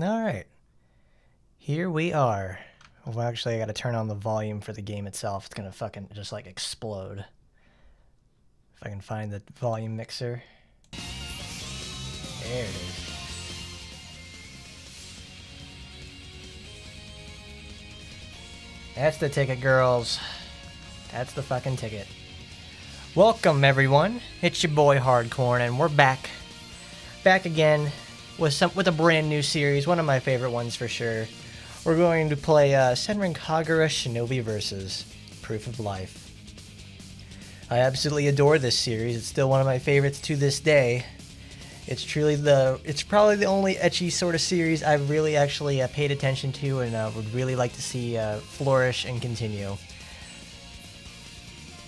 Alright, here we are. Well, actually, I gotta turn on the volume for the game itself. It's gonna fucking just like explode. If I can find the volume mixer. There it is. That's the ticket, girls. That's the fucking ticket. Welcome, everyone. It's your boy Hardcorn, and we're back. Back again with a brand new series, one of my favorite ones for sure. We're going to play Senran Kagura Shinovi Versus, Proof of Life. I absolutely adore this series. It's still one of my favorites to this day. It's probably the only ecchi sort of series I've really actually paid attention to and would really like to see flourish and continue.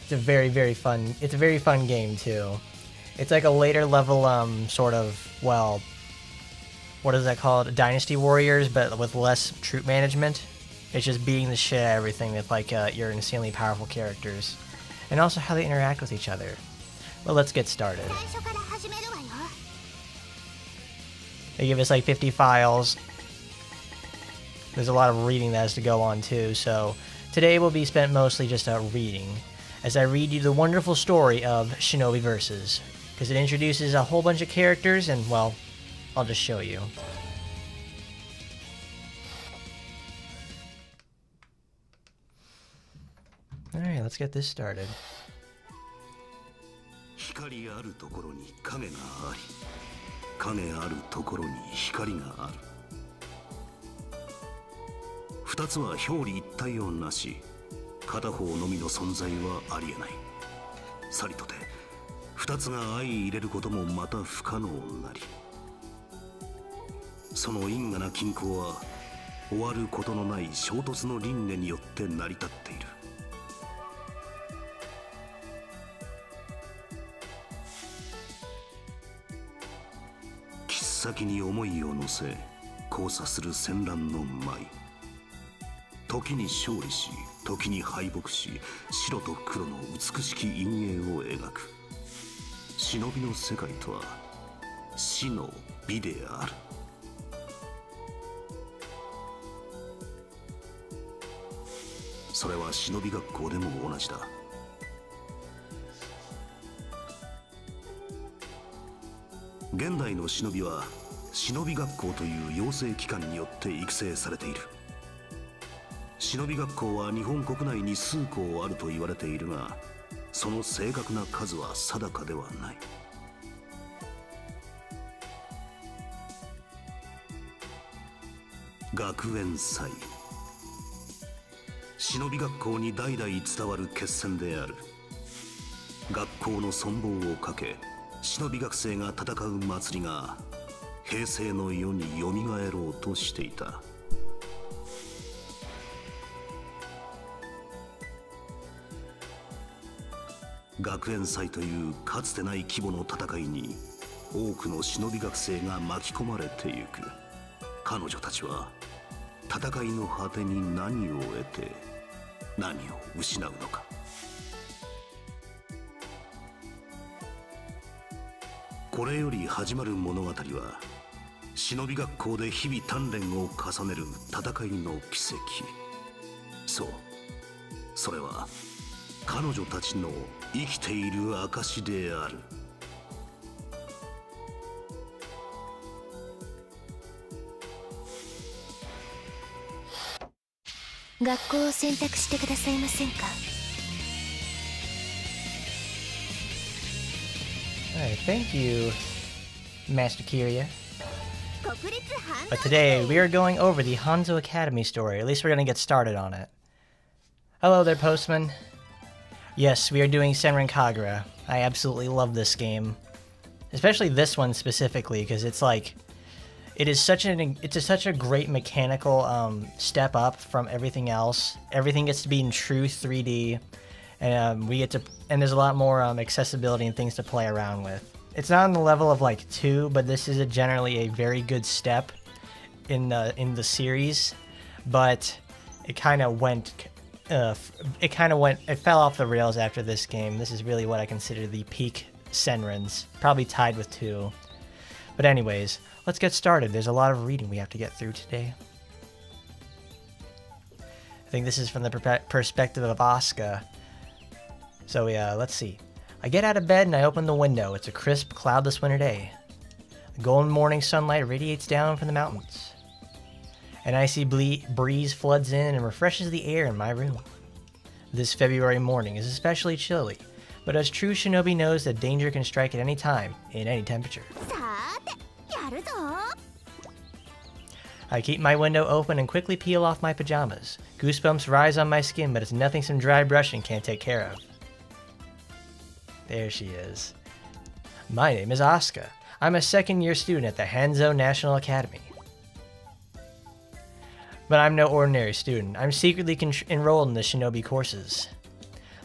It's a very fun game too. It's like a later level sort of, well, what is that called? Dynasty Warriors, but with less troop management. It's just beating the shit out of everything with like your insanely powerful characters. And also how they interact with each other. Well, let's get started. They give us like 50 files. There's a lot of reading that has to go on too, so today will be spent mostly just reading, as I read you the wonderful story of Shinovi Versus, because it introduces a whole bunch of characters, and well, I'll just show you. Alright, let's get this started. 光あるところに影があり、影あるところに光がある。二つは表裏一体をなし、片方のみの存在はありえない。さりとて、二つが相入れることもまた不可能なり。その因果な均衡は終わることのない衝突の輪廻によって成り立っている。切っ先に思いを乗せ交差する戦乱の舞。時に勝利し時に敗北し、白と黒の美しき陰影を描く。忍びの世界とは死の美である。それは忍び学校でも同じだ。現代の忍びは忍び学校という養成機関によって育成されている。忍び学校は日本国内に数校あると言われているが、その正確な数は定かではない。学園祭、忍び学校に代々伝わる決戦である。学校の存亡をかけ忍び学生が戦う祭りが平成の世によみがえろうとしていた。学園祭というかつてない規模の戦いに多くの忍び学生が巻き込まれてゆく。彼女たちは戦いの果てに何を得て何を失うのか。これより始まる物語は忍び学校で日々鍛錬を重ねる戦いの奇跡。そう、それは彼女たちの生きている証である。学校を選択してくださいませんか。Alright, thank you, Master Kiria. But today, we are going over the Hanzo Academy story. At least we're going to get started on it. Hello there, Postman. Yes, we are doing Senran Kagura. I absolutely love this game. Especially this one specifically, because it's like... It's such a great mechanical step up from everything else. Everything gets to be in true 3D. And and there's a lot more accessibility and things to play around with. It's not on the level of like 2, but this is generally a very good step in the series. But it kind of fell off the rails after this game. This is really what I consider the peak Senrans, probably tied with 2. But anyways, let's get started. There's a lot of reading we have to get through today. I think this is from the perspective of Asuka. So yeah, let's see. I get out of bed and I open the window. It's a crisp, cloudless winter day. The golden morning sunlight radiates down from the mountains. An icy breeze floods in and refreshes the air in my room. This February morning is especially chilly, but as true shinobi knows that danger can strike at any time, in any temperature. I keep my window open and quickly peel off my pajamas. Goosebumps rise on my skin, but it's nothing some dry brushing can't take care of. There she is. My name is Asuka. I'm a second-year student at the Hanzo National Academy. But I'm no ordinary student. I'm secretly enrolled in the shinobi courses.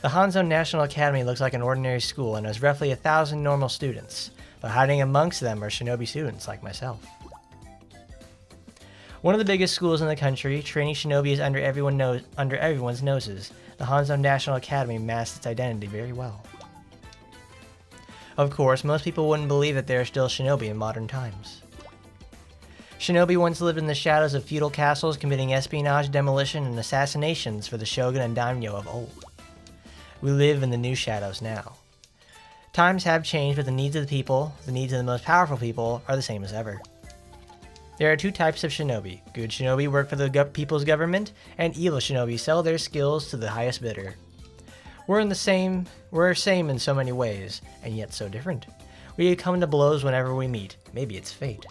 The Hanzo National Academy looks like an ordinary school and has roughly 1,000 normal students, but hiding amongst them are shinobi students like myself. One of the biggest schools in the country, training shinobi is under everyone's noses. The Hanzo National Academy masks its identity very well. Of course, most people wouldn't believe that there are still shinobi in modern times. Shinobi once lived in the shadows of feudal castles, committing espionage, demolition, and assassinations for the shogun and daimyo of old. We live in the new shadows now. Times have changed, but the needs of the people, the needs of the most powerful people, are the same as ever. There are 2 types of shinobi. Good shinobi work for the people's government, and evil shinobi sell their skills to the highest bidder. We're same in so many ways, and yet so different. We come to blows whenever we meet. Maybe it's fate.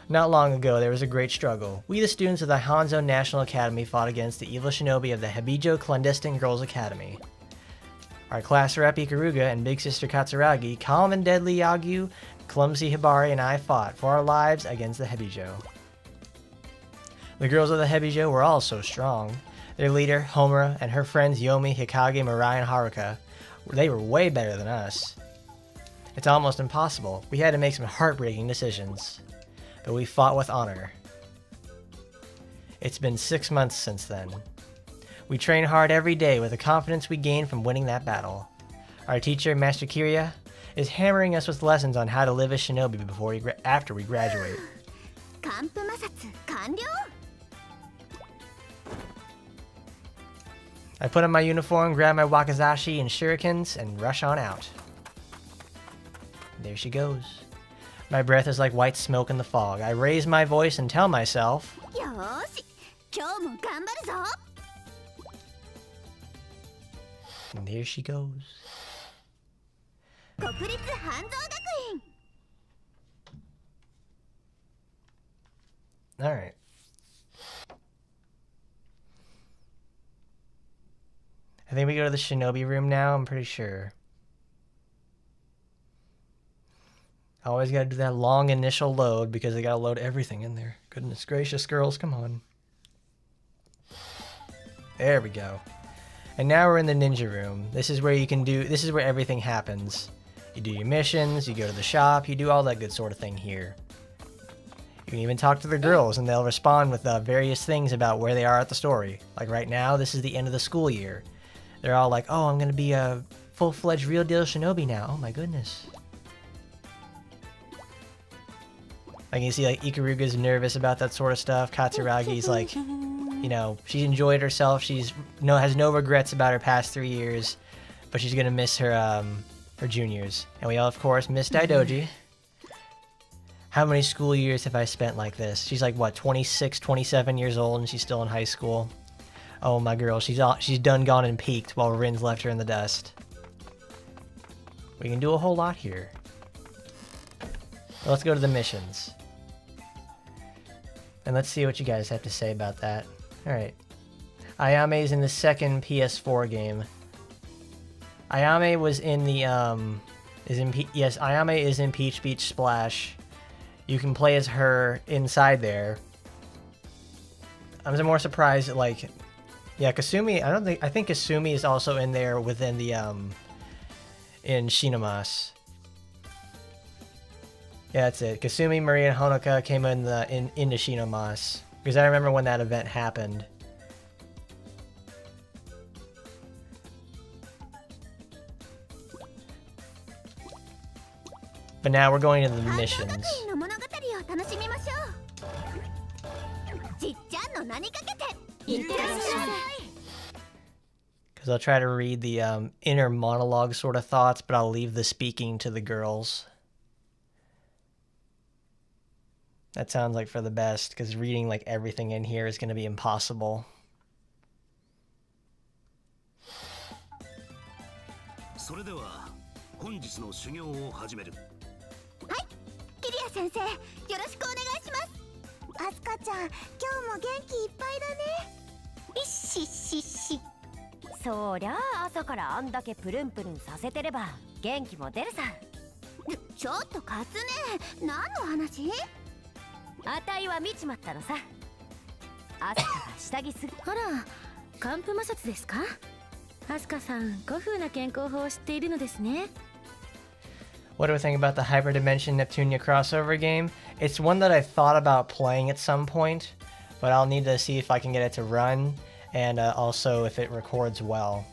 Not long ago, there was a great struggle. We, the students of the Hanzo National Academy, fought against the evil shinobi of the Hebijo Clandestine Girls Academy. Our class rep Ikaruga and big sister Katsuragi, calm and deadly Yagyu, clumsy Hibari, and I fought for our lives against the Hebijo. The girls of the Hebijo were all so strong. Their leader, Homura, and her friends Yomi, Hikage, Mirai, and Haruka, they were way better than us. It's almost impossible. We had to make some heartbreaking decisions. But we fought with honor. It's been 6 months since then. We train hard every day with the confidence we gained from winning that battle. Our teacher, Master Kiria, is hammering us with lessons on how to live as shinobi after we graduate. I put on my uniform, grab my wakizashi and shurikens, and rush on out. There she goes. My breath is like white smoke in the fog. I raise my voice and tell myself... And there she goes. Alright. I think we go to the shinobi room now, I'm pretty sure. I always gotta do that long initial load because they gotta load everything in there. Goodness gracious, girls, come on. There we go. And now we're in the ninja room. This is where this is where everything happens. You do your missions, you go to the shop, you do all that good sort of thing here. You can even talk to the girls and they'll respond with various things about where they are at the story. Like right now, this is the end of the school year. They're all like, oh, I'm gonna be a full-fledged real deal shinobi now. Oh my goodness. Like you see like Ikaruga's nervous about that sort of stuff. Katsuragi's like, you know, she enjoyed herself. Has no regrets about her past 3 years, but she's gonna miss her juniors. And we all, of course, miss Daidoji. How many school years have I spent like this? She's like, what, 26, 27 years old, and she's still in high school. Oh, my girl, she's done gone and peaked while Rin's left her in the dust. We can do a whole lot here. Let's go to the missions. And let's see what you guys have to say about that. Alright. Ayame is in the second PS4 game. Ayame was in the, yes, Ayame is in Peach Beach Splash. You can play as her inside there. I'm more surprised, like, yeah, Kasumi, I think Kasumi is also in there within the, in Shinomas. Yeah, that's it. Kasumi, Marie, and Honoka came into Shinomas. Because I remember when that event happened. But now we're going to the missions. Because I'll try to read the inner monologue sort of thoughts, but I'll leave the speaking to the girls. That sounds like for the best, because reading like everything in here is going to be impossible. それでは本日の修行を始める。はい、キリア先生、よろしくお願いします。アスカちゃん、今日も元気いっぱいだね。いっしっしっし。そりゃあ朝からあんだけプルンプルンさせてれば元気も出るさ。ちょっとカツネ、何の話？あたいは見ちまったのさ。アスカが下着する。ほら、寒風摩擦ですか？アスカさん、古風な健康法を知っているのですね。What do I think about the Hyperdimension Neptunia crossover game? It's one that I thought about playing at some point, but I'll need to see if I can get it to run, and also if it records well.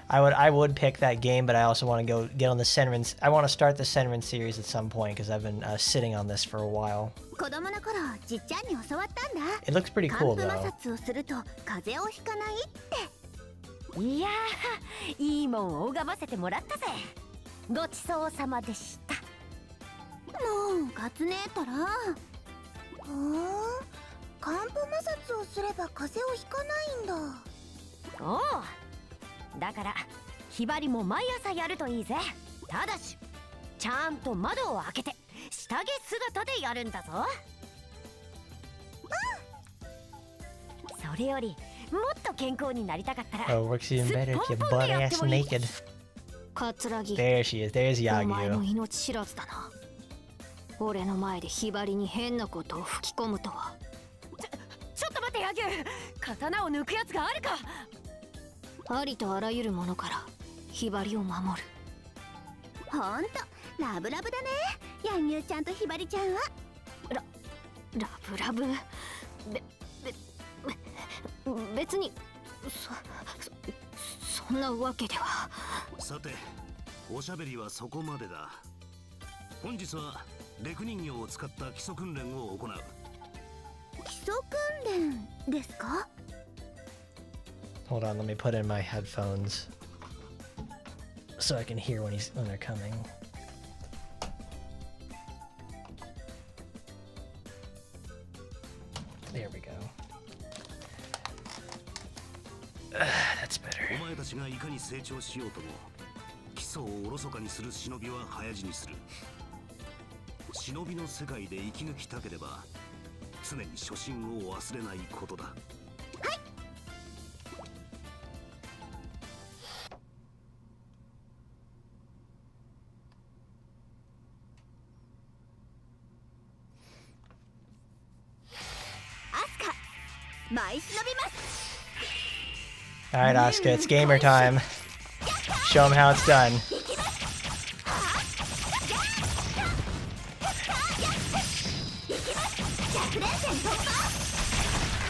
I would pick that game, but I also want to get on the Senran. I want to start the Senran series at some point because I've been sitting on this for a while. It looks pretty cool though. いやー、いいもん拝ませてもらったぜ。ごちそうさまでした。もうカツネったら。寒風摩擦をすれば風邪をひかないんだ。おう。だからひばりも毎朝やるといいぜ。ただしちゃんと窓を開けて下着姿でやるんだぞ。それよりもっと健康になりたかったら。Oh, works even better if you're butt ass naked. カツラギ。 There she is. There's お前の Yagyu. 命知らずだな。俺の前でひばりに変なことを吹き込むとは。ちょっと待ってヤギュ。刀を抜くやつがあるか。ありとあらゆるものからひばりを守る。ほんとラブラブだね、ヤンニューちゃんとひばりちゃんは。ラブラブ。別にそんなわけでは。さて、おしゃべりはそこまでだ。本日はレク人形を使った基礎訓練を行う。基礎訓練ですか？ Hold on, let me put in my headphones so I can hear when they're coming. There we go. That's better. お前たちがいかに成長しようとも、基礎をおろそかにする忍びは早死にする。忍びの世界で生き抜きたければ、常に初心を忘れないことだ。Alright, Asuka, it's gamer time. Show them how it's done.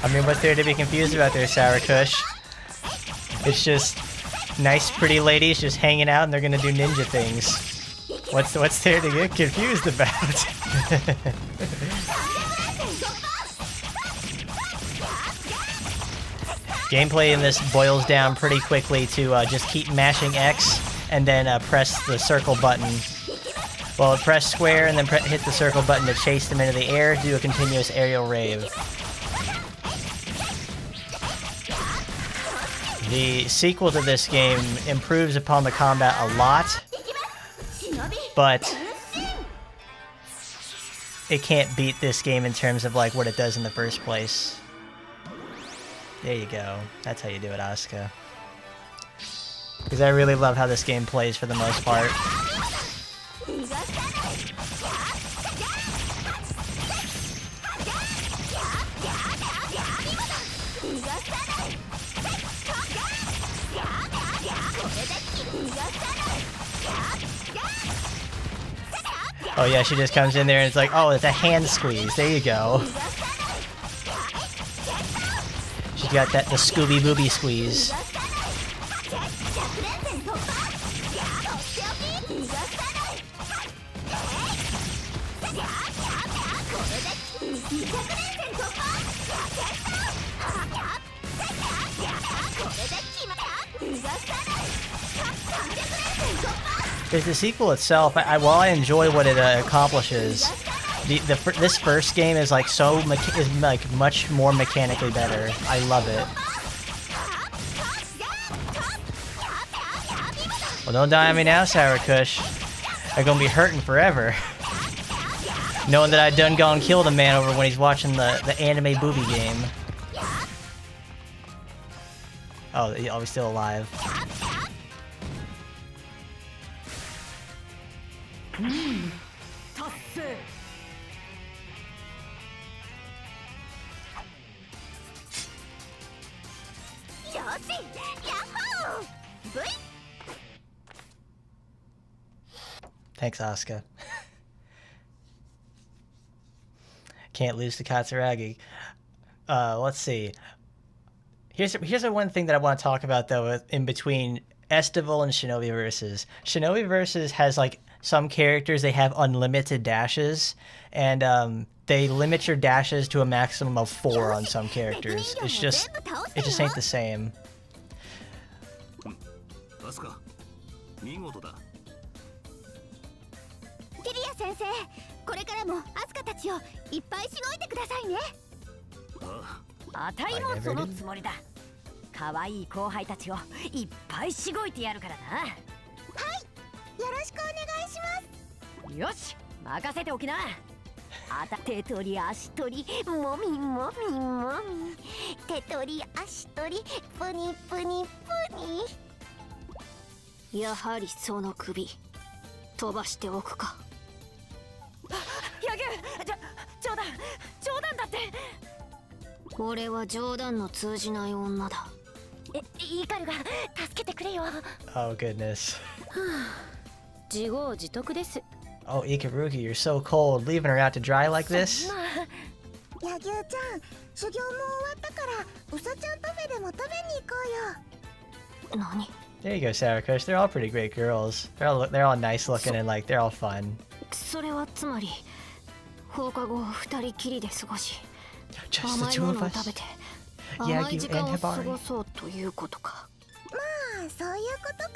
I mean, what's there to be confused about there, Sour Kush? It's just nice, pretty ladies just hanging out and they're gonna do ninja things. What's there to get confused about? Gameplay in this boils down pretty quickly to just keep mashing X and then press the circle button. Well, press square and then hit the circle button to chase them into the air, do a continuous aerial rave. The sequel to this game improves upon the combat a lot, but it can't beat this game in terms of like what it does in the first place. There you go. That's how you do it, Asuka. Because I really love how this game plays for the most part. Oh yeah, she just comes in there and it's like, oh, it's a hand squeeze. There you go. She's got the Scooby Booby squeeze. There's the sequel itself. While I enjoy what it accomplishes, this first game is like much more mechanically better. I love it. Well, don't die on me now, Sour Kush. I'm gonna be hurting forever. Knowing that I done gone killed a man over when he's watching the anime booby game. Oh, he's still alive. Thanks, Asuka. Can't lose to Katsuragi. Let's see. Here's the one thing that I want to talk about though in between Estival and Shinovi Versus. Shinovi Versus has like some characters, they have unlimited dashes, and they limit your dashes to a maximum of 4 on some characters. It just ain't the same. キリア先生、これからもアスカたちをいっぱいしごいてくださいね。あたいもそのつもりだ。可愛い後輩たちをいっぱいしごいてやるからな。はい、よろしくお願いします。よし、任せておきな。あた手取り足取りもみもみもみ、手取り足取りプニプニプニ。やはりその首飛ばしておくか。ヤギュ、冗談だって。俺は冗談の通じない女だ。イカルが助けてくれよ。Oh goodness. 自業自得です。Oh, Ikaruga, you're so cold. Leaving her out to dry like this? ヤギュちゃん、修行も終わったからウサちゃんパフェでも食べに行こうよ。何？ There you go, Sour Kush. They're all pretty great girls. They're all nice looking and like they're all fun. それはつまり放課後二人きりで過ごし、甘い Just the も two の of を食べ us. て甘い Yagyu 時間 and を過 Hibari. ごそうということか。まあそういうことか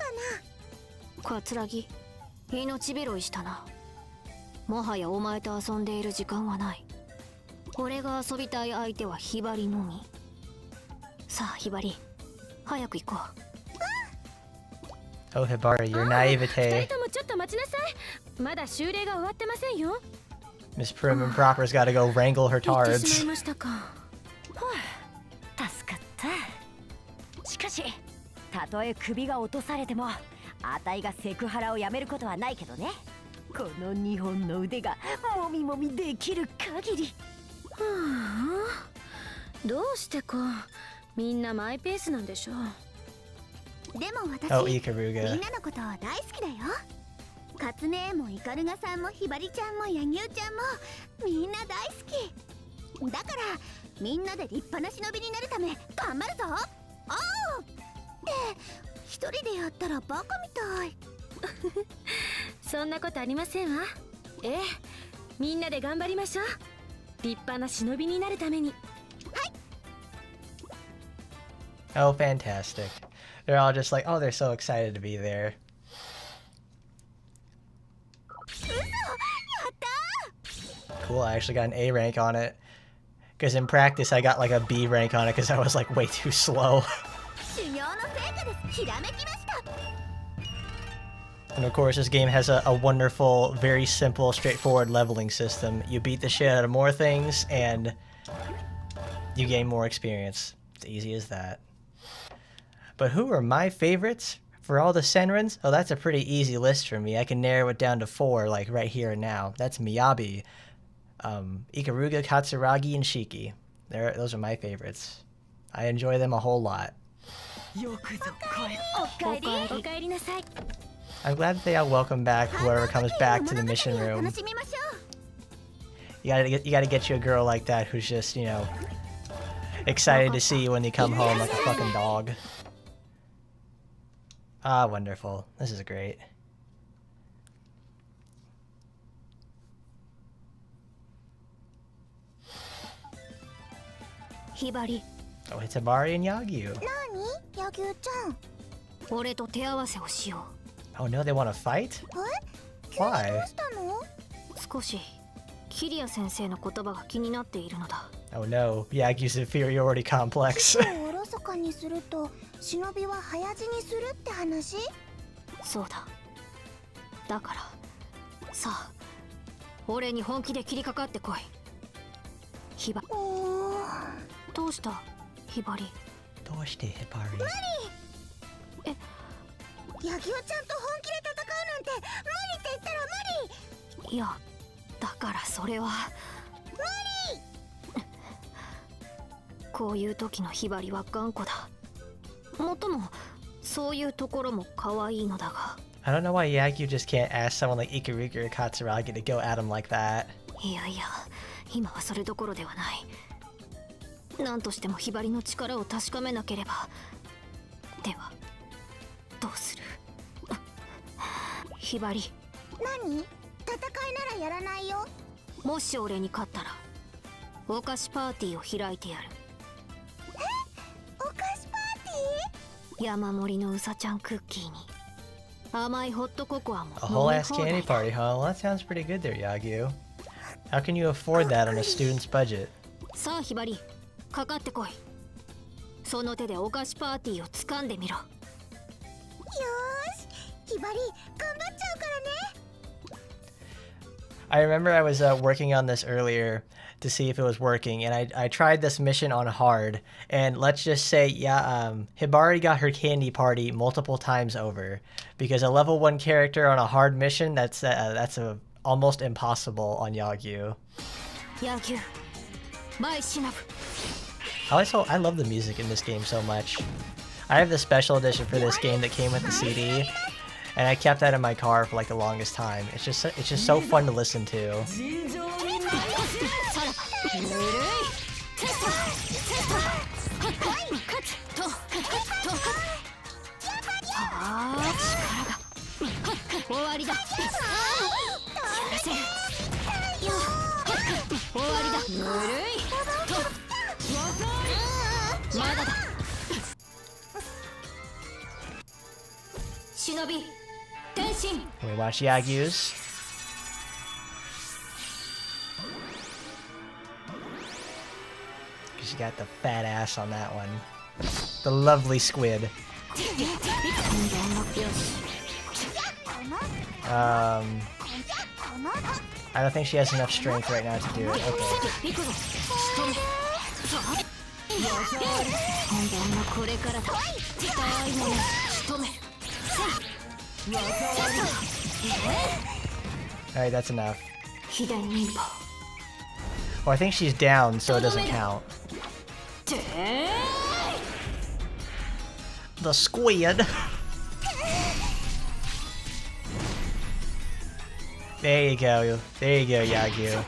な。桂木、命拾いしたな。もはやお前と遊んでいる時間はない。俺が遊びたい相手はひばりのみ。さあひばり、早く行こう。Oh, Hibari, your 二 naivete. 人ともちょっと待ちなさい。まだ修例が終わってませんよ。 Miss Prim and Proper's gotta go wrangle her 行ってしまい tards. ましたか。助かった。しかし、たとえ首が落とされても、あたいがセクハラをやめることはないけどね。この2本の腕がもみもみできる限り。どうしてか、みんなマイペースなんでしょう。でも私、 Oh, みん Ikaruga. なのことは大好きだよ。カツネもイカルガさんもひばりちゃんもヤギュウちゃんもみんな大好き。だからみんなで立派な忍びになるため頑張るぞ。おうって一人でやったらバカみたい。そんなことありませんわ。ええ、みんなで頑張りましょう。立派な忍びになるために。Oh, fantastic. They're all just like, oh, they're so excited to be there. Cool, I actually got an A rank on it. Because in practice, I got like a B rank on it because I was like way too slow. And of course, this game has a wonderful, very simple, straightforward leveling system. You beat the shit out of more things, and you gain more experience. It's easy as that. But who are my favorites for all the Senrans? Oh, that's a pretty easy list for me. I can narrow it down to 4, like right here and now. That's Miyabi, Ikaruga, Katsuragi, and Shiki. Those are my favorites. I enjoy them a whole lot. I'm glad that they all welcome back whoever comes back to the mission room. You gotta get you a girl like that who's just, you know, excited to see you when you come home like a fucking dog. Ah, wonderful. This is great. Hibari. Oh, it's Hibari and Yagyu. Oh no, they want to fight? Why? 少しキリア先生の言葉が気になっているのだ。 Oh no, Yagyu's inferiority complex. そうだ。だからさあ、俺に本気で切りかかってこい。ヒバ。どうしたヒバリ。どうしてHibari? ヤギオちゃんと本気で戦うなんて無理って言ったら無理。いや、だからそれは無理。こういう時のヒバリは頑固だ。もっともそういうところも可愛いのだが。I don't know why Yagyu just can't ask someone like Ikaruga or Katsuragi to go at him like that. いやいや、今はそれどころではない。何としてもヒバリの力を確かめなければ。ではどうする？ヒバリ。何？戦いならやらないよ。もし俺に勝ったらお菓子パーティーを開いてやる。え？お菓子パーティー？山盛りのうさちゃんクッキーに甘いホットココアも A whole ass candy party, huh? Well, that sounds pretty good there, Yagyu. How can you afford that on a student's budget? さあヒバリ、かかってこい。その手でお菓子パーティーを掴んでみろ。よーし、ヒバリ頑張っちゃうからね。I remember I was working on this earlier to see if it was working, and I tried this mission on hard, and let's just say, yeah, Hibari got her candy party multiple times over, because a level 1 character on a hard mission, that's almost impossible on Yagyu. Yagyu, my Shinobu. I love the music in this game so much. I have the special edition for this game that came with the CD, and I kept that in my car for like the longest time. It's just so fun to listen to. Shinobi, Tenshin. Can we watch Yagyu's? She got the fat ass on that one. The lovely squid. I don't think she has enough strength right now to do it. Alright, that's enough. Well, I think she's down, so it doesn't count. The squid! There you go. There you go, Yagyu.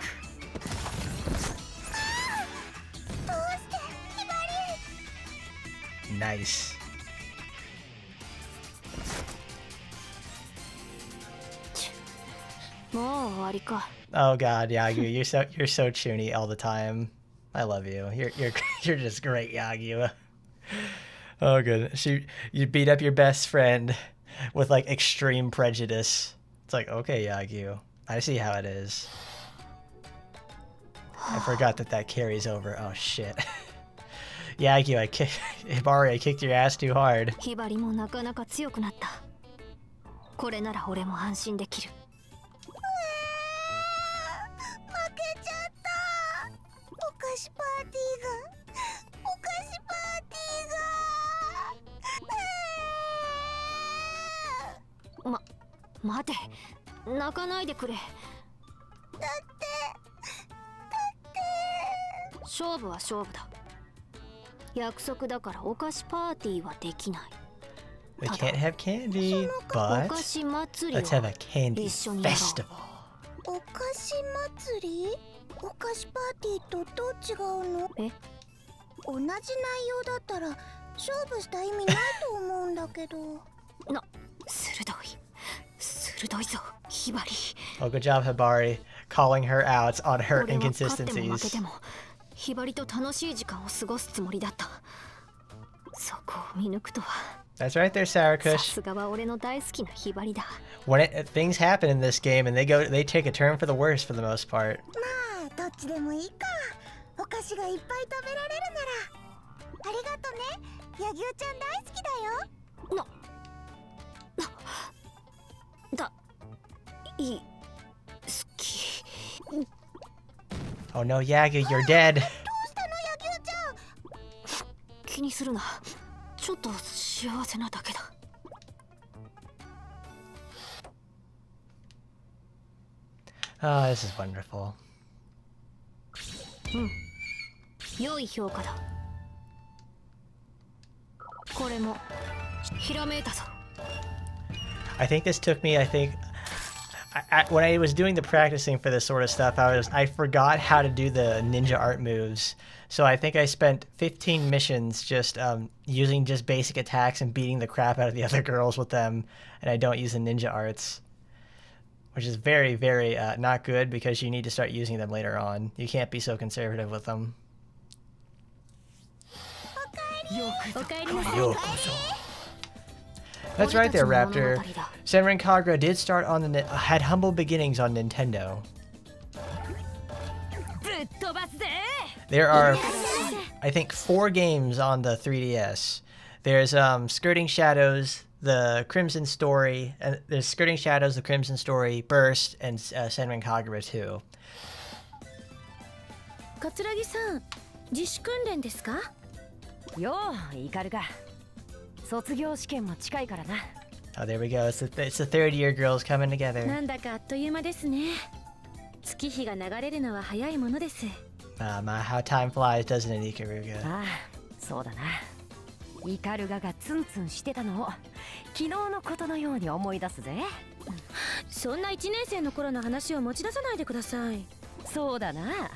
Nice. Oh god, Yagyu, you're so chuny all the time. I love you. You're just great, Yagyu. Oh, good. You beat up your best friend with like extreme prejudice. It's like, okay, Yagyu, I see how it is. I forgot that carries over. Oh shit. Yagyu, Hibari, I kicked your ass too hard. ヒバリもなかなか強くなった。これなら俺も安心できる。負けちゃった。お菓子パーティーが。待て、泣かないでくれ。だって勝負は勝負だ。約束だからお菓子パーティーはできない。 We can't have candy, but お菓子祭り let's have は a candy 一緒にやろう。 festival. お菓子祭り？お菓子パーティーとどう違うの？え？同じ内容だったら勝負した意味ないと思うんだけど。鋭いぞ、ヒバリ。 Oh, good job, Hibari, calling her out on her 俺は勝っても負け inconsistencies. てもヒバリと楽しい時間を過ごすつもりだった。そこを見抜くとは。 That's right there, さ Sarakush. すがは俺の大好きなヒバリだ。 When things happen in this game and they take a turn for the worse for the most part. まあどっちでもいいか。お菓子がいっぱい食べられるなら。ありがとね。ヤギュウちゃん大好きだよ。いい好き。 Oh no, Yagyu, you're dead. どうしたのヤギュウちゃん。気にするな。ちょっと幸せなだけだ。 Oh, this is wonderful. 良い評価だ。これもひらめいたぞ。 I think this took me, when I was doing the practicing for this sort of stuff, I forgot how to do the ninja art moves. So I think I spent 15 missions just using just basic attacks and beating the crap out of the other girls with them, and I don't use the ninja arts, which is very, very not good because you need to start using them later on. You can't be so conservative with them. おかえりなさい。 That's right there, Raptor. Senran Kagura did start on had humble beginnings on Nintendo. ぶっ飛ばすぜ。 There are, I think, 4 games on the 3DS. There's Skirting Shadows, the Crimson Story, and there's Skirting Shadows, the Crimson Story, Burst, and Senran Kagura 2. 桂木さん、自主訓練ですか？よう、イカルガ。卒業試験も近いからな。 Oh, there we go. It's the third year girls coming together. なんだかあっという間ですね。月日が流れるのは早いものです。My, how time flies, doesn't it, Ikaruga? ああ、そうだな。イカルガがツンツンしてたのを昨日のことのように思い出すぜ。そんな1年生の頃の話を持ち出さないでください。そうだな。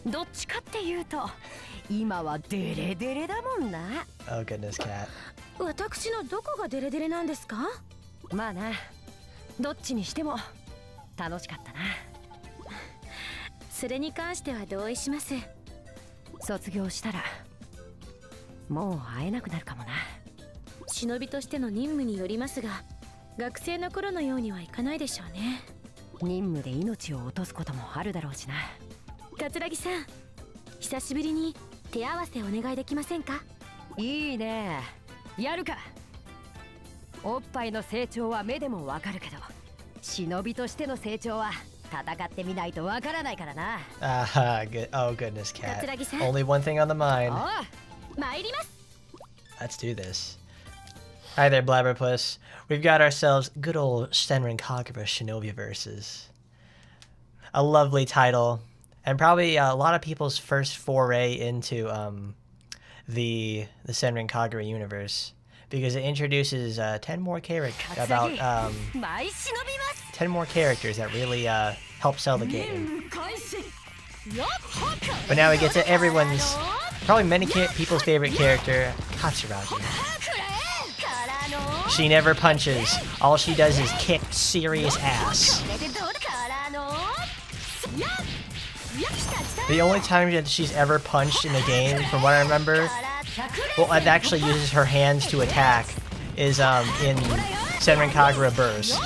どっちかっていうと今はデレデレだもんな。 Oh, goodness, cat. 私のどこがデレデレなんですか？まあな、どっちにしても楽しかったな。それに関しては同意します。卒業したらもう会えなくなるかもな。忍びとしての任務によりますが、学生の頃のようにはいかないでしょうね。任務で命を落とすこともあるだろうしな。桂木さん、久しぶりに手合わせお願いできませんか？いいね、やるか。おっぱいの成長は目でもわかるけど、忍びとしての成長は戦ってみないとわからないからな。Good. Oh, goodness, cat. Katsuragi-san. Only one thing on the mind. おう、参ります。 Let's do this. Hi there, Blabberpuss. We've got ourselves good old Senran Kagura Shinovi Versus. A lovely title, and probably a lot of people's first foray into the Senran Kagura universe, because it introduces 10 more characters, about 舞い忍びます。 10 more characters that really help sell the game. But now we get to everyone's, probably many people's favorite character, Katsuragi. She never punches. All she does is kick serious ass. The only time that she's ever punched in the game, from what I remember, well, it actually uses her hands to attack, is in Senran Kagura Burst.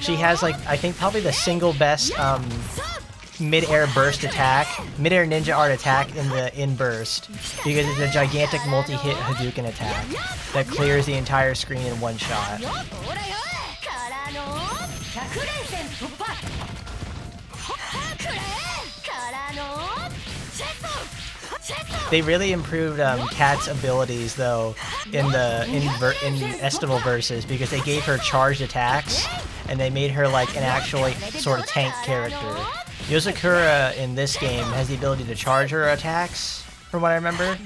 She has, like, I think probably the single best mid-air burst attack, mid-air ninja art attack in Burst, because it's a gigantic multi-hit Hadouken attack that clears the entire screen in one shot. They really improved Kat's abilities though in Estival Versus, because they gave her charged attacks and they made her like an actual sort of tank character. Yosakura in this game has the ability to charge her attacks, from what I remember.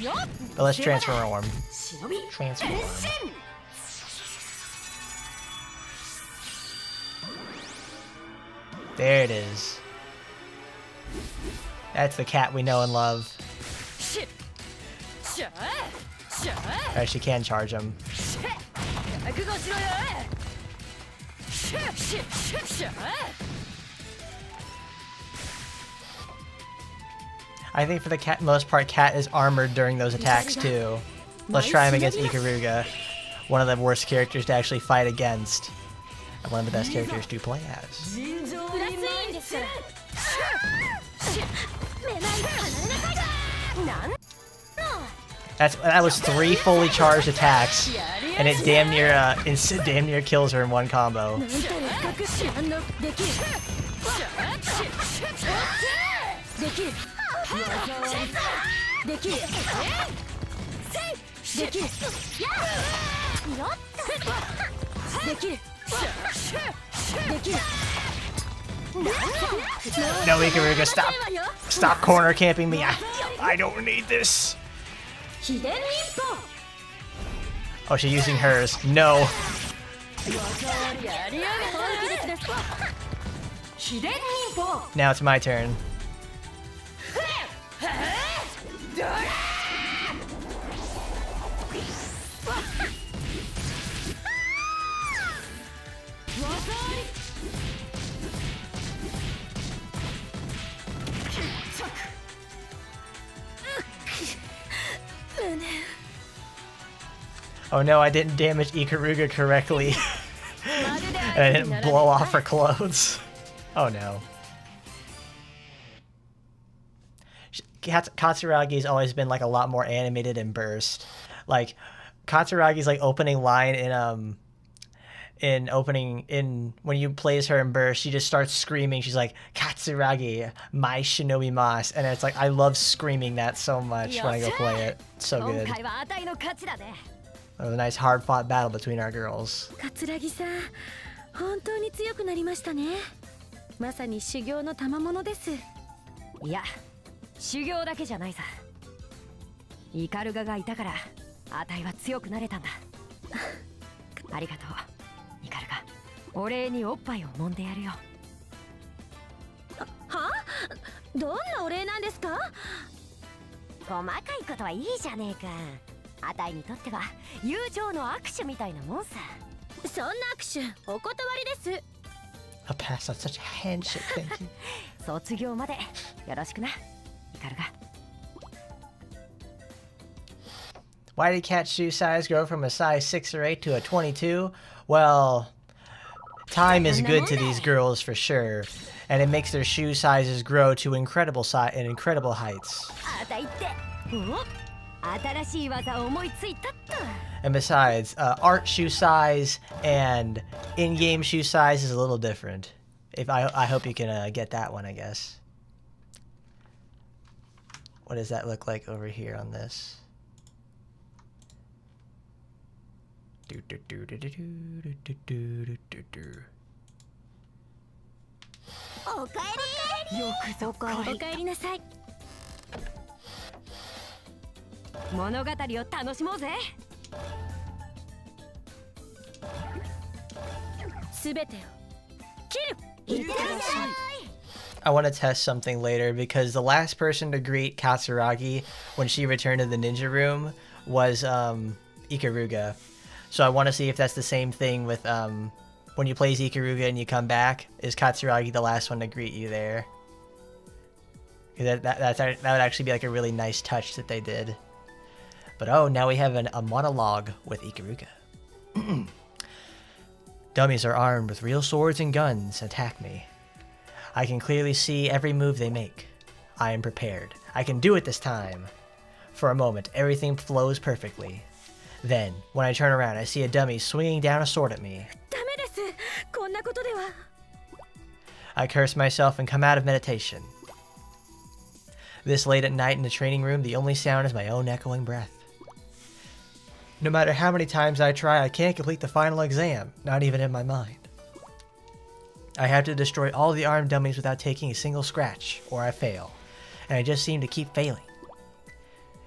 But let's transform. Transform. There it is. That's the Kat we know and love. Alright, she can charge him. I think for the most part, Kat is armored during those attacks too. Let's try him against Ikaruga, one of the worst characters to actually fight against, and one of the best characters to play as. That was 3 fully charged attacks, and it damn near kills her in one combo. No, Ikaruga, stop corner camping me. I don't need this. Oh, she's using hers. No. Now it's my turn. Oh no, I didn't damage Ikaruga correctly. And I didn't blow off her clothes. Oh no. Katsuragi's always been like a lot more animated in Burst. Like Katsuragi's like opening line when you plays her in Burst, she just starts screaming. She's like, "Katsuragi, my shinobi mas," and it's like I love screaming that so much when I go play it. It's so good. It was a nice hard-fought battle between our girls. Katsuragi-san, 本当に強くなりましたね。まさに修行の賜物です。いや、修行だけじゃないさ。イカルガがいたから、あたいは強くなれたんだ。ありがとう、イカルガ。お礼におっぱいを揉んでやるよ。は？どんなお礼なんですか？細かいことはいいじゃねえか。あたいにとっては友情の握手みたいなもんさ。そんな握手お断りです。A pass on such a handshake, thank you. 卒業までよろしくな、イカルガ。Why did Kat's shoe size go from a size 6 or 8 to a 22? Well, time is good to these girls for sure, and it makes their shoe sizes grow to incredible heights. And besides, art shoe size and in-game shoe size is a little different. I hope you can get that one, I guess. What does that look like over here on this? Okaeri-nasai. 物語を楽しもうぜ。すべてを切る。I want to test something later because the last person to greet Katsuragi when she returned to the ninja room was Ikaruga. So I want to see if that's the same thing with when you play as Ikaruga and you come back. Is Katsuragi the last one to greet you there? That would actually be like a really nice touch that they did. But oh, now we have a monologue with Ikaruga. Dummies are armed with real swords and guns. Attack me. I can clearly see every move they make. I am prepared. I can do it this time. For a moment, everything flows perfectly. Then, when I turn around, I see a dummy swinging down a sword at me. ダメです。こんなことでは。I curse myself and come out of meditation. This late at night in the training room, the only sound is my own echoing breath. No matter how many times I try, I can't complete the final exam, not even in my mind. I have to destroy all the armed dummies without taking a single scratch, or I fail, and I just seem to keep failing.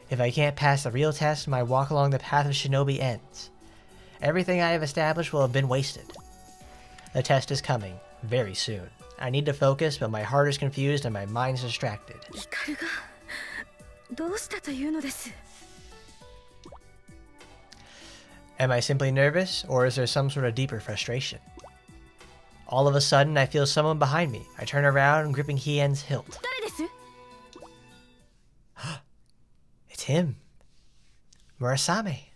If I can't pass the real test, my walk along the path of shinobi ends. Everything I have established will have been wasted. The test is coming, very soon. I need to focus, but my heart is confused and my mind is distracted. イカルがどうしたというのです。 Am I simply nervous, or is there some sort of deeper frustration? All of a sudden, I feel someone behind me. I turn around, gripping Hien's hilt. 誰です？ It's him. Murasame.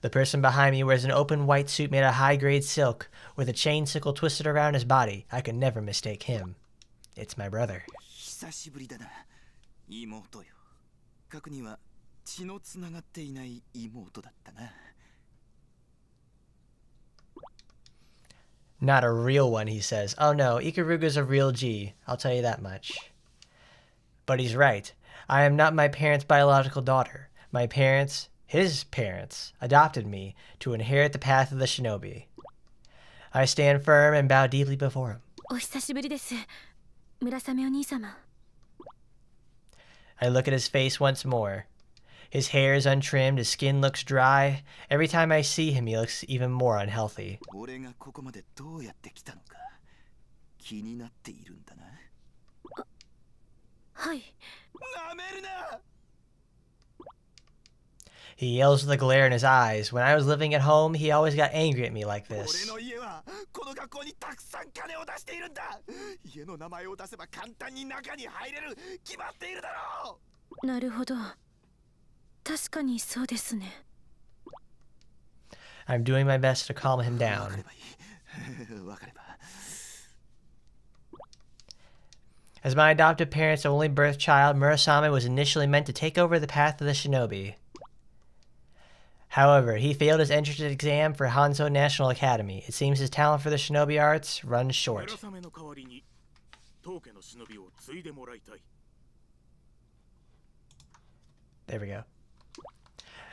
The person behind me wears an open white suit made of high-grade silk, with a chain sickle twisted around his body. I could never mistake him. It's my brother. 久しぶりだな、妹よ。過去には血のつながっていない妹だったな。Not a real one, he says. Oh no, Ikaruga's a real G, I'll tell you that much. But he's right. I am not my parents' biological daughter. My parents, his parents, adopted me to inherit the path of the shinobi. I stand firm and bow deeply before him. お久しぶりです。村雨お兄様。 I look at his face once more. His hair is untrimmed, his skin looks dry. Every time I see him, he looks even more unhealthy. 俺がここまでどうやって来たのか気になっているんだな。はい。なめるな。 He yells with a glare in his eyes. When I was living at home, he always got angry at me like 俺 this. の家はこの学校にたくさん金を出しているんだ。家の名前を出せば簡単に中に入れる。決まっているだろう。なるほど。確かにそうですね。 I'm doing my best to calm him わか down. ればいい。わかれば。 As my adoptive parents' only birth child, Murasame was initially meant to take over the path of the shinobi. However, he failed his entrance exam for Hanzo National Academy. It seems his talent for the shinobi arts runs short. There we go.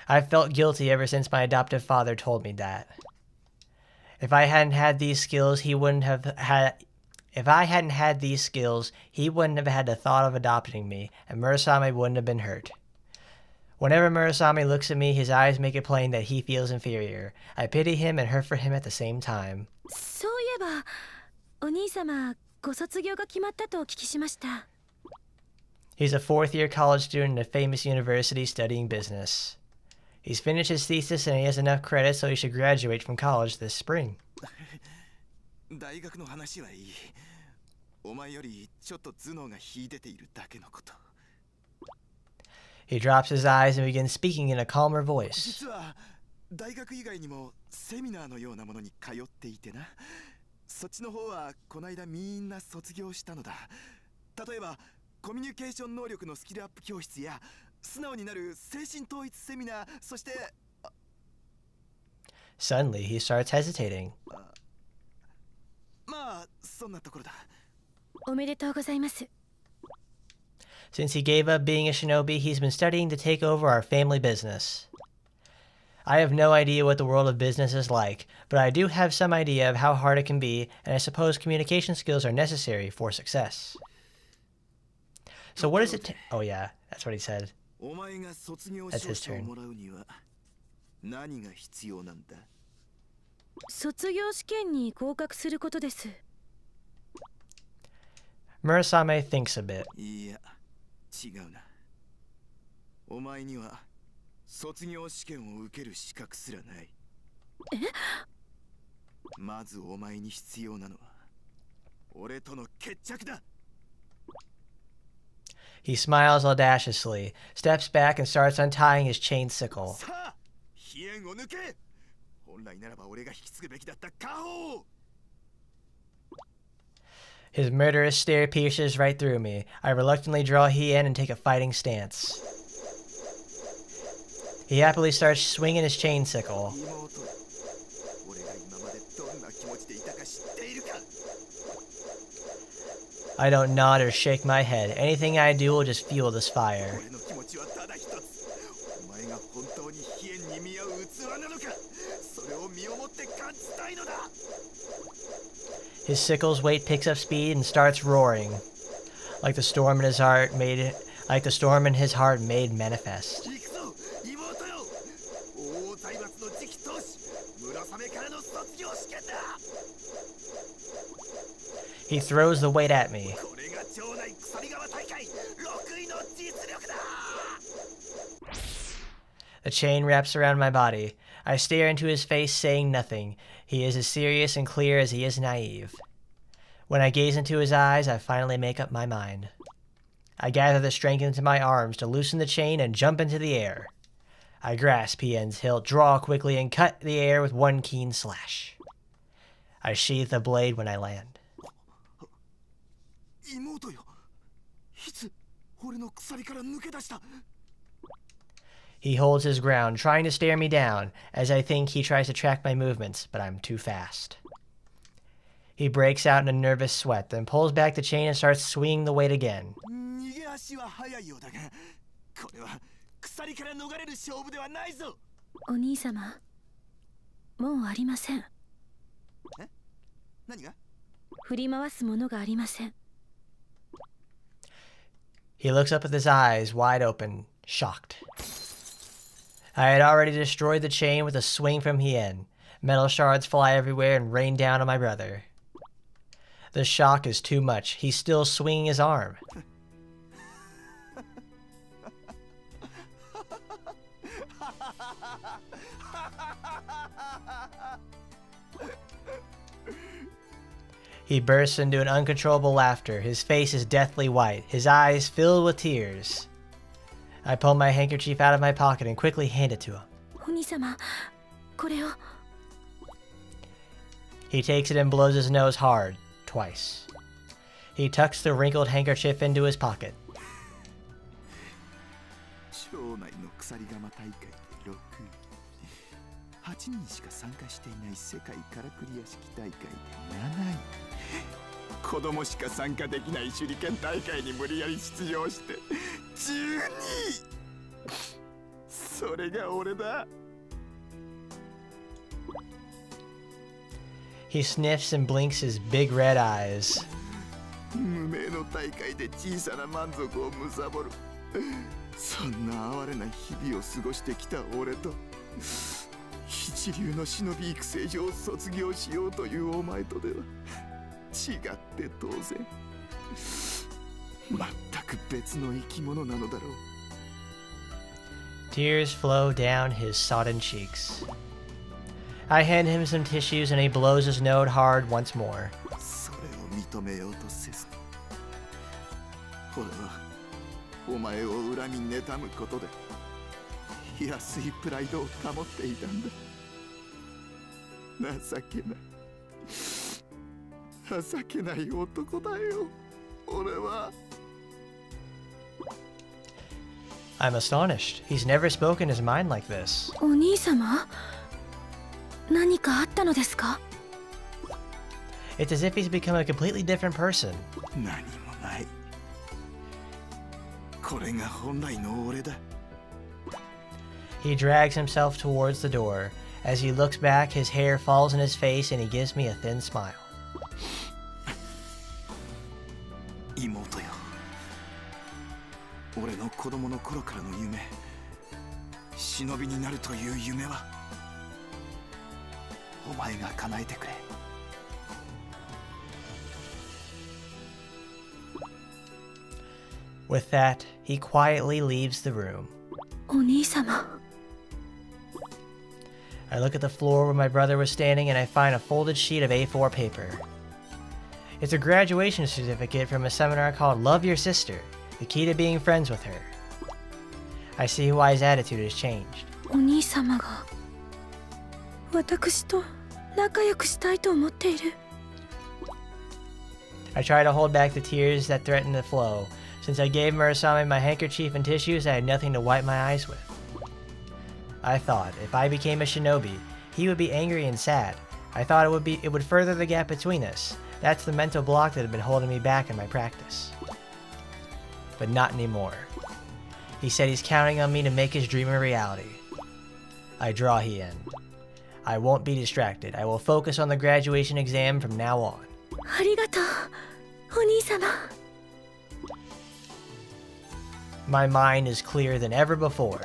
I've felt guilty ever since my adoptive father told me that. If I hadn't had these skills, he wouldn't have had the thought of adopting me, and Murasame wouldn't have been hurt. Whenever Murasame looks at me, his eyes make it plain that he feels inferior. I pity him and hurt for him at the same time. そういえば、お兄様、ご卒業が決まったとお聞きしました。 He's a fourth-year college student at a famous university studying business. He's finished his thesis and he has enough credit, so he should graduate from college this spring. 大学の話はいい。お前よりちょっと頭脳が秀でているだけのこと。 He drops his eyes and begins speaking in a calmer voice. 実は大学以外にもセミナーのようなものに通っていてな。そっちの方はこの間みんな卒業したのだ。例えばコミュニケーション能力のスキルアップ教室や素直になる精神統一セミナー、そして Suddenly, he starts hesitating. まあそんなところだ。おめでとうございます。 Since he gave up being a shinobi, he's been studying to take over our family business. I have no idea what the world of business is like, but I do have some idea of how hard it can be, and I suppose communication skills are necessary for success. So what does it take? Oh yeah, that's what he said. お前が卒業 That's 証 his 書を turn. もらうには何が必要なんだ。卒業試験に合格することです。 Murasame thinks a bit. いや、違うな。お前には卒業試験を受ける資格すらない。まずお前に必要なのは俺との決着だ。He smiles audaciously, steps back, and starts untying his chain sickle. さあ飛燕を抜け。本来ならば俺が引き継ぐべきだった家宝。 His murderous stare pierces right through me. I reluctantly draw Hien and take a fighting stance. He happily starts swinging his chain sickle. 妹よ、俺が今までどんな気持ちでいたか知っているか。 I don't nod or shake my head. Anything I do will just fuel this fire. 俺の気持ちはただ一つ。お前が本当に飛燕に見合う器なのか。それを身をもって感じたいのだ。 His sickle's weight picks up speed and starts roaring, like the storm in his heart made manifest. 行くぞ、妹よ。大王財閥の次期当主、村雨からの卒業試験だ。 He throws the weight at me. これが町内鎖川大会6位の実力だ。 The chain wraps around my body. I stare into his face, saying nothing. He is as serious and clear as he is naive. When I gaze into his eyes, I finally make up my mind. I gather the strength into my arms to loosen the chain and jump into the air. I grasp Hien's hilt, draw quickly, and cut the air with one keen slash. I sheath the blade when I land. 妹よ、いつ俺の鎖から抜け出した。 He holds his ground, trying to stare me down, as I think he tries to track my movements, but I'm too fast. He breaks out in a nervous sweat, then pulls back the chain and starts swinging the weight again. 逃げ足は速いようだが、これは鎖から逃れる勝負ではないぞ。お兄様、もうありません。え？何が？振り回すものがありません。 He looks up with his eyes wide open, shocked. I had already destroyed the chain with a swing from Hien. Metal shards fly everywhere and rain down on my brother. The shock is too much. He's still swinging his arm. He bursts into an uncontrollable laughter. His face is deathly white, his eyes filled with tears. I pull my handkerchief out of my pocket and quickly hand it to him. お兄様、これを。 He takes it and blows his nose hard, twice. He tucks the wrinkled handkerchief into his pocket. 町内の鎖釜大会で6位。8人しか参加していない世界からくり屋敷大会で7位。子供しか参加できない手裏剣大会に無理やり出場して12位。それが俺だ。 He sniffs and blinks his big red eyes. 無名の大会で小さな満足を貪る。そんな哀れな日々を過ごしてきた俺と一流の忍び育成所を卒業しようというお前とでは違って当然全く別の生き物なのだろう。 Tears flow down his sodden cheeks. I hand him some tissues and he blows his nose hard once more. それを認めようとせず俺はお前を恨み妬むことで安いプライドを保っていたんだ。情けない男だよ俺は。 I'm astonished. He's never spoken his mind like this. お兄様、何かあったのですか？ It's as if he's become a completely different person. 何もない。これが本来の俺だ。 He drags himself towards the door. As he looks back, his hair falls in his face and he gives me a thin smile. 妹よ、俺の子供の頃からの夢、忍びになるという夢はお前が叶えてくれ。 With that, he quietly leaves the room. お兄様。 I look at the floor where my brother was standing and I find a folded sheet of A4 paper. It's a graduation certificate from a seminar called Love Your Sister. The key to being friends with her. I see why his attitude has changed. お兄様が私と仲良くしたいと思っている。 I try to hold back the tears that threaten to flow. Since I gave Murasame my handkerchief and tissues, I had nothing to wipe my eyes with. I thought if I became a shinobi, he would be angry and sad. I thought it would further the gap between us. That's the mental block that had been holding me back in my practice. But not anymore. He said he's counting on me to make his dream a reality. I draw Hien. I won't be distracted. I will focus on the graduation exam from now on. ありがとう、お兄様。 My mind is clearer than ever before.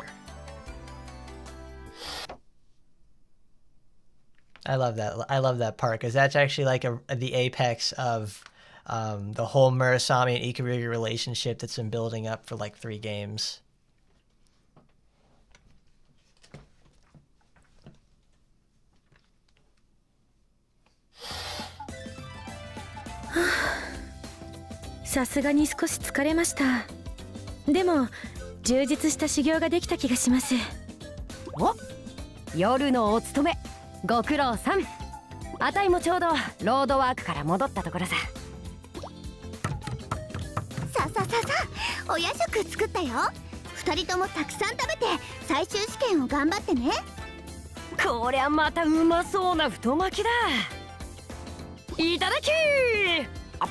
I love that part because that's actually like the apex of the whole Murasame and Ikaruga relationship that's been building up for like 3 games. Ah, さすがに少し疲れました。でも充実した修行ができた気がします。お、夜のお勤めご苦労さん。あたいもちょうどロードワークから戻ったところさ。さお夜食作ったよ。2人ともたくさん食べて最終試験を頑張ってね。こりゃまたうまそうな太巻きだ。いただきー。あ、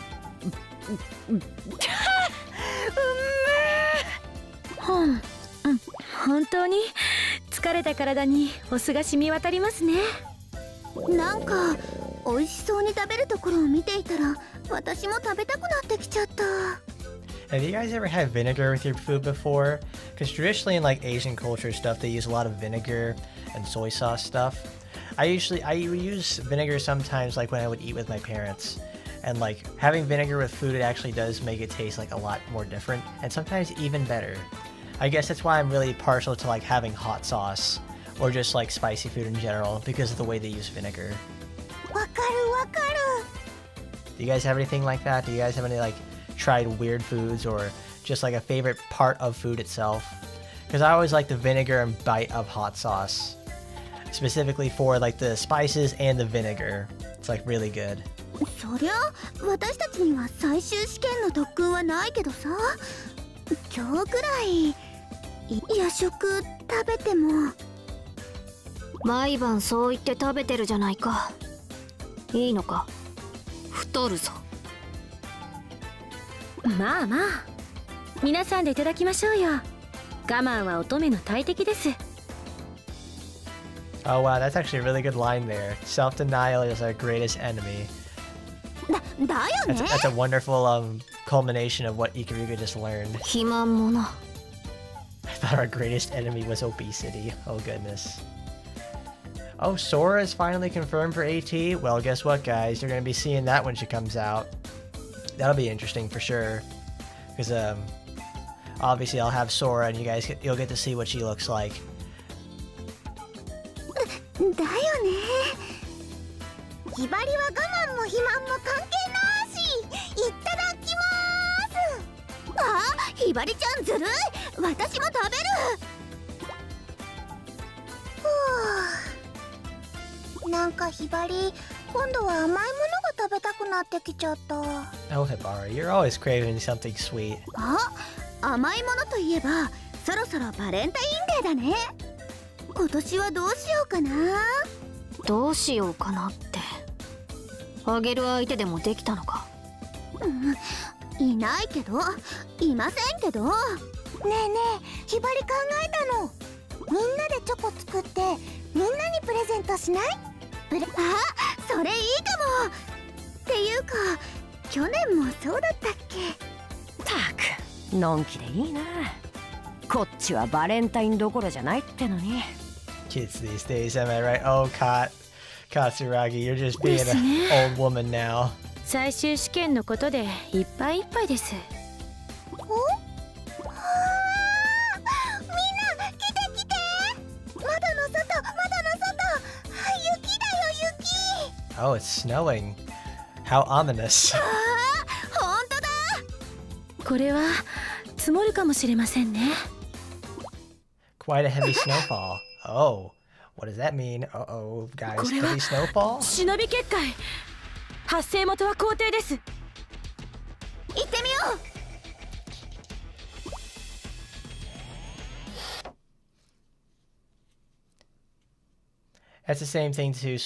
本当に疲れた体にお酢が染み渡りますね。なんか美味しそうに食べるところを見ていたら私も食べたくなってきちゃった。 Have you guys ever had vinegar with your food before? Because traditionally in like Asian culture stuff, they use a lot of vinegar and soy sauce stuff. I use vinegar sometimes like when I would eat with my parents. And like having vinegar with food, it actually does make it taste like a lot more different and sometimes even better. I guess that's why I'm really partial to like having hot sauce or just like spicy food in general because of the way they use vinegar. わかるわかる。 Do you guys have anything like that? Do you guys have any like tried weird foods or just like a favorite part of food itself? Because I always like the vinegar and bite of hot sauce, specifically for like the spices and the vinegar. It's like really good. そりゃ私たちには最終試験の特訓はないけどさ、今日くらい夜食食べても。毎晩そう言って食べてるじゃないか。いいのか、太るぞ。まあまあ、皆さんでいただきましょうよ。我慢は乙女の大敵です。 Oh wow, that's actually a really good line there. Self-denial is our greatest enemy. だよね。 That's a wonderful culmination of what Ikaruga just learned. 肥満者。 I thought our greatest enemy was obesity. Oh goodness. Oh, Sora is finally confirmed for AT. Well, guess what, guys? You're gonna be seeing that when she comes out. That'll be interesting for sure. Because obviously I'll have Sora, and you'll get to see what she looks like. だよね。ひばりは我慢も肥満も関係なし。いただきます。あ、ひばりちゃんずるい。私も食べる。なんかひばり、今度は甘いものが食べたくなってきちゃった。 Oh, Hibari, you're always craving something sweet. あ、甘いものといえば、そろそろバレンタインデーだね。今年はどうしようかな。どうしようかなって。あげる相手でもできたのか。いないけど、いませんけど。ねえねえ、ひばり考えたの。みんなでチョコ作ってみんなにプレゼントしない？あ、それいいかも。っていうか、去年もそうだったっけ？たく、のんきでいいな。こっちはバレンタインどころじゃないってのに。Kids these days, am I right? Oh, Katsuragi, you're just being an old woman now. 最終試験のことでいっぱいいっぱいです。みんな来て来て。窓の外。雪だよ雪。 Oh, it's snowing. How ominous. 本当だ。これは積もるかもしれませんね。 Quite a heavy snowfall. Oh, what does that mean? Uh-oh, guys, heavy snowfall? 忍び結界発生元は皇帝です。行ってみよう。That's the same thing to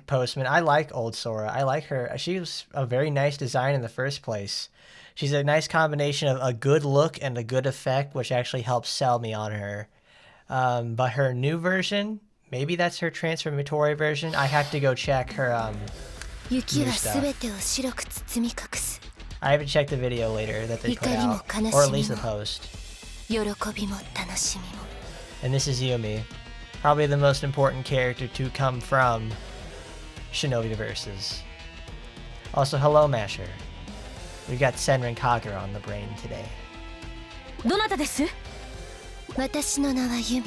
Postman. I like old Sora. I like her. She was a very nice design in the first place. She's a nice combination of a good look and a good effect, which actually helps sell me on her. But her new version, maybe that's her transformatory version. I have to go check her new stuff. I haven't checked the video later that they put out, or at least the post. And this is Yumi. Probably the most important character to come from Shinovi Versus. Also, hello, Masher. We got Senran Kagura on the brain today. どなたです？私の名はユミ。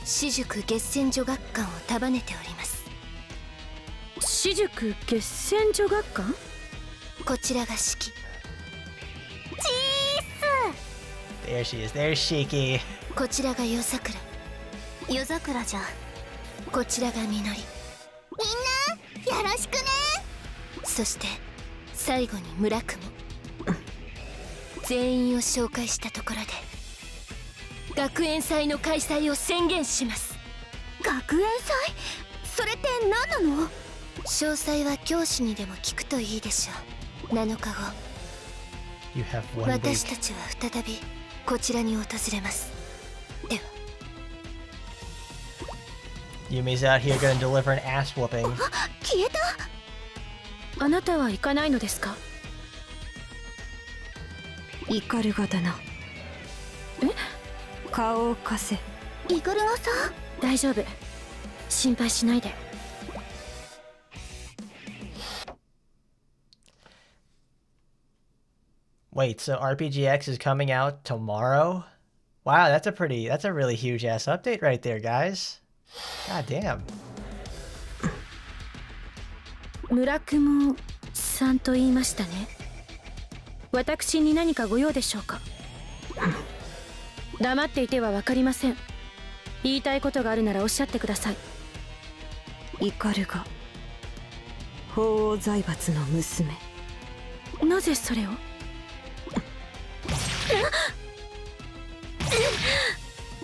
私塾月戦女学館を束ねております。私塾月戦女学館？こちらが式。There she is. There's Shiki. こちらが夜桜。夜桜じゃ。こちらがみのり。みんなよろしくね。そして最後に村雲。全員を紹介したところで学園祭の開催を宣言します。学園祭？それって何なの？詳細は教師にでも聞くといいでしょう。7日後 You have one 私 week. たちは再びこちらに訪れます。では Yumi's out here gonna deliver an ass whooping. 消えた？あなたは行かないのですか？イカルガだな。顔を貸せ。イカルガさん？大丈夫、心配しないで。Wait, so RPGX is coming out tomorrow? Wow, that's a really huge ass update right there, guys. God damn. 村雲さんと言いましたね。私に何かご用でしょうか？黙っていては分かりません。言いたいことがあるならおっしゃってください。イカルガ、法王財閥の娘。なぜそれを？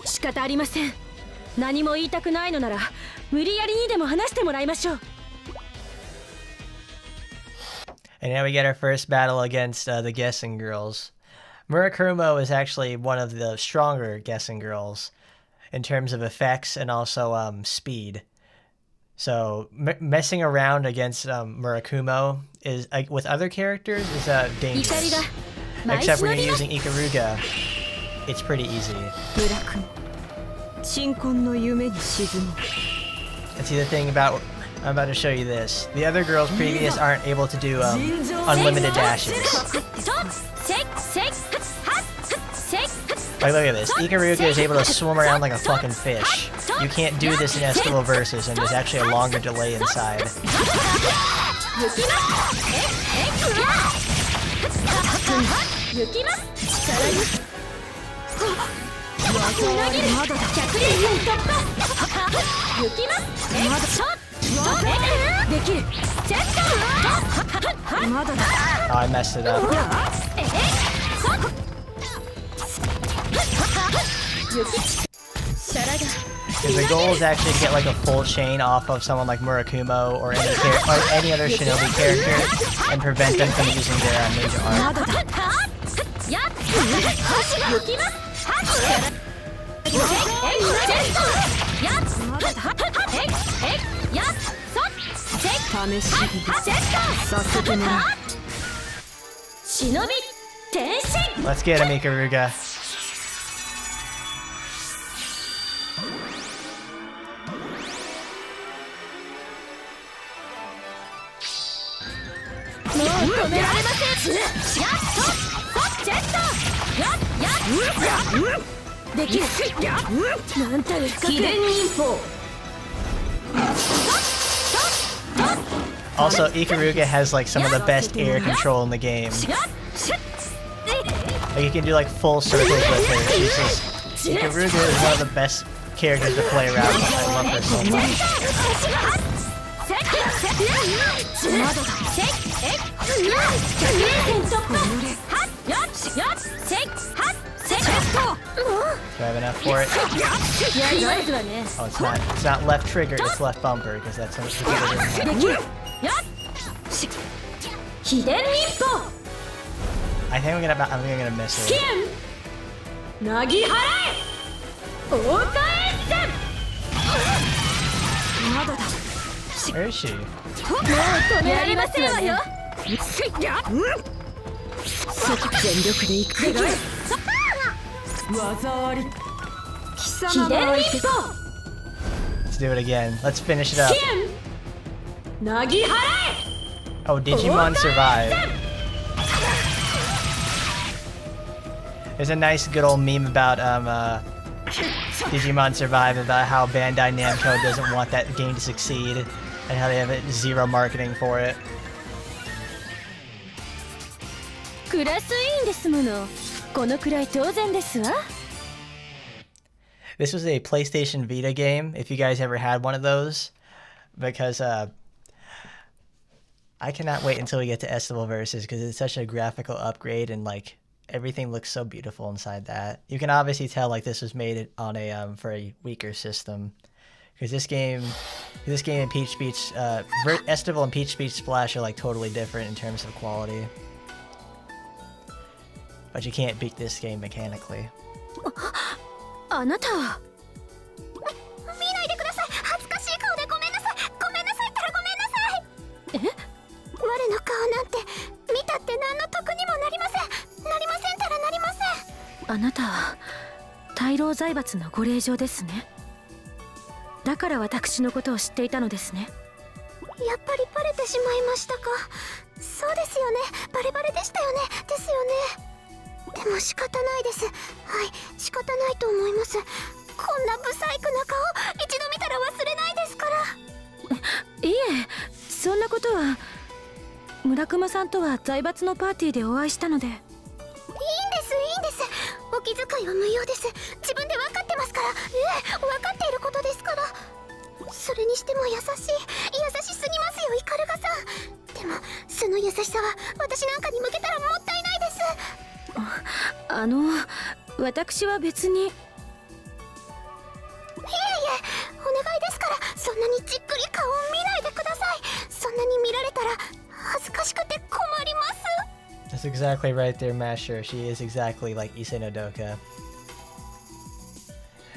仕方ありません。何も言いたくないのなら無理やりにでも話してもらいましょう。 And now we get our first battle against the Guessing Girls. Murakumo is actually one of the stronger Guessing Girls in terms of effects and also speed. So messing around against Murakumo is with other characters is dangerous. Except when you're using Ikaruga, it's pretty easy. And see the thing about I'm about to show you this. The other girls previous aren't able to do unlimited dashes. Like, look at this. Ikaruga is able to swim around like a fucking fish. You can't do this in Eskimo Versus, and there's actually a longer delay inside. Oh, I messed it up. Because the goal is actually to get like a full chain off of someone like Murakumo or any other Shinobi character and prevent them from using their major art. Let's get him, Ikaruga. Also, Ikaruga has like some of the best air control in the game. Like you can do like full circles with her. She's just Ikaruga is one of the best characters to play around with. I love her so much. Do I have enough for it? Oh, it's not left trigger, it's left bumper, because that's what it I think I'm gonna miss her. Where is she? Let's do it again. Let's finish it up. Oh, Digimon survived. There's a nice good old meme about Digimon Survive, about how Bandai Namco doesn't want that game to succeed and how they have zero marketing for it. This was a PlayStation Vita game, if you guys ever had one of those, because I cannot wait until we get to Lovable Versus, because it's such a graphical upgrade and like everything looks so beautiful inside that. You can obviously tell like this was made on a for a weaker system, because this game and Peach Beach, Estival and Peach Beach Splash are like totally different in terms of quality. But you can't beat this game mechanically. 見ないでください。恥ずかしい顔でごめんなさい。ごめんなさいったらごめんなさい。え？我の顔なんて見たって何の得にもなりません。なりませんったらなりません。あなたは大老財閥のご令嬢ですね。だから私のことを知っていたのですね。やっぱりバレてしまいましたか。そうですよね。バレバレでしたよね。ですよね。でも仕方ないです。はい、仕方ないと思います。こんなブサイクな顔、一度見たら忘れないですから。いえ、そんなことは。村熊さんとは財閥のパーティーでお会いしたので。いいんです、いいんです。お気遣いは無用です。自分で分かってますから。分かっていることですから。それにしても優しすぎますよ、イカルガさん。でもその優しさは私なんかに向けたらもったいないです。私は別に。いえいえ、お願いですから、そんなにじっくり顔を見ないでください。そんなに見られたら恥ずかしくて困ります。 That's exactly right there, Master. She is exactly like Issei Nodoka.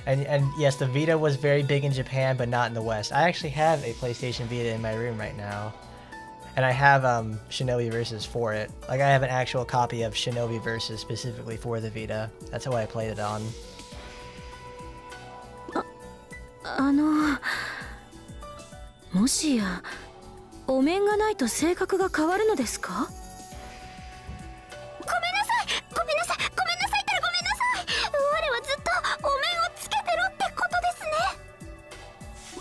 And yes, the Vita was very big in Japan, but not in the West. I actually have a PlayStation Vita in my room right now. And I have Shinovi Versus for it. Like I have an actual copy of Shinovi Versus specifically for the Vita. That's what I played it on. もしやお面がないと性格が変わるのですか？ごめんなさいったらごめんなさい。我はずっとお面をつけてろってことです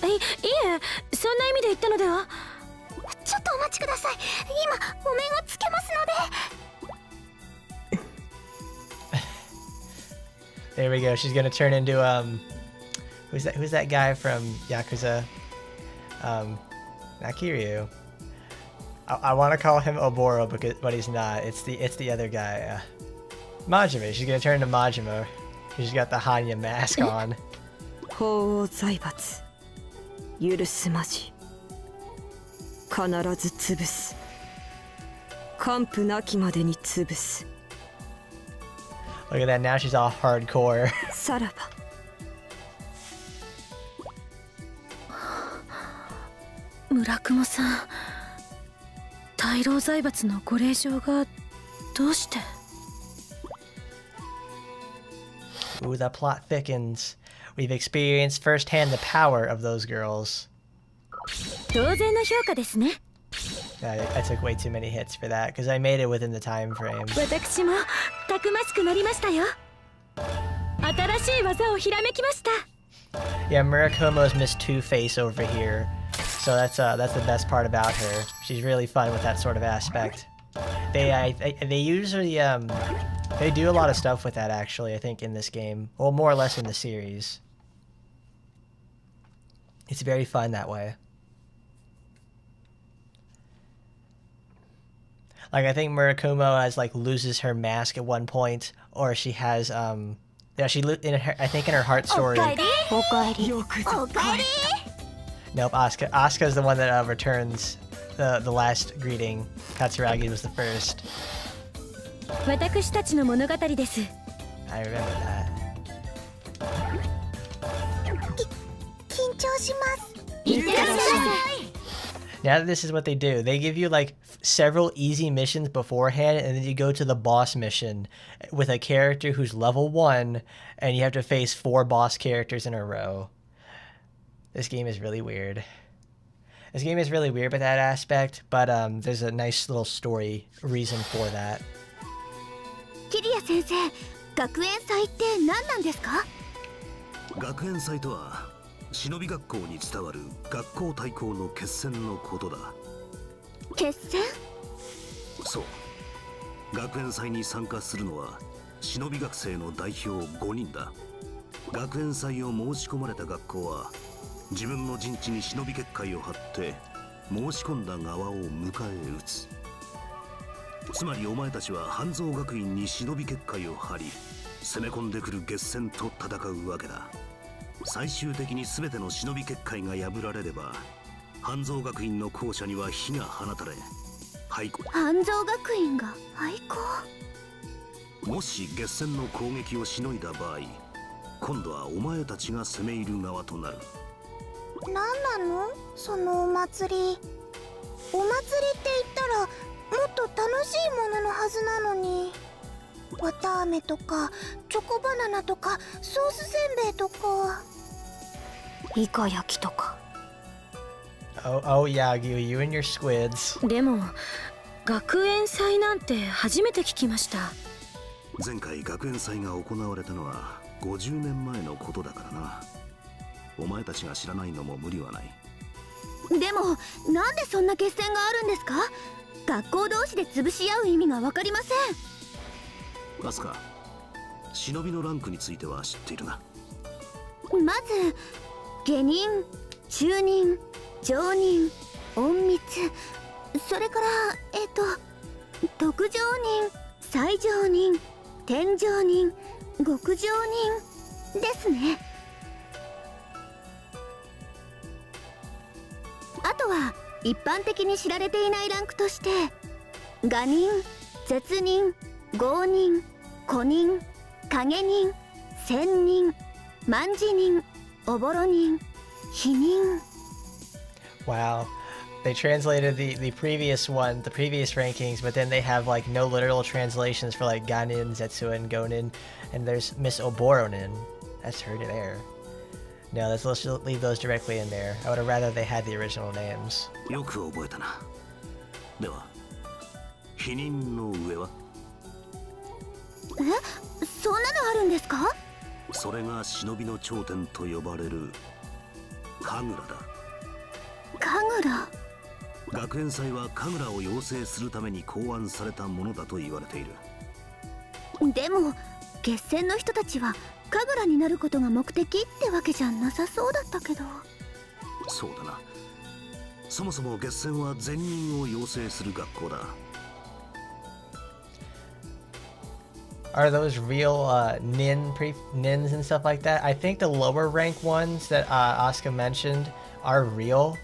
ね。いえ、そんな意味で言ったのでは。ちょっとお待ちください。今お面をつけますので。There we go. She's gonna turn into who's that guy from Yakuza? Not Kiryu. I want to call him Oboro, but he's not. It's the other guy. Majima. She's gonna turn into Majima. She's got the Hanya mask on. 法王財閥許すまじ必ず潰す完膚なきまでに潰す Look at that, now she's all hardcore. さらば村雲さん、大老財閥のご令嬢がどうして？ Ooh, the plot thickens. We've experienced firsthand the power of those girls. 当然の評価ですね。I took way too many hits for that because I made it within the time frame. 私もたくましくなりましたよ。新しい技をひらめきました。Yeah, Murakumo's Miss Two-Face over here. So that's the best part about her. She's really fun with that sort of aspect. They use the They do a lot of stuff with that, actually, I think, in this game. Well, more or less in the series. It's very fun that way. Like, I think Murakumo has, like, loses her mask at one point, or she has, yeah, I think in her heart story. Nope, Asuka's the one that returns the last greeting. Katsuragi was the first. 私たちの物語です。 I remember that. 緊張します。 Now this is what they do. They give you like several easy missions beforehand, and then you go to the boss mission with a character who's level 1, and you have to face 4 boss characters in a row. This game is really weird. This game is really weird with that aspect, but there's a nice little story reason for that. キリア先生、学園祭って何なんですか？学園祭とは忍び学校に伝わる学校対抗の決戦のことだ。決戦？そう。学園祭に参加するのは忍び学生の代表5人だ。学園祭を申し込まれた学校は自分の陣地に忍び結界を張って申し込んだ側を迎え撃つ。つまりお前たちは半蔵学院に忍び結界を張り攻め込んでくる月戦と戦うわけだ。最終的に全ての忍び結界が破られれば半蔵学院の校舎には火が放たれ廃校。半蔵学院が廃校？もし月戦の攻撃をしのいだ場合、今度はお前たちが攻め入る側となる。何なのそのお祭り？お祭りって言ったらもっと楽しいもののはずなのに。綿飴とかチョコバナナとかソースせんべいとかイカ焼きとか。 Oh yeah, you and your squids. でも学園祭なんて初めて聞きました。前回学園祭が行われたのは50年前のことだからな。お前たちが知らないのも無理はない。でもなんでそんな決戦があるんですか？学校同士で潰し合う意味が分かりません。アスカ、忍びのランクについては知っているな。まず下忍、中忍、上忍、隠密、それから特上忍、最上忍、天上忍、極上忍ですね。あとは一般的に知られていないランクとして牙忍、絶忍、豪忍、古忍、影忍、千忍、万字忍、おぼろ忍、非忍。 Wow. They translated the previous one, the previous rankings, but then they have like no literal translations for like Ganin, Zetsuin, Gonin, and there's Miss Oboronin. That's her there. No, let's leave those directly in there. I would have rather they had the original names. よく覚えたな。では、否認の上は？え、そんなのあるんですか？それが忍びの頂点と呼ばれる神楽だ。神楽？学園祭は神楽を養成するために考案されたものだと言われている。でも決戦の人たちは神楽になることが目的ってわけじゃなさそうだったけど。そうだな。そもそも月戦は善人を養成する学校だ。Are those real nins and stuff like that? I think the lower rank ones that Asuka mentioned are real,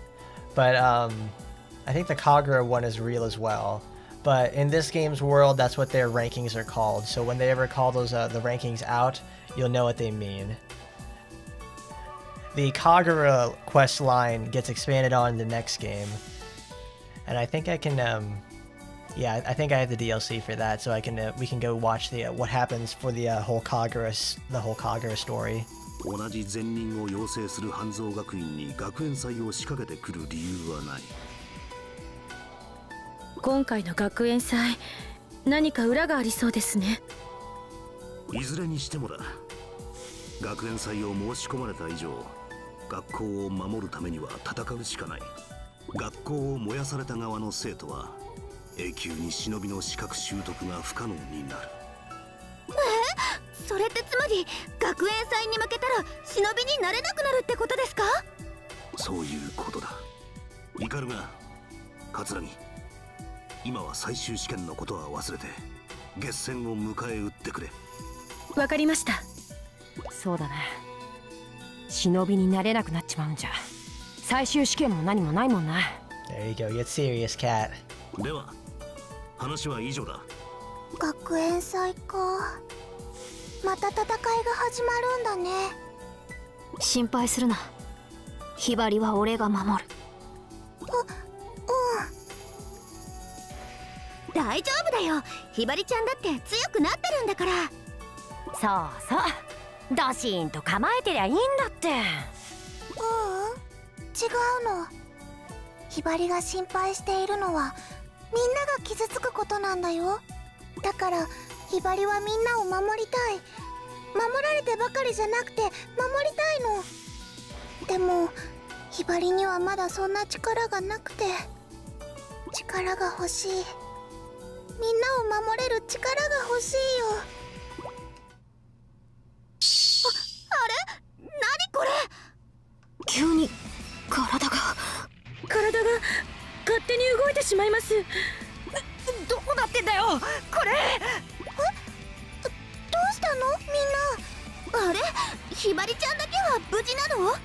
but I think the Kagura one is real as well. But in this game's world, that's what their rankings are called. So when they ever call those the rankings out, you'll know what they mean. The Kagura quest line gets expanded on in the next game, and I think I can. Yeah, I think I have the DLC for that, so I can we can go watch the what happens for the whole Kagura story. 同じ善人を養成する半蔵学院に学園祭を仕掛けてくる理由はない。今回の学園祭、何か裏がありそうですね。いずれにしてもだ。学園祭を申し込まれた以上、学校を守るためには戦うしかない。学校を燃やされた側の生徒は永久に忍びの資格習得が不可能になる。それってつまり学園祭に負けたら忍びになれなくなるってことですか？そういうことだ。イカルが桂木、今は最終試験のことは忘れて決戦を迎え撃ってくれ。わかりました。そうだね。忍びになれなくなっちまうんじゃ最終試験も何もないもんな。 There you go. Get serious, cat. では話は以上だ。学園祭か。また戦いが始まるんだね。心配するな。ひばりは俺が守る。大丈夫だよ。ひばりちゃんだって強くなってるんだから。そうそう、ドシーンと構えてりゃいいんだって。違うの。ひばりが心配しているのはみんなが傷つくことなんだよ。だからひばりはみんなを守りたい。守られてばかりじゃなくて守りたいの。でもひばりにはまだそんな力がなくて、力が欲しい。みんなを守れる力が欲しいよ。あれ？何これ？急に体が勝手に動いてしまいます。どうなってんだよこれ。どうしたのみんな。あれ？ひばりちゃんだけは無事なの？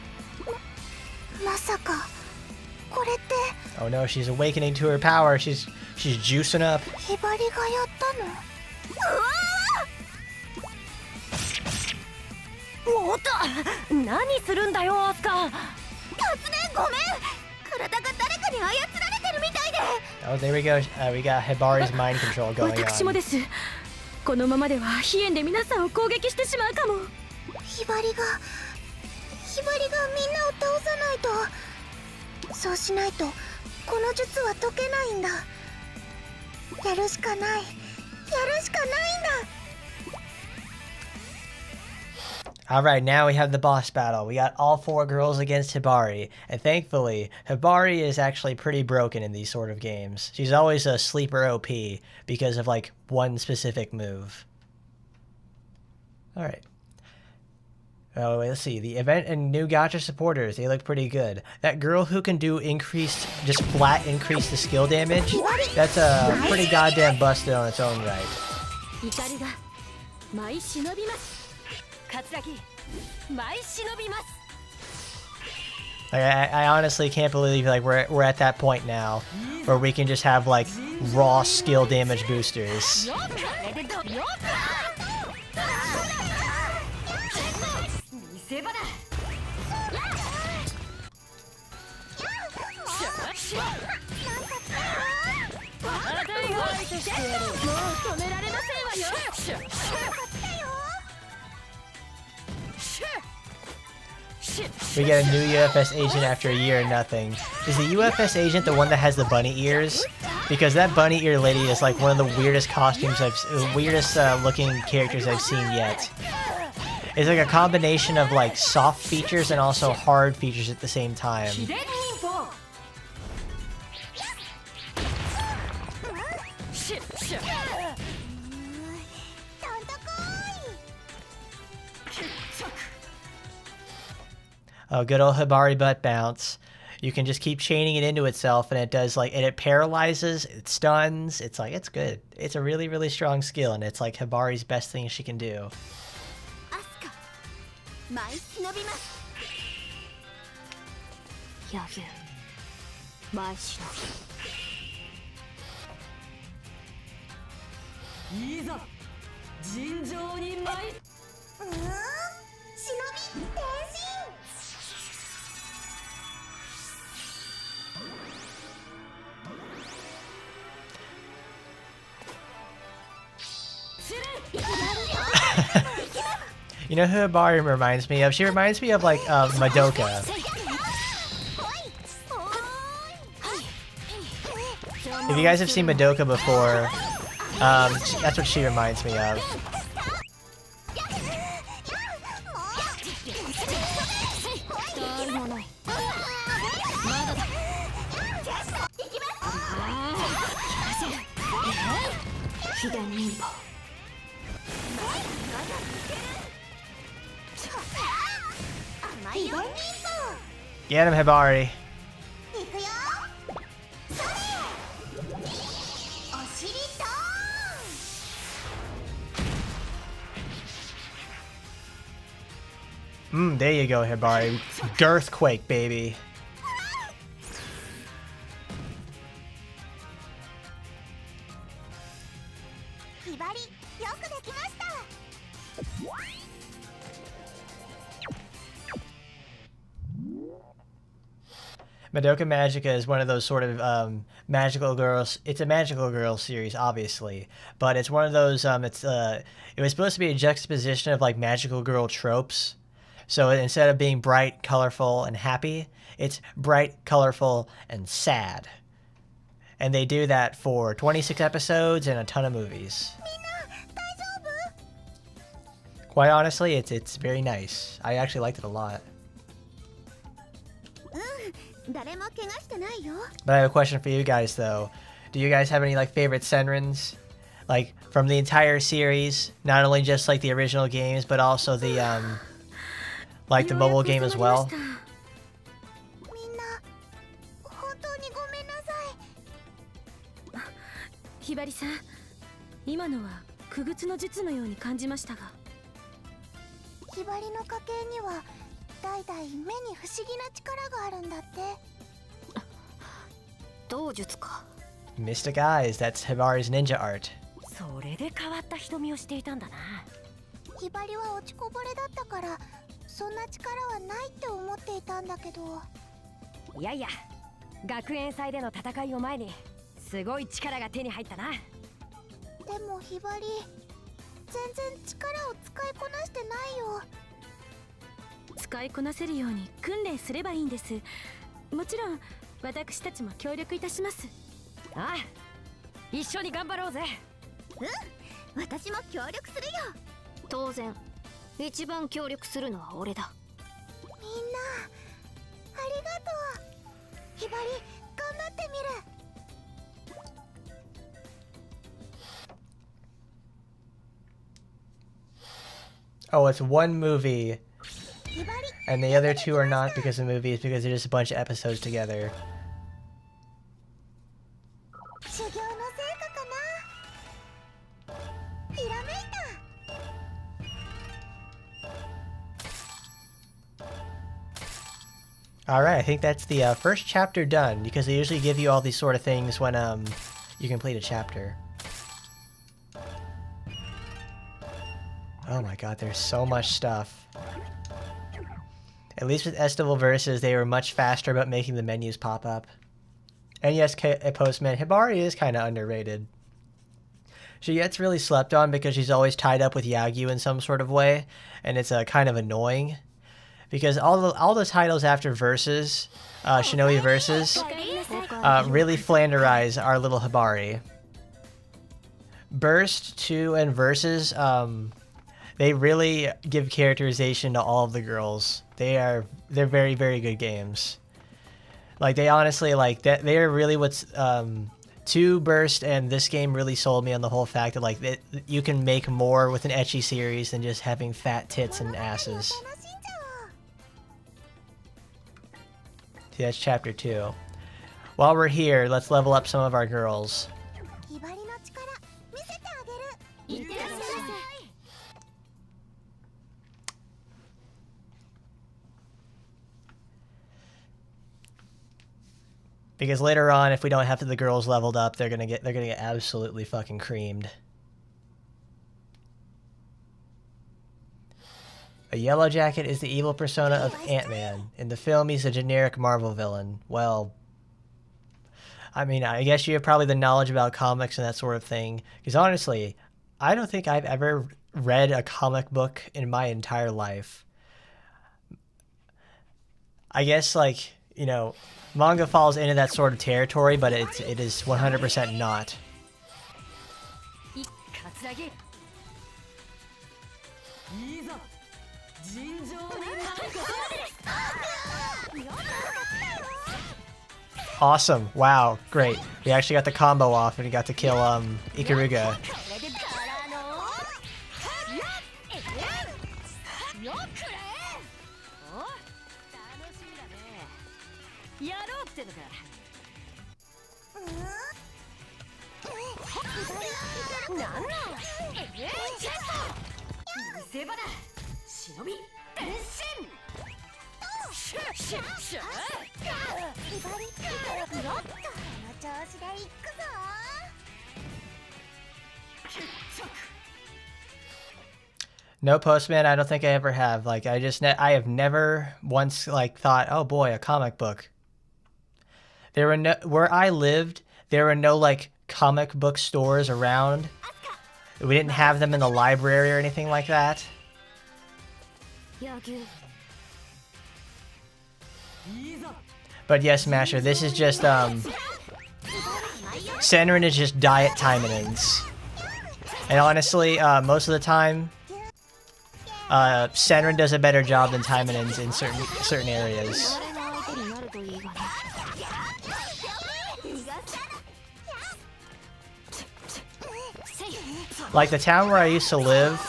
まさかこれって Oh no, she's awakening to her power. She's juicing up. ひばりがやったの？うわおっと、何するんだよアスカ。カツネごめん。体が誰かに操られてるみたいで。 Oh, there we go. We got Hibari's mind control going 私も on. です。このままでは飛燕で皆さんを攻撃してしまうかも。ひばりがみんなを倒さないと。そうしないとこの術は解けないんだ。やるしかない。やるしかないんだ。Alright, now we have the boss battle. We got all 4 girls against Hibari. And thankfully, Hibari is actually pretty broken in these sort of games. She's always a sleeper OP because of like one specific move. Alright. Oh, let's see. The event and new gacha supporters, they look pretty good. That girl who can do just flat increase the skill damage, that's a pretty goddamn busted on its own right. Ikaruga, mai shinobimasu. Katsuragi, mai shinobimasu. Like, I honestly can't believe like we're at that point now where we can just have like raw skill damage boosters. We get a new UFS agent after a year and nothing. Is the UFS agent the one that has the bunny ears? Because that bunny ear lady is like one of the weirdest costumes weirdest looking characters I've seen yet. It's like a combination of like soft features and also hard features at the same time. Oh, good old Hibari butt bounce. You can just keep chaining it into itself and it does like, and it paralyzes, it stuns. It's like, it's good. It's a really, really strong skill and it's like Hibari's best thing she can do. You know who Hibari reminds me of? She reminds me of like Madoka. If you guys have seen Madoka before, that's what she reminds me of. Get him, Hibari. いくよそれお尻ドーン There you go, Hibari. Girthquake, baby. ひばりよくできました Madoka Magica is one of those sort of magical girls. It's a magical girl series, obviously, but it's one of those. It was supposed to be a juxtaposition of like magical girl tropes. So instead of being bright, colorful, and happy, it's bright, colorful, and sad. And they do that for 26 episodes and a ton of movies. みんな大丈夫 Quite honestly, it's very nice. I actually liked it a lot. うん誰も怪我してないよ But I have a question for you guys, though. Do you guys have any like favorite Senrans, like from the entire series? Not only just like the original games, but also the like the mobile game as well. みんな本当にごめんなさいひばりさん、今のは傀儡の術のように感じましたが。ひばりの家系には代々目に不思議な力があるんだって道術か。 Mystic Eyes, that's Hibari's ninja art. それで変わった瞳をしていたんだな。ひばりは落ちこぼれだったからそんな力はないって思っていたんだけどいやいや、学園祭での戦いを前にすごい力が手に入ったな。でもひばり全然力を使いこなしてないよ使いこなせるように訓練すればいいんです。もちろん私たちも協力いたします。ああ、一緒に頑張ろうぜ。うん私も協力するよ当然一番協力するのは俺だ。みんなありがとうひばり頑張ってみる Oh, it's one movie, ひばり and the other two are not because of movies, because they're just a bunch of episodes together. 修行の成果かなひらめいた Alright, I think that's the first chapter done, because they usually give you all these sort of things when you complete a chapter. Oh my god, there's so much stuff. At least with Estival Versus, they were much faster about making the menus pop up. And yes, Postman, Hibari is kind of underrated. She gets really slept on because she's always tied up with Yagyu in some sort of way, and it's kind of annoying. Because all the titles after Versus, Shinovi Versus, really flanderize our little Hibari. Burst 2 and Versus, they really give characterization to all of the girls. They're very, very good games. Like they honestly like that. They're really what's 2 Burst and this game really sold me on the whole fact that like you can make more with an ecchi series than just having fat tits and asses. See, that's chapter 2. While we're here, let's level up some of our girls. ひばりの力見せてあげるいってらっしゃい。 Because later on, if we don't have the girls leveled up, they're gonna get absolutely fucking creamed. A Yellow Jacket is the evil persona of Ant-Man. In the film, he's a generic Marvel villain. Well, I mean, I guess you have probably the knowledge about comics and that sort of thing. Because honestly, I don't think I've ever read a comic book in my entire life. I guess, like, you know, manga falls into that sort of territory, but it is 100% not. Katsuragi. Awesome. Wow. Great. We actually got the combo off and we got to kill Ikaruga. やろうってのか。なんなん。チェスト。見せ場だ。忍び変身。シュッシュッシュッ。ひばりちゃん、この調子でいくぞ。No, Postman, I don't think I ever have. Like, I have never once, like, thought, oh boy, a comic book. There were no, where I lived, there were no, like, comic book stores around. We didn't have them in the library or anything like that. But yes, Masher, this is just, Senran is just diet Taimanins. And honestly, most of the time, Senran does a better job than Taimanins in certain areas. Like the town where I used to live,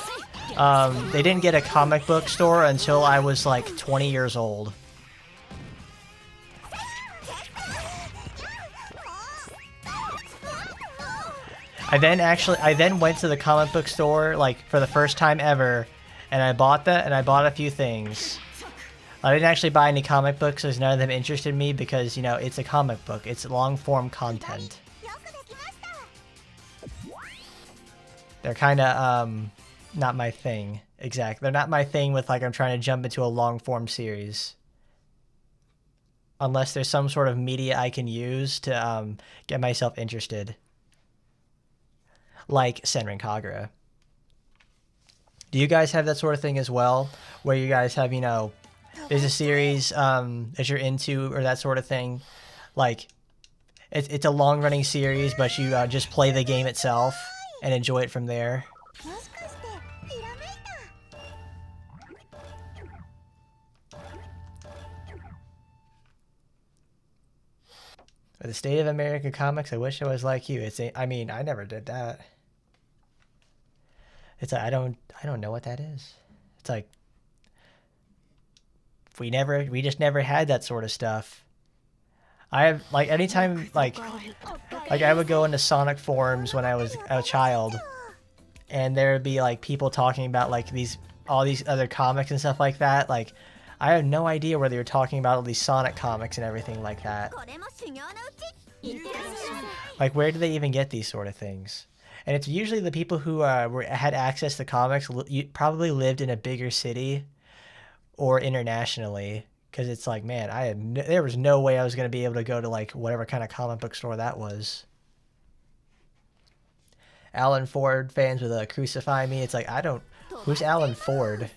they didn't get a comic book store until I was like 20 years old. I then went to the comic book store like for the first time ever, and I bought a few things. I didn't actually buy any comic books because none of them interested me because, you know, it's a comic book. It's long form content. They're kind of not my thing. Exactly. They're not my thing with like I'm trying to jump into a long form series. Unless there's some sort of media I can use to get myself interested. Like Senran Kagura. Do you guys have that sort of thing as well? Where you guys have, you know, there's a series that you're into or that sort of thing? Like, it's a long-running series, but you just play the game itself and enjoy it from there. For the state of American comics, I wish I was like you. I mean, I never did that. It's like, I don't know what that is. It's like we just never had that sort of stuff. I have like anytime like I would go into Sonic forums when I was a child, and there would be like people talking about like all these other comics and stuff like that. Like I had no idea where they were talking about all these Sonic comics and everything like that. Like where do they even get these sort of things? And it's usually the people who had access to comics probably lived in a bigger city or internationally, because it's like, man, there was no way I was going to be able to go to like whatever kind of comic book store that was. Alan Ford fans would crucify me. It's like, who's Alan Ford?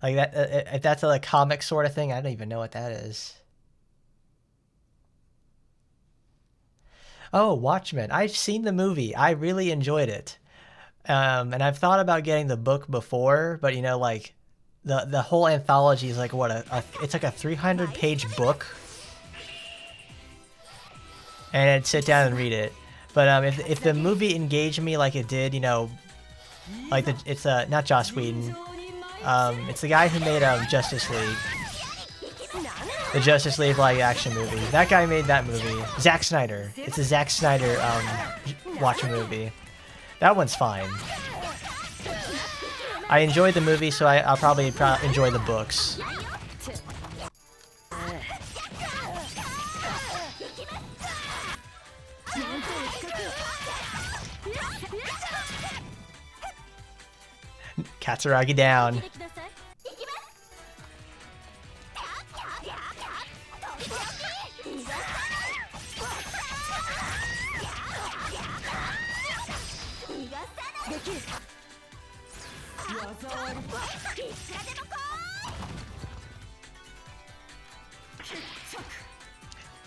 Like that, if that's a comic sort of thing, I don't even know what that is. Oh, Watchmen. I've seen the movie. I really enjoyed it. And I've thought about getting the book before, but you know, like the whole anthology is like what it's like a 300-page book. And I'd sit down and read it. But if the movie engaged me like it did, you know, like it's not Joss Whedon. It's the guy who made Justice League. The Justice League live action movie. That guy made that movie. Zack Snyder. It's a Zack Snyder Watchmen movie. That one's fine. I enjoyed the movie, so I'll probably enjoy the books. Katsuragi down.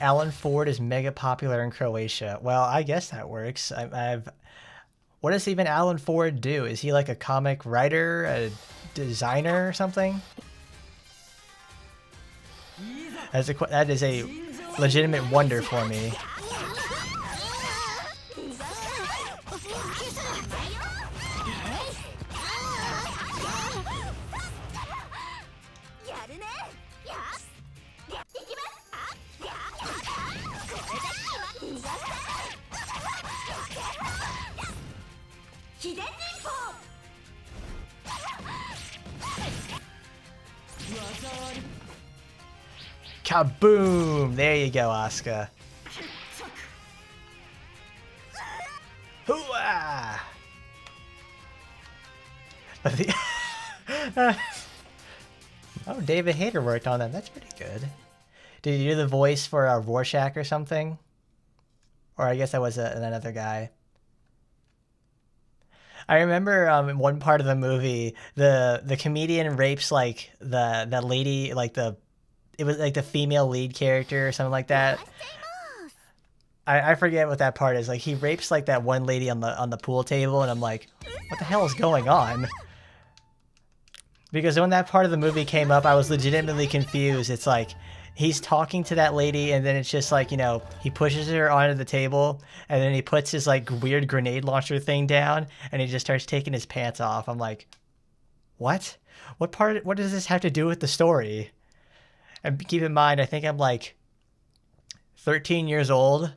Alan Ford is mega popular in Croatia. Well, I guess that works. What does even Alan Ford do? Is he like a comic writer, a designer or something? That is a legitimate wonder for me. Kaboom! There you go, Asuka. Hooah! But the oh, David Hayter worked on that. That's pretty good. Did you do the voice for Rorschach or something? Or I guess that was another guy. I remember in one part of the movie, the comedian rapes like that lady, like it was like the female lead character or something like that. I forget what that part is. Like he rapes like that one lady on the pool table, and I'm like, what the hell is going on? Because when that part of the movie came up, I was legitimately confused. It's like he's talking to that lady, and then it's just like, you know, he pushes her onto the table, and then he puts his like weird grenade launcher thing down, and he just starts taking his pants off. I'm like, what? What does this have to do with the story? And keep in mind, I think I'm like 13 years old.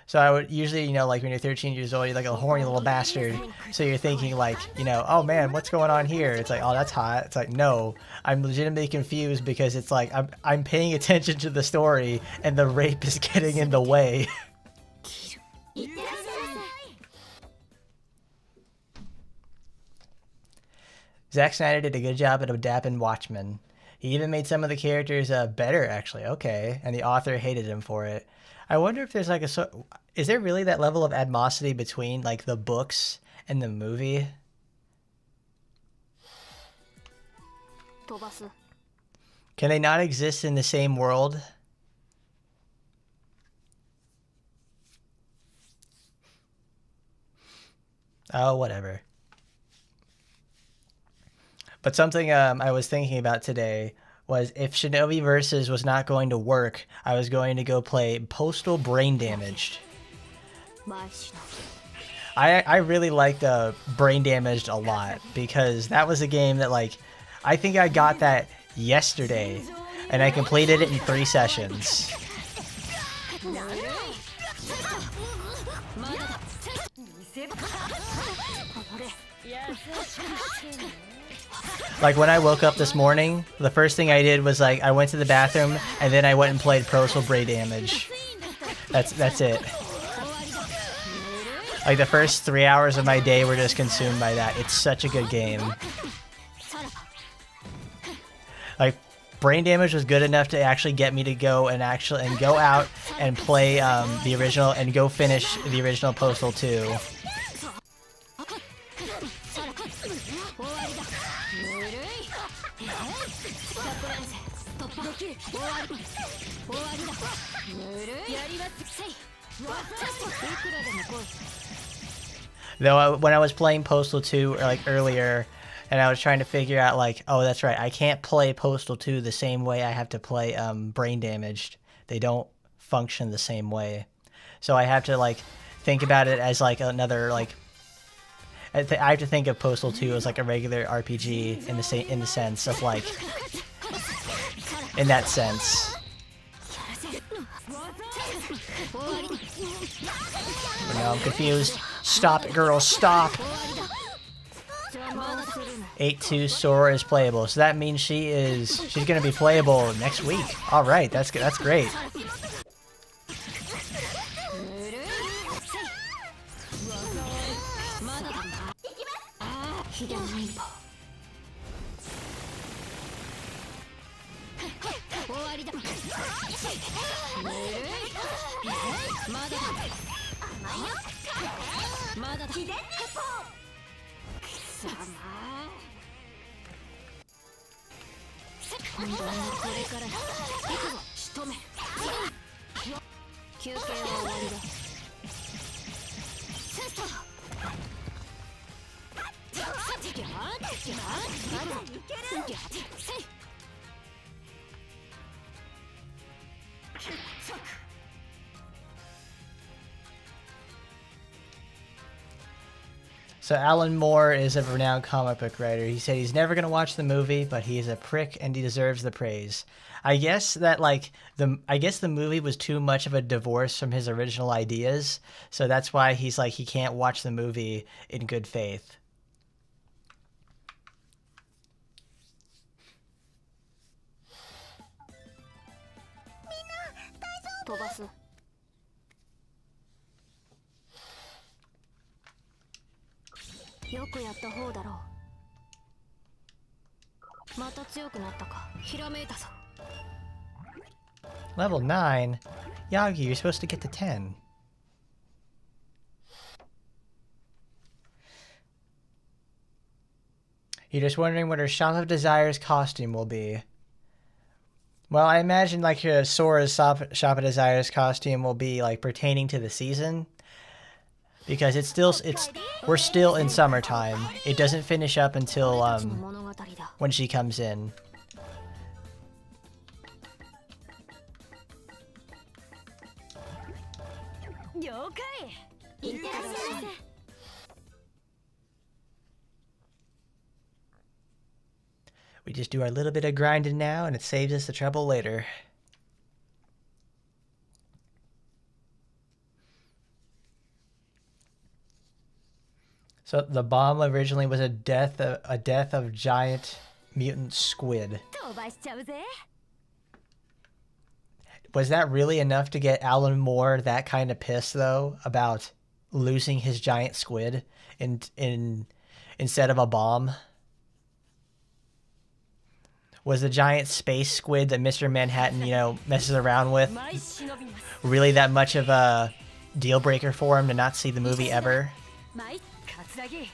So I would usually, you know, like when you're 13 years old, you're like a horny little bastard. So you're thinking like, you know, oh man, what's going on here? It's like, oh, that's hot. It's like, no, I'm legitimately confused because it's like I'm paying attention to the story and the rape is getting in the way. Zack Snyder did a good job at adapting Watchmen. He even made some of the characters better, actually. Okay, and the author hated him for it. I wonder if there's like is there really that level of animosity between like the books and the movie? Can they not exist in the same world? Oh, whatever. But something I was thinking about today was if Shinovi Versus was not going to work, I was going to go play Postal Brain Damaged. I really liked Brain Damaged a lot because that was a game that like I think I got that yesterday and I completed it in 3 sessions. Like when I woke up this morning, the first thing I did was like I went to the bathroom and then I went and played Postal Brain Damage. That's it. Like the first 3 hours of my day were just consumed by that. It's such a good game. Like Brain Damage was good enough to actually get me to go and go out and play the original and go finish the original Postal 2. Though when I was playing Postal 2 like earlier, and I was trying to figure out like, oh, that's right, I can't play Postal 2 the same way I have to play Brain Damaged. They don't function the same way. So I have to like think about it as like another like I have to think of Postal 2 as like a regular RPG in the sense of like in that sense. But no, I'm confused. Stop it, girl, stop! 8-2 Sora is playable, so that means she's gonna be playable next week. All right, that's good. That's great. So Alan Moore is a renowned comic book writer. He said he's never going to watch the movie, but he is a prick and he deserves the praise. I guess that the movie was too much of a divorce from his original ideas, so that's why he's like he can't watch the movie in good faith. Level 9? Yagi, you're supposed to get to 10. You're just wondering what her Shop of Desires costume will be. Well, I imagine like your Sora's Shop of Desires costume will be like pertaining to the season. Because we're still in summertime. It doesn't finish up until when she comes in. We just do our little bit of grinding now, and it saves us the trouble later. So the bomb originally was a death of giant mutant squid. Was that really enough to get Alan Moore that kind of pissed though about losing his giant squid instead of a bomb? Was the giant space squid that Mr. Manhattan, messes around with really that much of a deal breaker for him to not see the movie ever? Katsuragi.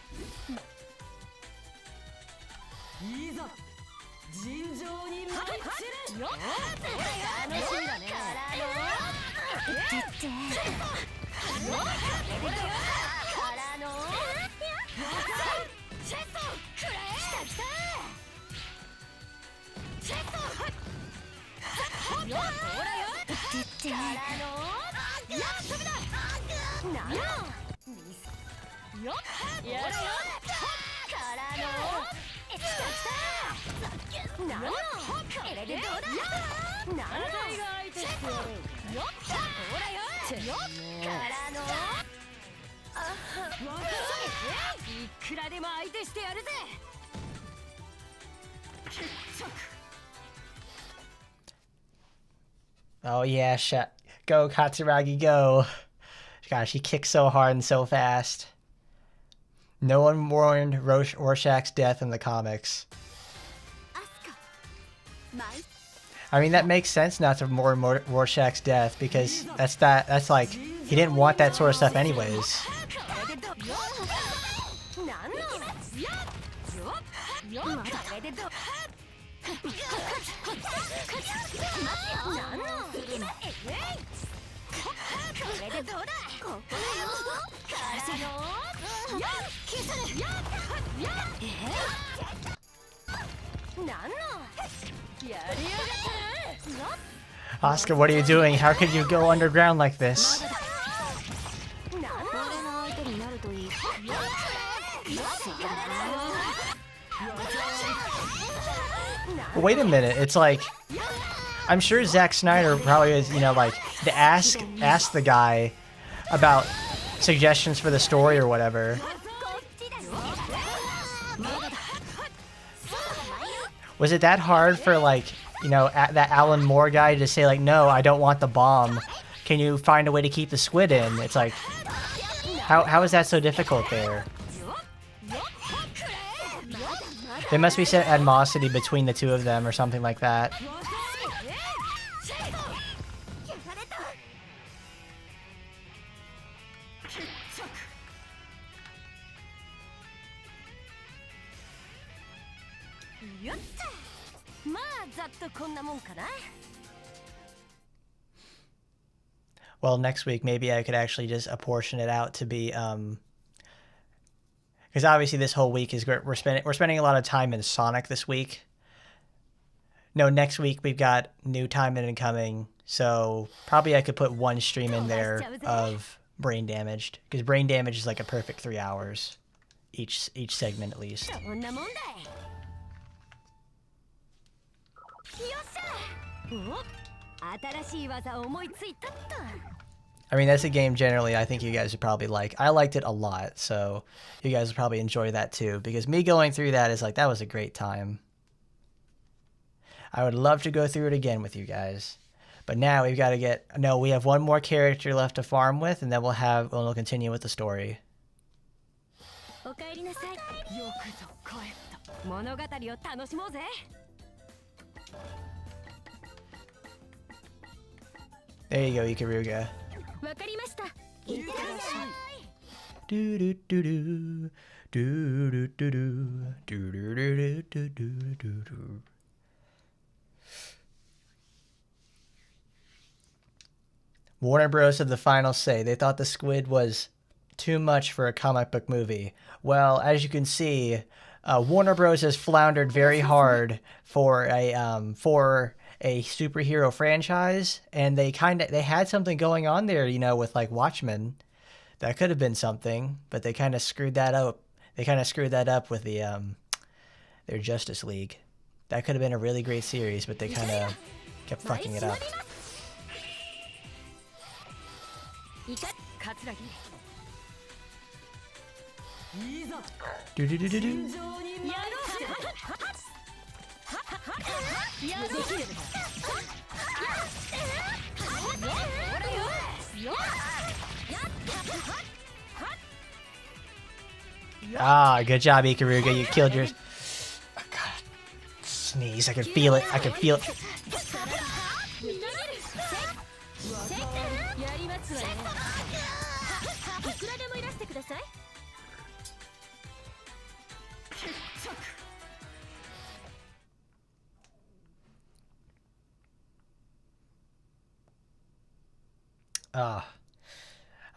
Oh yeah, go Katsuragi, go. Gosh, he kicks so hard and so fast. No one warned Rorschach's death in the comics. I mean, that makes sense not to warn Rorschach's death because that's like he didn't want that sort of stuff anyways. Oscar, what are you doing? How could you go underground like this? Wait a minute, it's like I'm sure Zack Snyder probably is, like to ask the guy about suggestions for the story or whatever. Was it that hard for that Alan Moore guy to say like, no, I don't want the bomb. Can you find a way to keep the squid in? It's like, how is that so difficult there? There must be some animosity between the two of them or something like that. Well, next week maybe I could actually just apportion it out to be because obviously this whole week is we're spending a lot of time in Sonic this week. No, next week we've got new time incoming, so probably I could put one stream in there of Brain Damaged because Brain Damage is like a perfect 3 hours. each segment at least. そんなもんだい。よっしゃ。お、新しい技思いついたっと。 I mean, that's a game generally I think you guys would probably like. I liked it a lot, so you guys would probably enjoy that too, because me going through that is like, that was a great time. I would love to go through it again with you guys. But now we've got to get... No, we have one more character left to farm with, and then we'll continue with the story. おかえりなさい。よくぞ帰った。物語を楽しもうぜ。 There you go, Ikaruga. わかりました。いってらっしゃい。 Do do do do do do do do do do do do do do. Warner Bros. Had the final say. They thought the squid was too much for a comic book movie. Well, as you can see, Warner Bros. Has floundered very hard for a superhero franchise, and they had something going on there, you know, with like Watchmen. That could have been something, but they kind of screwed that up. They kind of screwed that up with the their Justice League. That could have been a really great series, but they kind of kept fucking it up. カツラギ。いいぞ。 Do do do do do. やろう。やろう。できる。 Ah, good job, Ikaruga. You killed your... Oh, God. Sneeze. I can feel it. I can feel it.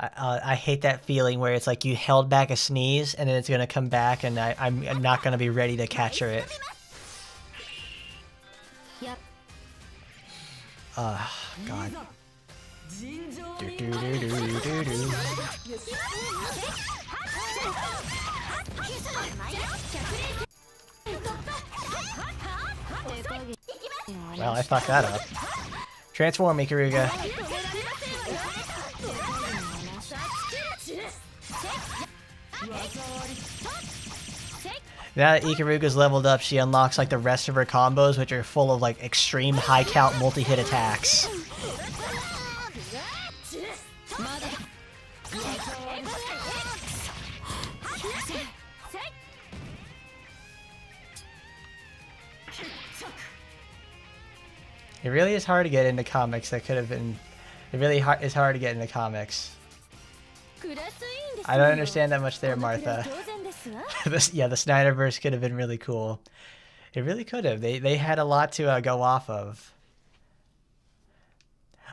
I hate that feeling where it's like you held back a sneeze and then it's gonna come back and I'm not gonna be ready to capture it. God. Do, do, do, do, do, do. Well, I fucked that up. Transform, Ikaruga. Now that Ikaruga's leveled up, she unlocks like the rest of her combos, which are full of like extreme high count multi-hit attacks. It really is hard to get into comics. That could have been... It really is hard to get into comics. I don't understand that much there, Martha. Yeah, the Snyderverse could have been really cool. It really could have. They had a lot to go off of.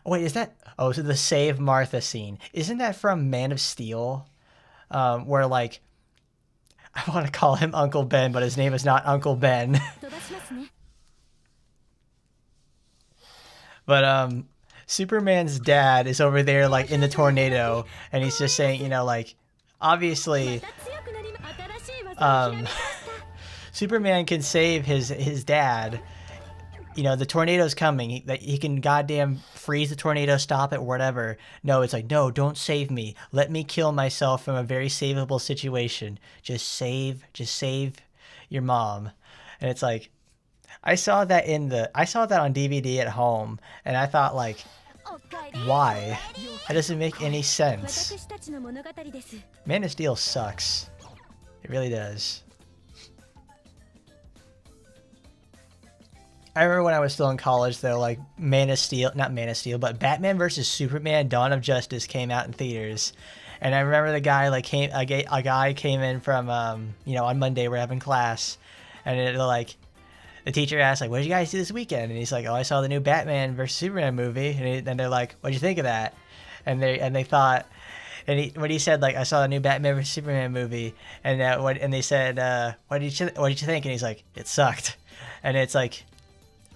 Oh, wait, is that... Oh, so the Save Martha scene. Isn't that from Man of Steel? Where, like... I want to call him Uncle Ben, but his name is not Uncle Ben. But, Superman's dad is over there, like, in the tornado, and he's just saying, you know, like, obviously, Superman can save his dad. You know, the tornado's coming. He can goddamn freeze the tornado, stop it, whatever. No, it's like, no, don't save me. Let me kill myself from a very savable situation. Just save your mom. And it's like, I saw that on DVD at home, and I thought, like, why? That doesn't make any sense. Man of Steel sucks. It really does. I remember when I was still in college, though, like, not Man of Steel, but Batman versus Superman: Dawn of Justice came out in theaters. And I remember the guy, like, a guy came in from, you know, on Monday, we're having class, and the teacher asked, like, what did you guys do this weekend? And he's like, oh, I saw the new Batman versus Superman movie. And they're like, what'd you think of that? And they thought, when he said, like, I saw the new Batman versus Superman movie, and they said, what did you think? And he's like, it sucked. And it's like,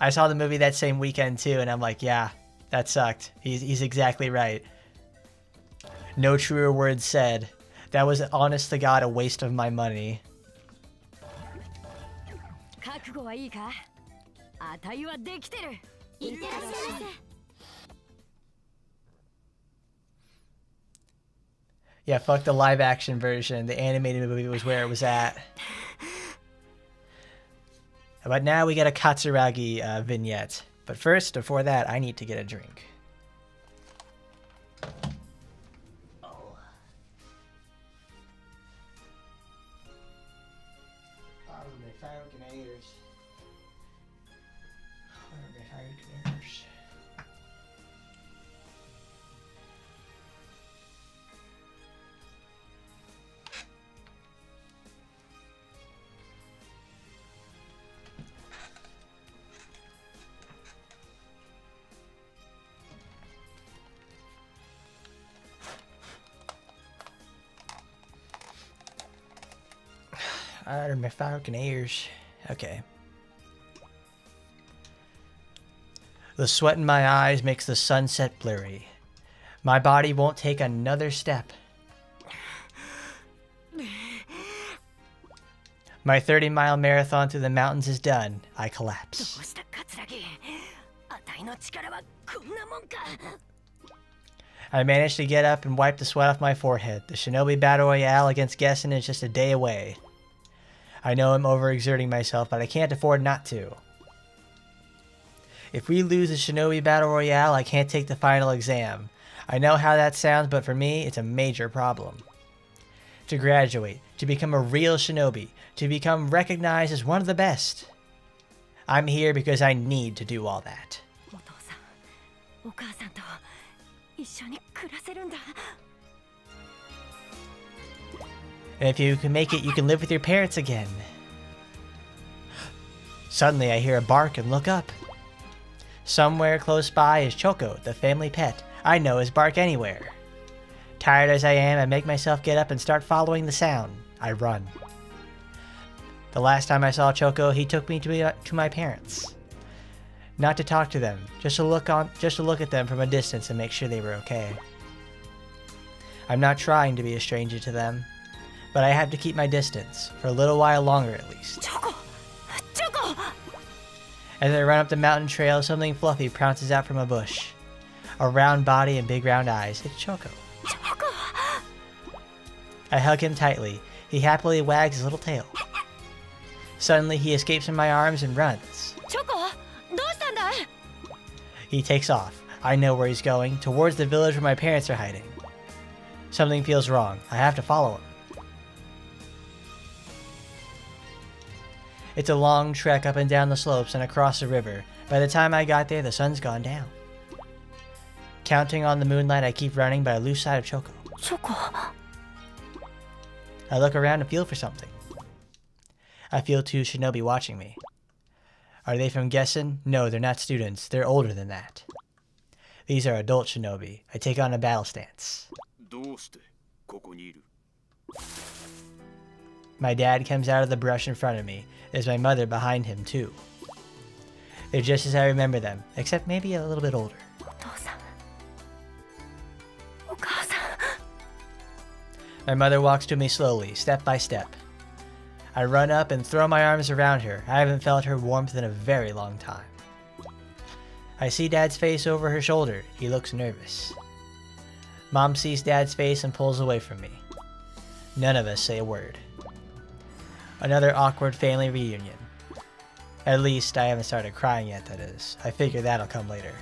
I saw the movie that same weekend too, and I'm like, yeah, that sucked. He's exactly right. No truer words said. That was, honest to God, a waste of my money. 覚悟はいいか？あたいはできてる。いってらっしゃいませ。 Yeah, fuck the live action version. The animated movie was where it was at. But now we get a Katsuragi vignette. But first, before that, I need to get a drink. Oh. Out of my fucking ears. Okay. The sweat in my eyes makes the sunset blurry. My body won't take another step. My 30-mile marathon through the mountains is done. I collapse. どうした桂木？あたいの力はこんなもんか。 I managed to get up and wipe the sweat off my forehead. The Shinobi Battle Royale against Gettin is just a day away. I know I'm overexerting myself, but I can't afford not to. If we lose the Shinobi Battle Royale, I can't take the final exam. I know how that sounds, but for me, it's a major problem. To graduate, to become a real shinobi, to become recognized as one of the best. I'm here because I need to do all that. お父さん、お母さんと一緒に暮らせるんだ。 And if you can make it, you can live with your parents again. Suddenly, I hear a bark and look up. Somewhere close by is Choco, the family pet. I know his bark anywhere. Tired as I am, I make myself get up and start following the sound. I run. The last time I saw Choco, he took me to my parents. Not to talk to them, just to look at them from a distance and make sure they were okay. I'm not trying to be a stranger to them, but I have to keep my distance, for a little while longer at least. Choco! Choco! As I run up the mountain trail, something fluffy pounces out from a bush. A round body and big round eyes. It's Choco. Choco! I hug him tightly. He happily wags his little tail. Suddenly, he escapes from my arms and runs. Choco! どうしたんだ? He takes off. I know where he's going, towards the village where my parents are hiding. Something feels wrong. I have to follow him. It's a long trek up and down the slopes and across the river. By the time I got there, the sun's gone down. Counting on the moonlight, I keep running, but I lose sight of Choco. Choco! I look around and feel for something. I feel two shinobi watching me. Are they from Gettin? No, they're not students. They're older than that. These are adult shinobi. I take on a battle stance. My dad comes out of the brush in front of me. There's my mother behind him, too. They're just as I remember them, except maybe a little bit older. お父さん、お母さん。 My mother walks to me slowly, step by step. I run up and throw my arms around her. I haven't felt her warmth in a very long time. I see Dad's face over her shoulder. He looks nervous. Mom sees Dad's face and pulls away from me. None of us say a word. Another awkward family reunion. At least I haven't started crying yet, that is. I figure that'll come later.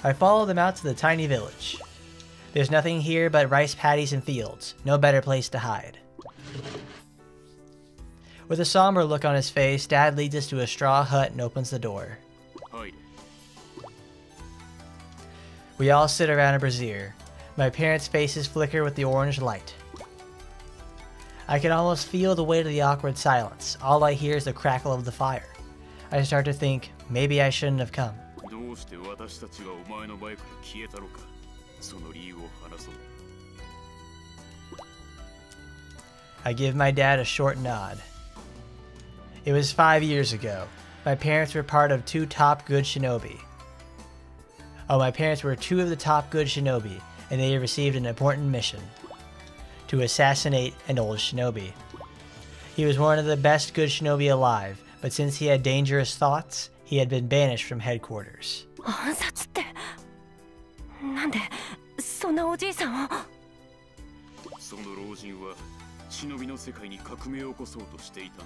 I follow them out to the tiny village. There's nothing here but rice paddies and fields. No better place to hide. With a somber look on his face, Dad leads us to a straw hut and opens the door. We all sit around a brazier. My parents' faces flicker with the orange light. I can almost feel the weight of the awkward silence. All I hear is the crackle of the fire. I start to think, maybe I shouldn't have come. I give my dad a short nod. It was 5 years ago. My parents were part of two top good shinobi. Oh, my parents were two of the top good shinobi, and they received an important mission: to assassinate an old shinobi. He was one of the best good shinobi alive, but since he had dangerous thoughts, he had been banished from headquarters. 暗殺って、なんでそんなおじいさんを。その老人は忍びの世界に革命を起こそうとしていたんだ。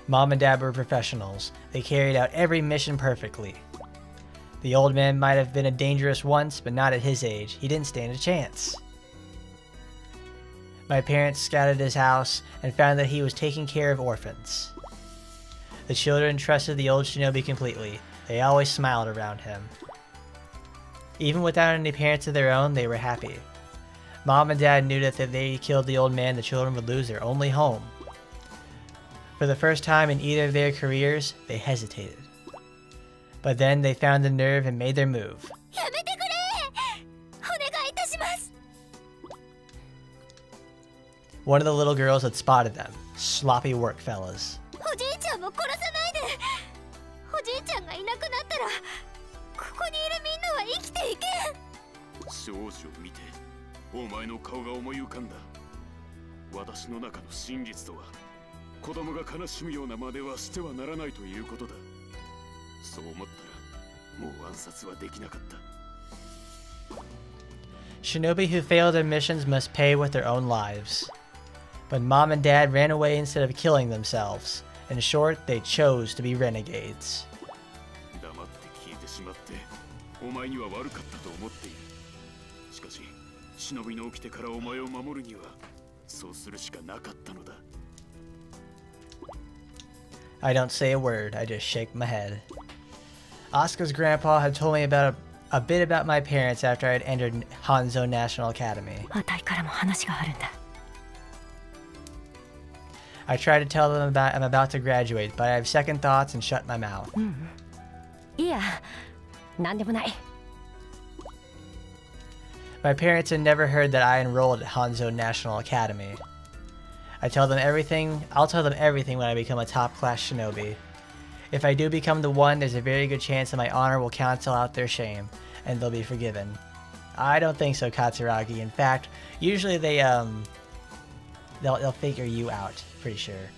Mom and Dad were professionals. They carried out every mission perfectly. The old man might have been a dangerous once, but not at his age. He didn't stand a chance. My parents scouted his house and found that he was taking care of orphans. The children trusted the old shinobi completely. They always smiled around him. Even without any parents of their own, they were happy. Mom and Dad knew that if they killed the old man, the children would lose their only home. For the first time in either of their careers, they hesitated. But then they found the nerve and made their move. One of the little girls had spotted them. Sloppy work, fellas. おじいちゃんも殺さないで。おじいちゃんがいなくなったらここにいるみんなは生きていけん。少々見て、お前の顔が思い浮かんだ。私の中の真実とは、子供が悲しむような真似はしてはならないということだ。そう思ったらもう暗殺はできなかった。Shinobi who fail their missions must pay with their own lives. But Mom and Dad ran away instead of killing themselves. In short, they chose to be renegades. 黙って聞いてしまって、お前には悪かったと思っている。しかし、忍びの起きてからお前を守るには、そうするしかなかったのだ。I don't say a word, I just shake my head. Asuka's grandpa had told me about a bit about my parents after I had entered Hanzo National Academy. あたいからも話があるんだ。I tried to tell them I'm about to graduate, but I have second thoughts and shut my mouth. いや、なんでもない。My parents had never heard that I enrolled at Hanzo National Academy. I'll tell them everything when I become a top-class shinobi. If I do become the one, there's a very good chance that my honor will cancel out their shame, and they'll be forgiven. I don't think so, Katsuragi. In fact, usually they'll figure you out, pretty sure.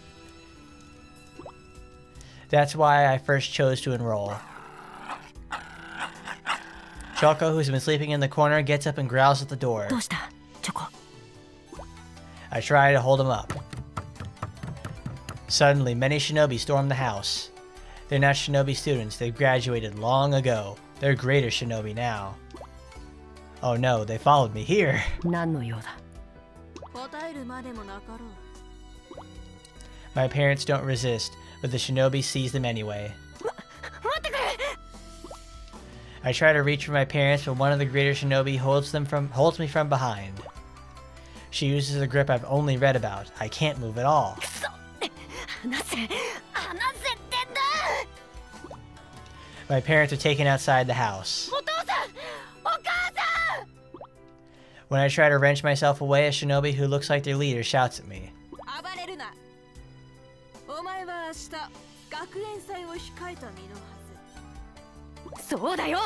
That's why I first chose to enroll. Choco, who's been sleeping in the corner, gets up and growls at the door. どうした、チョコ。 I try to hold him up. Suddenly, many shinobi storm the house. They're not shinobi students, they've graduated long ago. They're greater shinobi now. Oh no, they followed me here. 何の用だ。答えるまでもなかろう。 My parents don't resist, but the shinobi sees them anyway. 待ってくれ。 I try to reach for my parents, but one of the greater shinobi holds me from behind. She uses a grip I've only read about. I can't move at all. 離せ、離せってんだ。 My parents are taken outside the house. お父さん、お母さん。 When I try to wrench myself away, a shinobi who looks like their leader shouts at me. 暴れるな。お前は明日学園祭を控えた身のはず。そうだよ。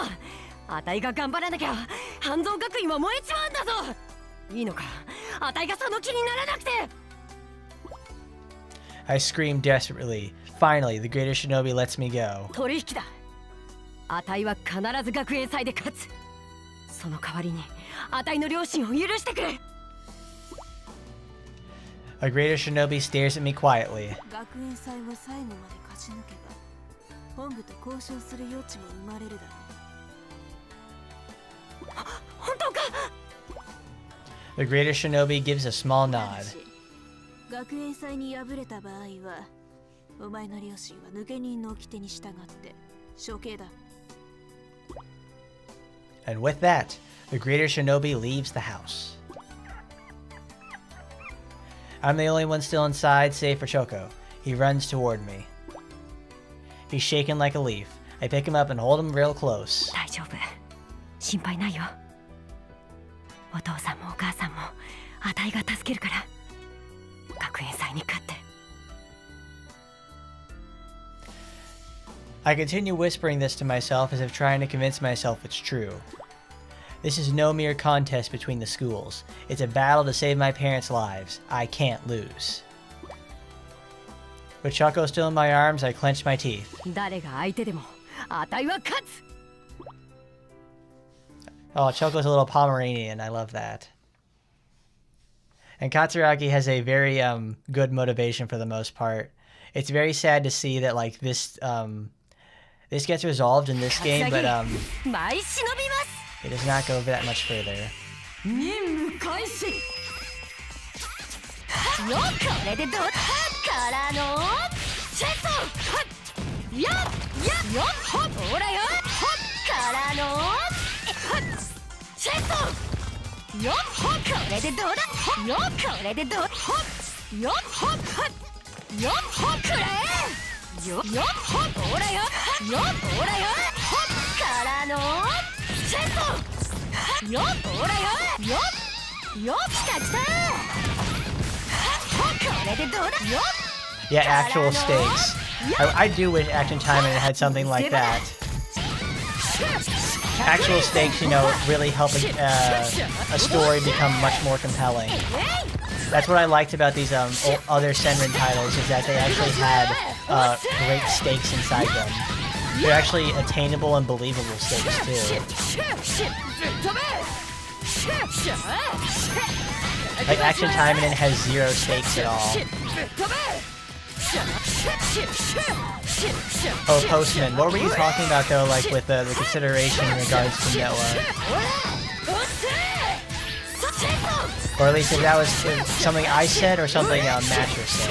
あたいが頑張らなきゃ、半蔵学院は燃えちまうんだぞ。いいのか、あたいがその気にならなくて。 I scream desperately. Finally, the greater shinobi lets me go. 取引だ。あたいは必ず学園祭で勝つ。その代わりに、あたいの両親を許してくれ。 A greater shinobi stares at me quietly. 学園祭は最後まで勝ち抜けば、本部と交渉する余地も生まれるだろう。本当か。 The greater shinobi gives a small nod. 学園祭に敗れた場合は、お前の両親は抜け人の掟に従って処刑だ。 And with that, the greater shinobi leaves the house. I'm the only one still inside, save for Choco. He runs toward me. He's shaken like a leaf. I pick him up and hold him real close. 大丈夫。心配ないよ。お父さんもお母さんもあたいが助けるから。学園祭に勝って。I continue whispering this to myself as if trying to convince myself it's true. This is no mere contest between the schools. It's a battle to save my parents' lives. I can't lose. With Choco still in my arms, I clench my teeth. Oh, Choco's a little Pomeranian. I love that. And Katsuragi has a very good motivation for the most part. It's very sad to see that like this this gets resolved in this game, but it does not go that much further. Yeah, actual stakes. I do wish Action Time and it had something like that. Actual stakes, you know, really help a story become much more compelling. That's what I liked about these other Senran titles, is that they actually had great stakes inside them. They're actually attainable and believable stakes too. Like Action Time and it has 0 stakes at all. Oh, Postman, what were you talking about though, like with the consideration in regards to Noah? Or at least if that was something I said or something Masher said.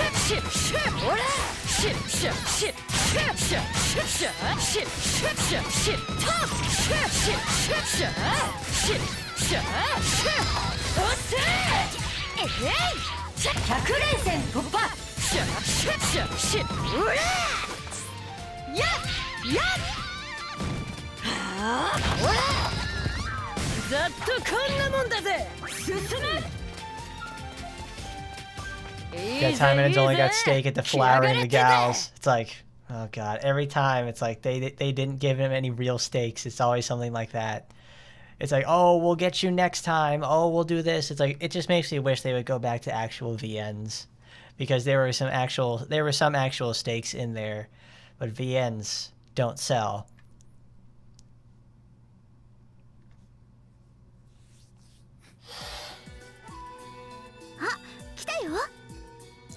Got time and it's only got stake at the flowering the gals. It's like, oh god, every time it's like they didn't give him any real stakes. It's always something like that. It's like, oh, we'll get you next time. Oh, we'll do this. It's like, it just makes me wish they would go back to actual VNs, because there were some actual stakes in there, but VNs don't sell.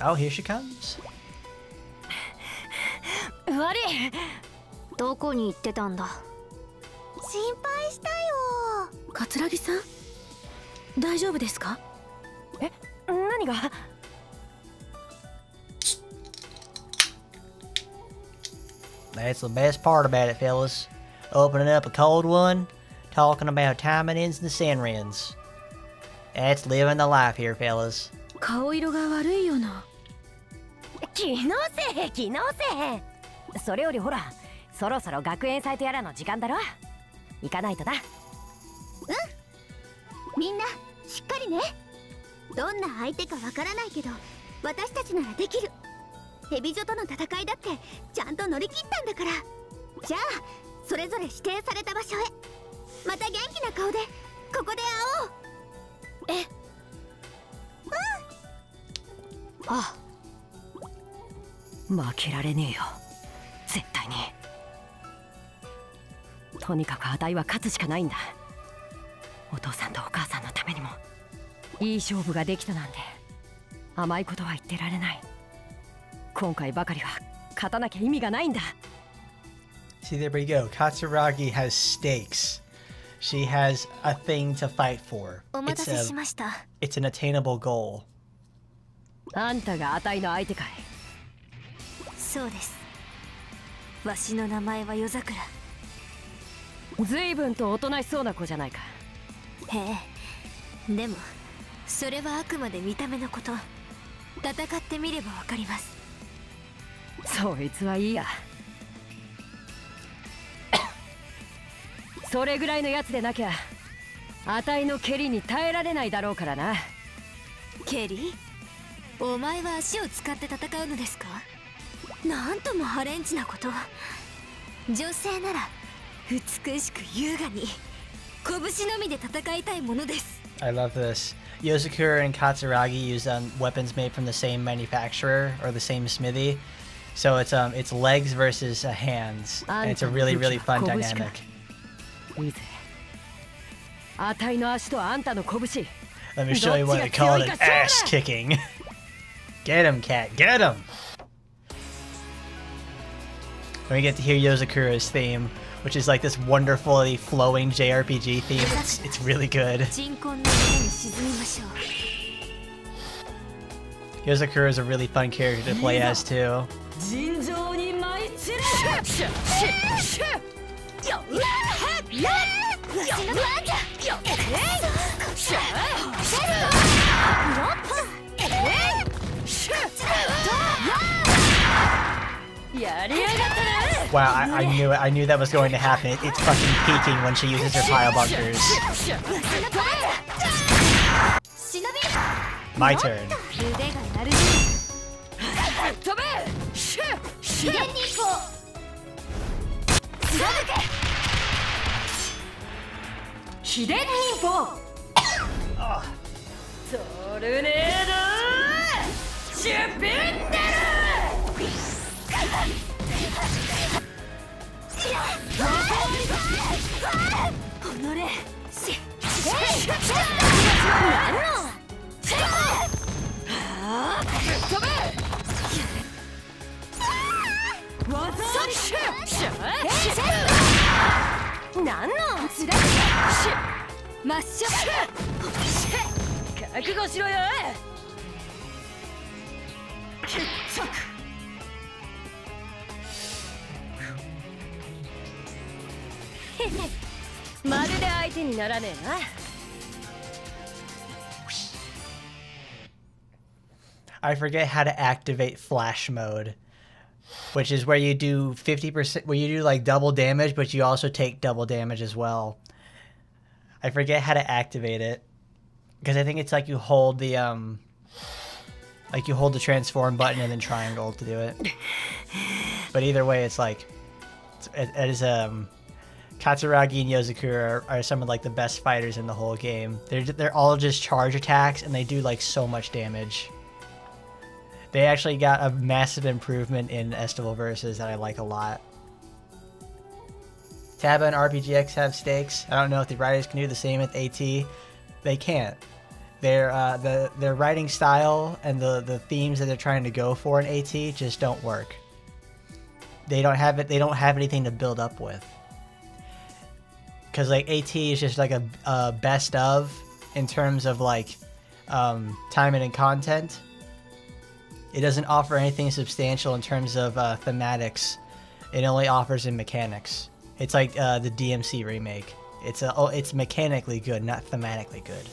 Oh, here she comes. 悪い。どこに行ってたんだ。心配したよ。桂木さん、大丈夫ですか？え、何が？ That's the best part about it, fellas. Opening up a cold one, talking about Taimanins and the Senrans. That's living the life here, fellas. 顔色が悪いよな。気のせい気のせい。それよりほら、そろそろ学園祭とやらの時間だろ。行かないとだ。みんなしっかりね。どんな相手かわからないけど、私たちならできる。ヘビ女との戦いだってちゃんと乗り切ったんだから。じゃあそれぞれ指定された場所へ。また元気な顔でここで会おう。え、あ、負けられねえよ、絶対に。とにかくあたいは勝つしかないんだ。お父さんとお母さんのためにもいい勝負ができたなんて甘いことは言ってられない。今回ばかりは勝たなきゃ意味がないんだ。 See, there we go. Katsuragi has stakes. She has a thing to fight for. お待たせしました。It's an attainable goal. あんたがあたいの相手かい？そうです。わしの名前は夜桜。ずいぶんとおとなしそうな子じゃないか。へえ、でもそれはあくまで見た目のこと。戦ってみればわかります。そいつはいいや。それぐらいのやつでなきゃあたいの蹴りに耐えられないだろうからな。ケリー、お前は足を使って戦うのですか？なんともハレンチなこと。女性なら美しく優雅に拳のみで戦いたいものです。 I love this. Yozakura and Katsuragi use weapons made from the same manufacturer or the same smithy. So it's legs versus hands. And it's a really, really fun dynamic. いいぜ。あたいの足とあんたの拳。 Let me show you what I call an ass kicking. Get him, cat, get him! And we get to hear Yozakura's theme, which is like this wonderfully flowing JRPG theme. It's really good. 鎮魂の中に沈みましょう。 Yozakura is a really fun character to play as too. 尋常に舞い散れ。Wow, I knew it. I knew that was going to happen. It's fucking peaking when she uses her pile bunkers. My turn. 腕が鳴る。飛べ。秘伝忍法貫け。秘伝忍法。トルネード。シュピンデル。なんのマッシュ覚悟しろよ。まるで相手にならねえな。I forget how to activate flash mode, which is where you do 50%, where you do like double damage, but you also take double damage as well. I forget how to activate it because I think it's like you hold the transform button and then triangle to do it. But either way, it's like it is Katsuragi and Yozakura are some of like the best fighters in the whole game. They're all just charge attacks and they do like so much damage. They actually got a massive improvement in Estival Versus that I like a lot. Taba and RPGX have stakes. I don't know if the writers can do the same with AT. They can't. Their writing style and the themes that they're trying to go for in AT just don't work. They don't have it. They don't have anything to build up with. Because like AT is just like a best of in terms of like timing and content. It doesn't offer anything substantial in terms of thematics. It only offers in mechanics. It's like the DMC remake. It's mechanically good, not thematically good.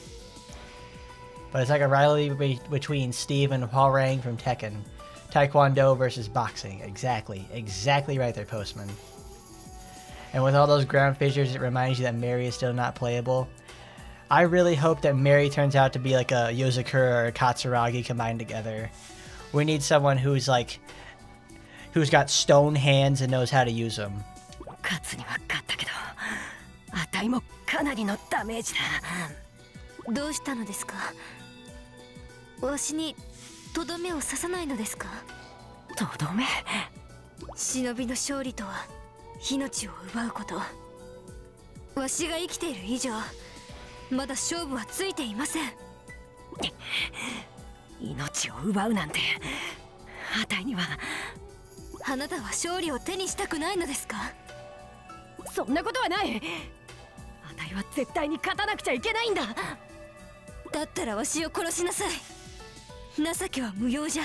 But it's like a rivalry between Steve and Hwarang from Tekken. Taekwondo versus boxing. Exactly right there, Postman. And with all those ground fissures, it reminds you that Mary is still not playable. I really hope that Mary turns out to be like a Yozakura or a Katsuragi combined together. We need someone who's got stone hands and knows how to use them. 勝つには勝ったけど、あたいもかなりのダメージだ。どうしたのですか。わしにとどめを刺さないのですか。とどめ。忍びの勝利とは命を奪うこと。わしが生きている以上、まだ勝負はついていません。命を奪うなんて、あたいには。あなたは勝利を手にしたくないのですか。そんなことはない。あたいは絶対に勝たなくちゃいけないんだ。だったらわしを殺しなさい。情けは無用じゃ。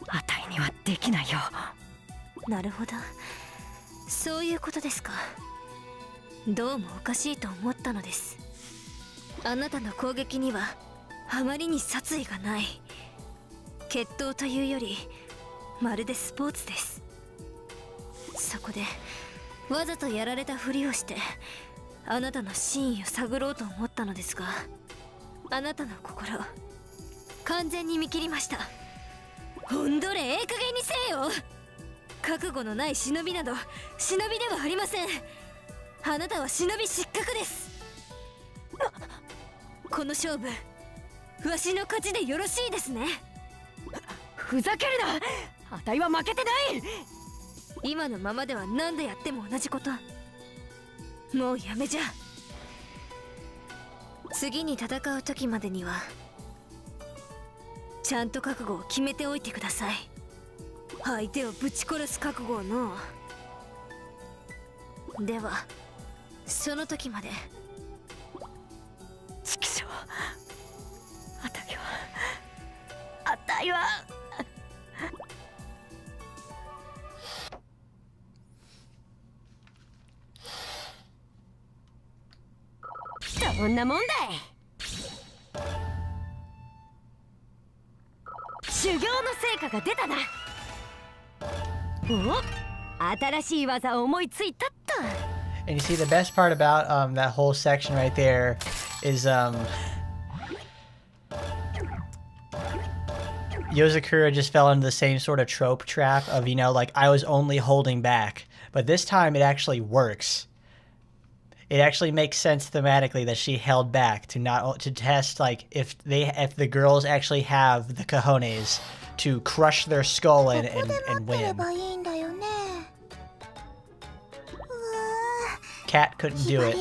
あたいにはできないよ。なるほど、そういうことですか。どうもおかしいと思ったのです。あなたの攻撃にはあまりに殺意がない。決闘というよりまるでスポーツです。そこでわざとやられたふりをしてあなたの真意を探ろうと思ったのですが、あなたの心完全に見切りました。ほんどれええ加減にせえよ。覚悟のない忍びなど忍びではありません。あなたは忍び失格です。この勝負わしの勝ちでよろしいですね。ふざけるな。あたいは負けてない。今のままでは何度やっても同じこと。もうやめじゃ。次に戦う時までにはちゃんと覚悟を決めておいてください。相手をぶち殺す覚悟をの。ではその時まで。畜生。あたいはどんなもんだい。修行の成果が出たな。お、新しい技を思いついたっと。 And you see, the best part about that whole section right there is Yozakura just fell into the same sort of trope trap of, you know, like, I was only holding back. But this time it actually works. It actually makes sense thematically that she held back to test, like, if the girls actually have the cojones to crush their skull and win. Cat couldn't do it.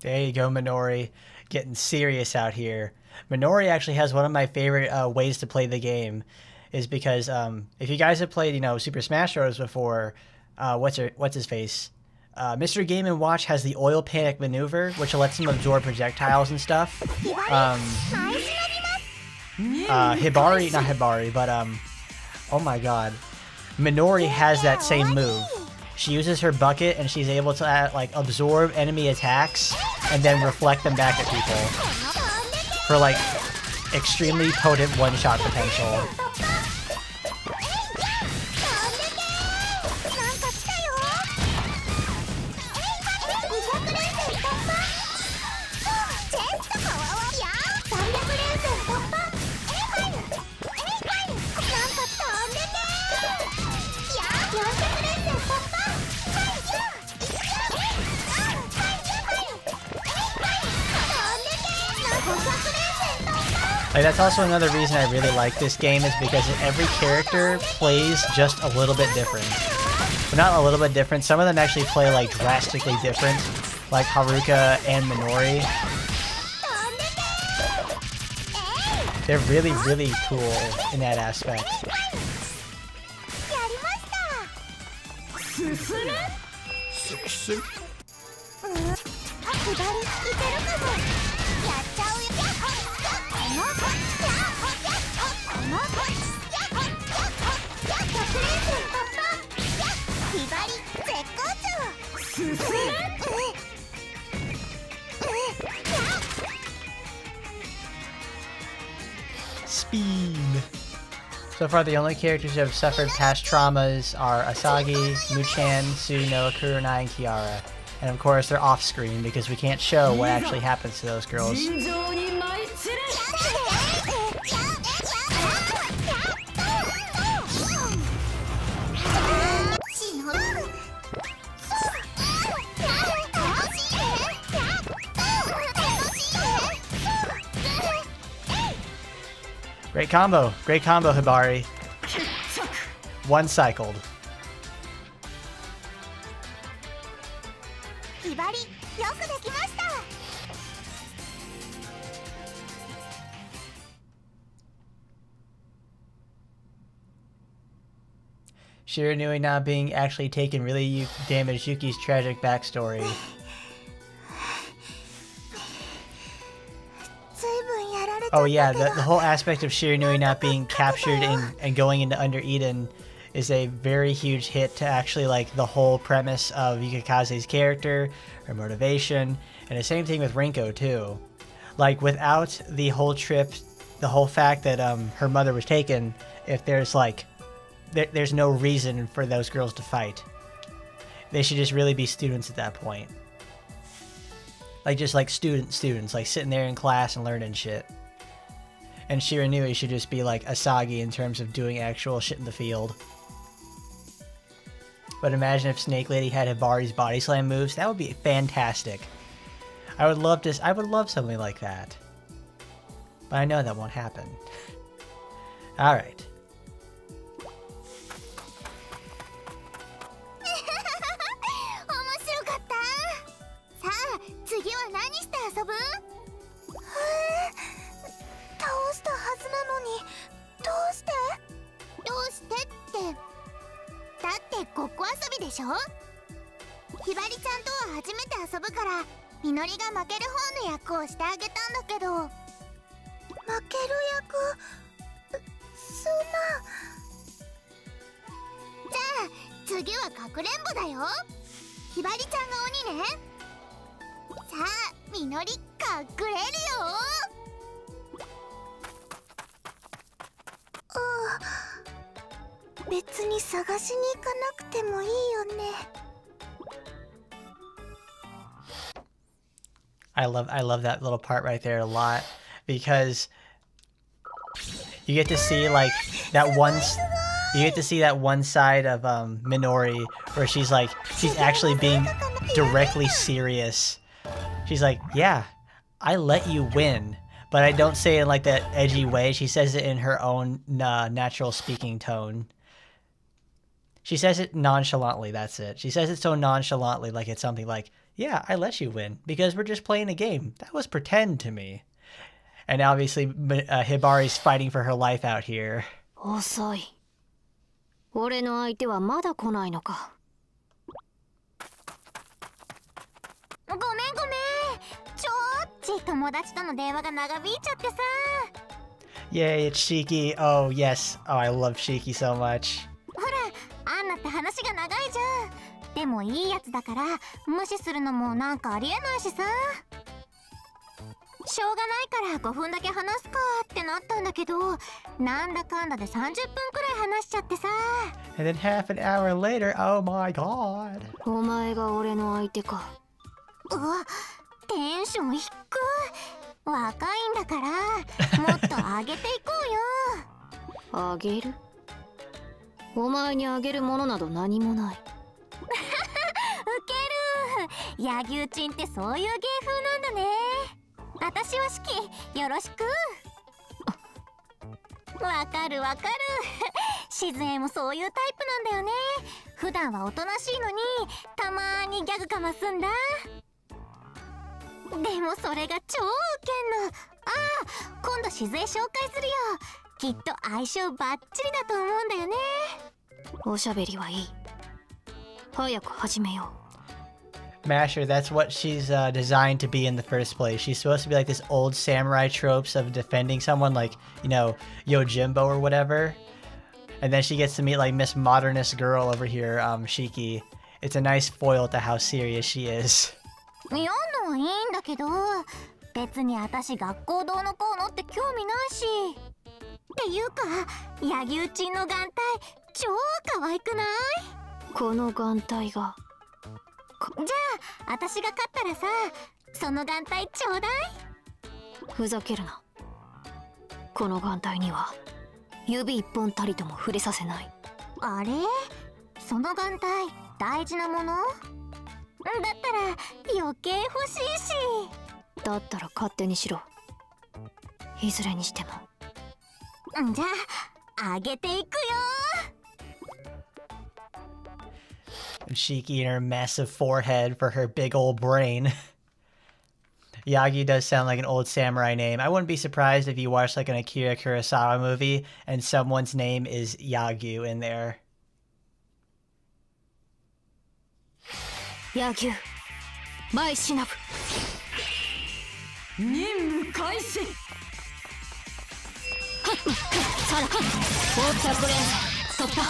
There you go, Minori. Getting serious out here. Minori actually has one of my favorite ways to play the game, is because if you guys have played, you know, Super Smash Bros. Before, what's his face? Mr. Game & Watch has the oil panic maneuver, which lets him absorb projectiles and stuff. Hibari, not Hibari, but oh my god. Minori has that same move. She uses her bucket and she's able to like absorb enemy attacks and then reflect them back at people for like extremely potent one-shot potential. Like, that's also another reason I really like this game, is because every character plays just a little bit different. But not a little bit different, some of them actually play like drastically different, like Haruka and Minori. They're really, really cool in that aspect. So far, the only characters who have suffered past traumas are Asagi, Muchan, Tsuno, Kurunai, and Kiara. And of course, they're off screen because we can't show what actually happens to those girls. Great combo, Hibari. One cycled. ひばり、よくできました。 Shiranui not being actually taken really damaged Yuki's tragic backstory. ずいぶんやられちゃったけど。 Oh yeah, the whole aspect of Shiranui not being captured and going into Under Eden is a very huge hit to actually like the whole premise of Yukikaze's character, her motivation, and the same thing with Rinko too. Like without the whole trip, the whole fact that her mother was taken, if there's like there's no reason for those girls to fight. They should just really be students at that point. Like just like students, like sitting there in class and learning shit. And Shiranui should just be like Asagi in terms of doing actual shit in the field. But imagine if Snake Lady had Hibari's body slam moves. That would be fantastic. I would love something like that. But I know that won't happen. Alright. 面白かった。さあ、次は何して遊ぶ？倒したはずなのに、どうして？どうしてって。だってごっこ遊びでしょ？ひばりちゃんとは初めて遊ぶから、みのりが負ける方の役をしてあげたんだけど。負ける役？そんな。じゃあ次はかくれんぼだよ。ひばりちゃんが鬼ね。さあみのり隠れるよ。別に探しに行かなくてもいいよね。I love that little part right there a lot because you get to see like that one side of Minori where she's actually being directly serious. She's like, yeah, I let you win, but I don't say it in like that edgy way. She says it in her own natural speaking tone. She says it nonchalantly, that's it. She says it so nonchalantly, like it's something like, yeah, I let you win, because we're just playing a game. That was pretend to me. And obviously, Hibari's fighting for her life out here. 遅い。俺の相手はまだ来ないのか。ごめん。友達との電話が長引いちゃってさ。Yay, it's Shiki. Oh, yes. Oh, I love Shiki so much. ほら、アンナって話が長いじゃん。でもいいやつだから無視するのもなんかありえないしさ。しょうがないから5分だけ話すかってなったんだけど、なんだかんだで30分くらい話しちゃってさ。And then half an hour later, oh my god. お前が俺の相手か。うわ、テンション低い。若いんだからもっと上げていこうよ。あげる？お前にあげるものなど何もない。ウケる。柳生ちんってそういう芸風なんだね。私は式よろしく。わかる。しずえもそういうタイプなんだよね。普段はおとなしいのにたまーにギャグかますんだ。でもそれが超ウケんの。今度しずえ紹介するよ。きっと相性バッチリだと思うんだよね。おしゃべりはいい。早く始めよう。Masher, that's what she's designed to be in the first place. She's supposed to be like this old samurai tropes of defending someone like, you know, Yojimbo or whatever. And then she gets to meet like Miss Modernist Girl over here, Shiki. It's a nice foil to how serious she is. 読んのはいいんだけど、別に私学校どうのこうのって興味ないし。ていうか柳生ちんの眼帯超可愛くない？この眼帯が。じゃあ私が勝ったらさ、その眼帯ちょうだい。ふざけるな。この眼帯には指一本たりとも触れさせない。あれ、その眼帯大事なもの？だったら余計欲しいし。だったら勝手にしろ。いずれにしても。じゃああげていくよ。Shiki and her massive forehead for her big old brain. Yagi does sound like an old samurai name. I wouldn't be surprised if you watched like an Akira Kurosawa movie and someone's name is Yagyu in there. Yagyu, 前忍ぶ。任務開始。さら、400連突破。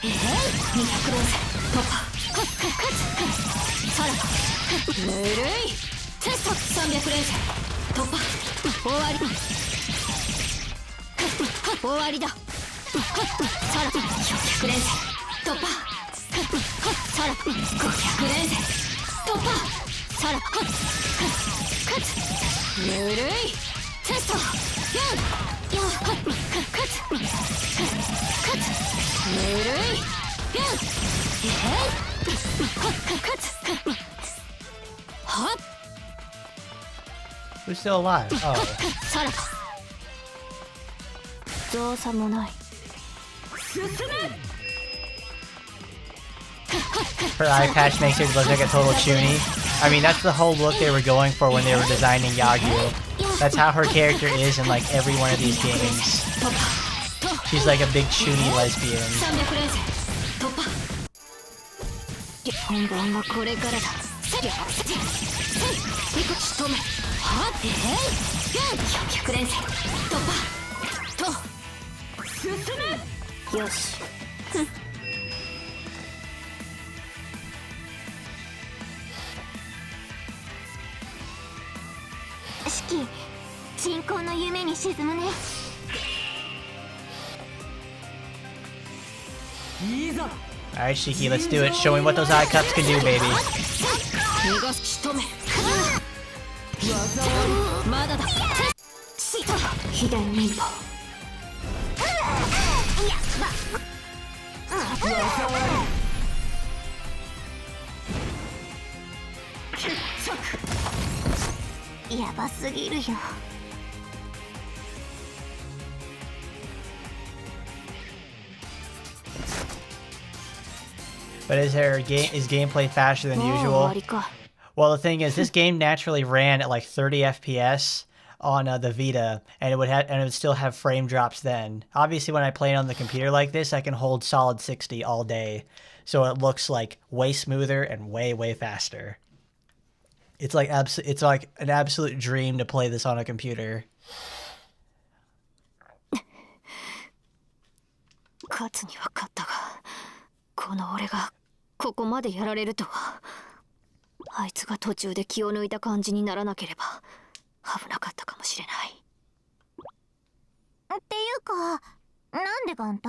200連突破。さら、ぬるい。テスト300連突破。終わり。終わりだ。さら、400連突破。さら、500連突破。さら、ぬるい。テスト4、ぬるい。はっ。Who's still alive? Oh. さらば造作もない。 Her eye patch makes her look like a total chuny. I mean, that's the whole look they were going for when they were designing Yagyu. That's how her character is in like every one of these games. She's like a big chuny lesbian. 本番はこれからだ。400連戦突破と進め。よし。四季、鎮魂の夢に沈むね。いざ。 Alright, Shiki, let's do it. Show me what those eye cups can do, baby. 逃がす仕留め。まだだ。秘伝忍法。やばすぎるよ。But is gameplay faster than usual? Well, the thing is, this game naturally ran at like 30 FPS on the Vita, and it would still have frame drops then. Obviously, when I play it on the computer like this, I can hold solid 60 all day, so it looks like way smoother and way faster. It's like an absolute dream to play this on a computer. 勝つには勝ったが、この俺がここまでやられるとは。あいつが途中で気を抜いた感じにならなければ危なかったかもしれない。っていうか、なんで眼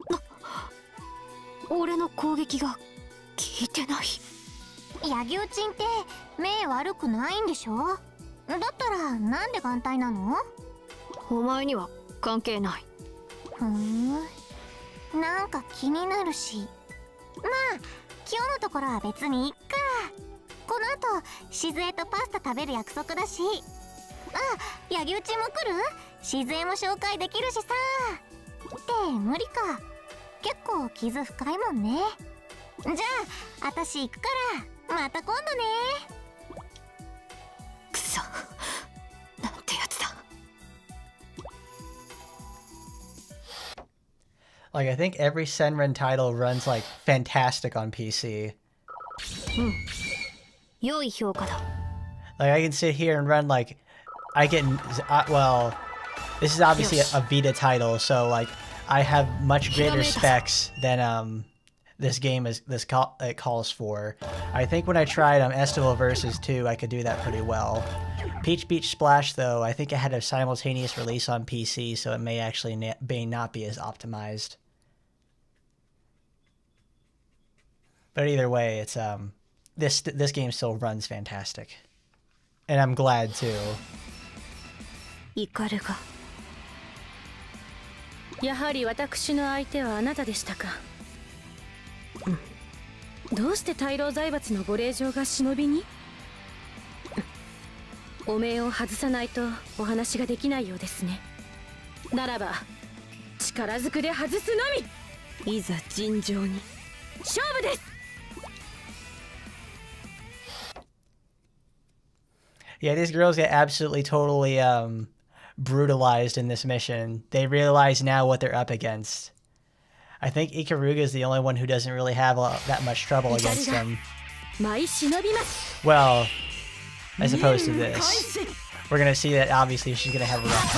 帯？俺の攻撃が効いてない。柳生ちんって目悪くないんでしょ？だったらなんで眼帯なの？お前には関係ない。なんか気になるし。まあ今日のところは別にいっか。この後静江とパスタ食べる約束だし。あ、柳生ちんも来る？静江も紹介できるしさ。って無理か。結構傷深いもんね。じゃあ私行くからまた今度ね。くそ、なんてやつだ。Like, I think every Senran title runs like fantastic on PC. 良い評価だ。 Like, I can sit here and run like well, this is obviously a Vita title, so like I have much greater specs than this game calls for. I think when I tried Estival Versus 2, I could do that pretty well. Peach Beach Splash, though, I think it had a simultaneous release on PC, so it may actually may not be as optimized. But either way, it's this game still runs fantastic, and I'm glad too. Ikaruga. やはり私の相手はあなたでしたか。どうして大老財閥のご令嬢が忍びに？お面を外さないとお話ができないようですね。ならば力ずくで外すのみ。いざ尋常に勝負です。Yeah, these girls get absolutely totally brutalized in this mission. They realize now what they're up against. I think Ikaruga is the only one who doesn't really have that much trouble against them. Well, as opposed to this. We're gonna see that obviously she's gonna have a rough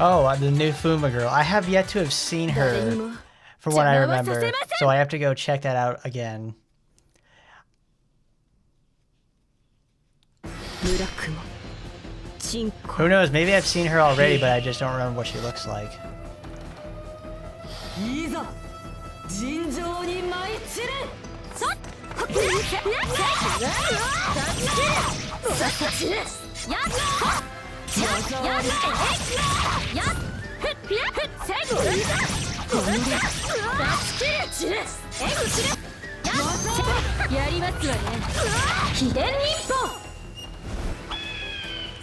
Oh, the new Fuma girl. I have yet to have seen her, from what I remember, so I have to go check that out again. Who knows, maybe I've seen her already, but I just don't remember what she looks like.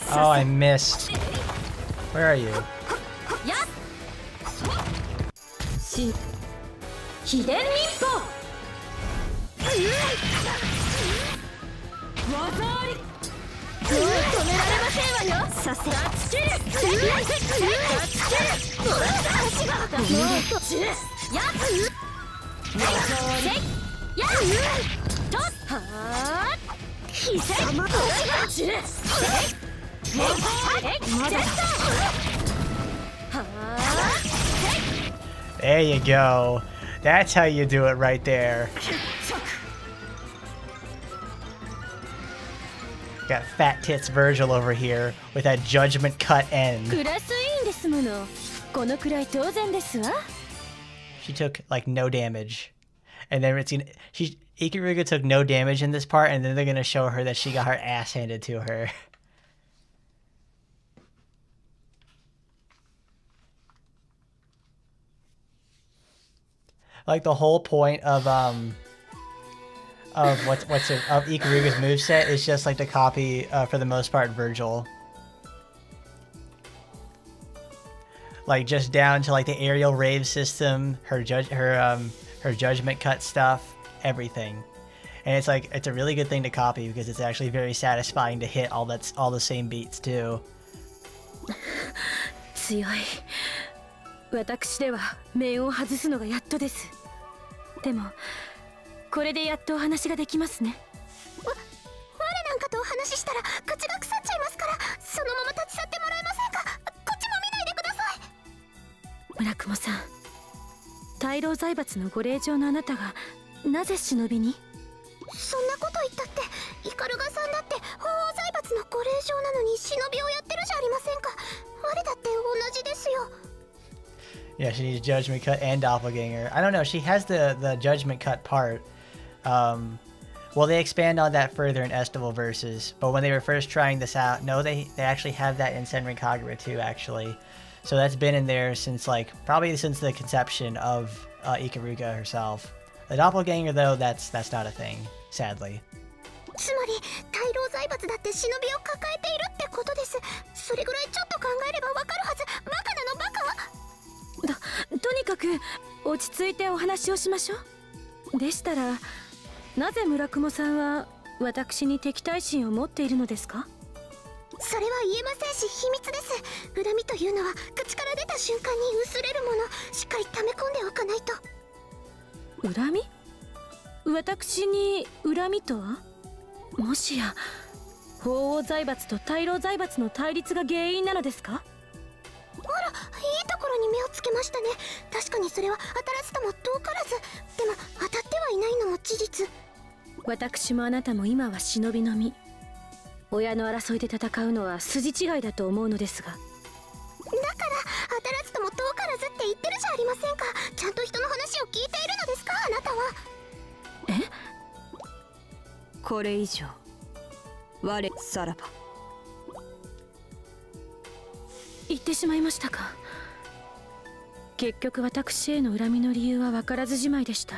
Oh, I missed. Where are you? There you go. That's how you do it right there. Got Fat Tits Virgil over here with that judgment cut end. She took like no damage. And then it's Ikaruga took no damage in this part, and then they're gonna show her that she got her ass handed to her. Like the whole point of Ikaruga's moveset is just like to copy for the most part Virgil. Like just down to like the aerial rave system, her judgment cut stuff, everything. And it's like it's a really good thing to copy because it's actually very satisfying to hit all the same beats too. 強い。私では面を外すのがやっとです。でもこれでやっとお話ができますね。我なんかとお話ししたら口が腐っちゃいますから、そのまま立ち去ってもらえませんか。こっちも見ないでください。村雲さん、大老財閥のご令嬢のあなたがなぜ忍びに？そんなこと言ったってイカルガさんだって法王財閥のご令嬢なのに忍びをやってるじゃありませんか。我だって同じですよ。Yeah, she needs judgment cut and doppelganger. I don't know. She has the judgment cut part. Well, they expand on that further in Estival Versus, but when they were first trying this out, no, they actually have that in Senran Kagura too, actually. So that's been in there since like probably since the conception of Ikaruga herself. The doppelganger though, that's not a thing, sadly. つまり大老財閥だって忍びを抱えているってことです。それぐらいちょっと考えればわかるはず。バカなのバカ。とにかく落ち着いてお話をしましょう。でしたらなぜ村雲さんは私に敵対心を持っているのですか？それは言えませんし秘密です。恨みというのは口から出た瞬間に薄れるもの。しっかり溜め込んでおかないと。恨み？私に恨みとは？もしや法王財閥と大老財閥の対立が原因なのですか？あら、いいところに目をつけましたね。確かにそれは当たらずとも遠からず。でも当たってはいないのも事実。私もあなたも今は忍びの身。親の争いで戦うのは筋違いだと思うのですが。だから当たらずとも遠からずって言ってるじゃありませんか。ちゃんと人の話を聞いているのですか、あなたは。え？これ以上我さらば。言ってしまいましたか。結局私への恨みの理由は分からずじまいでした。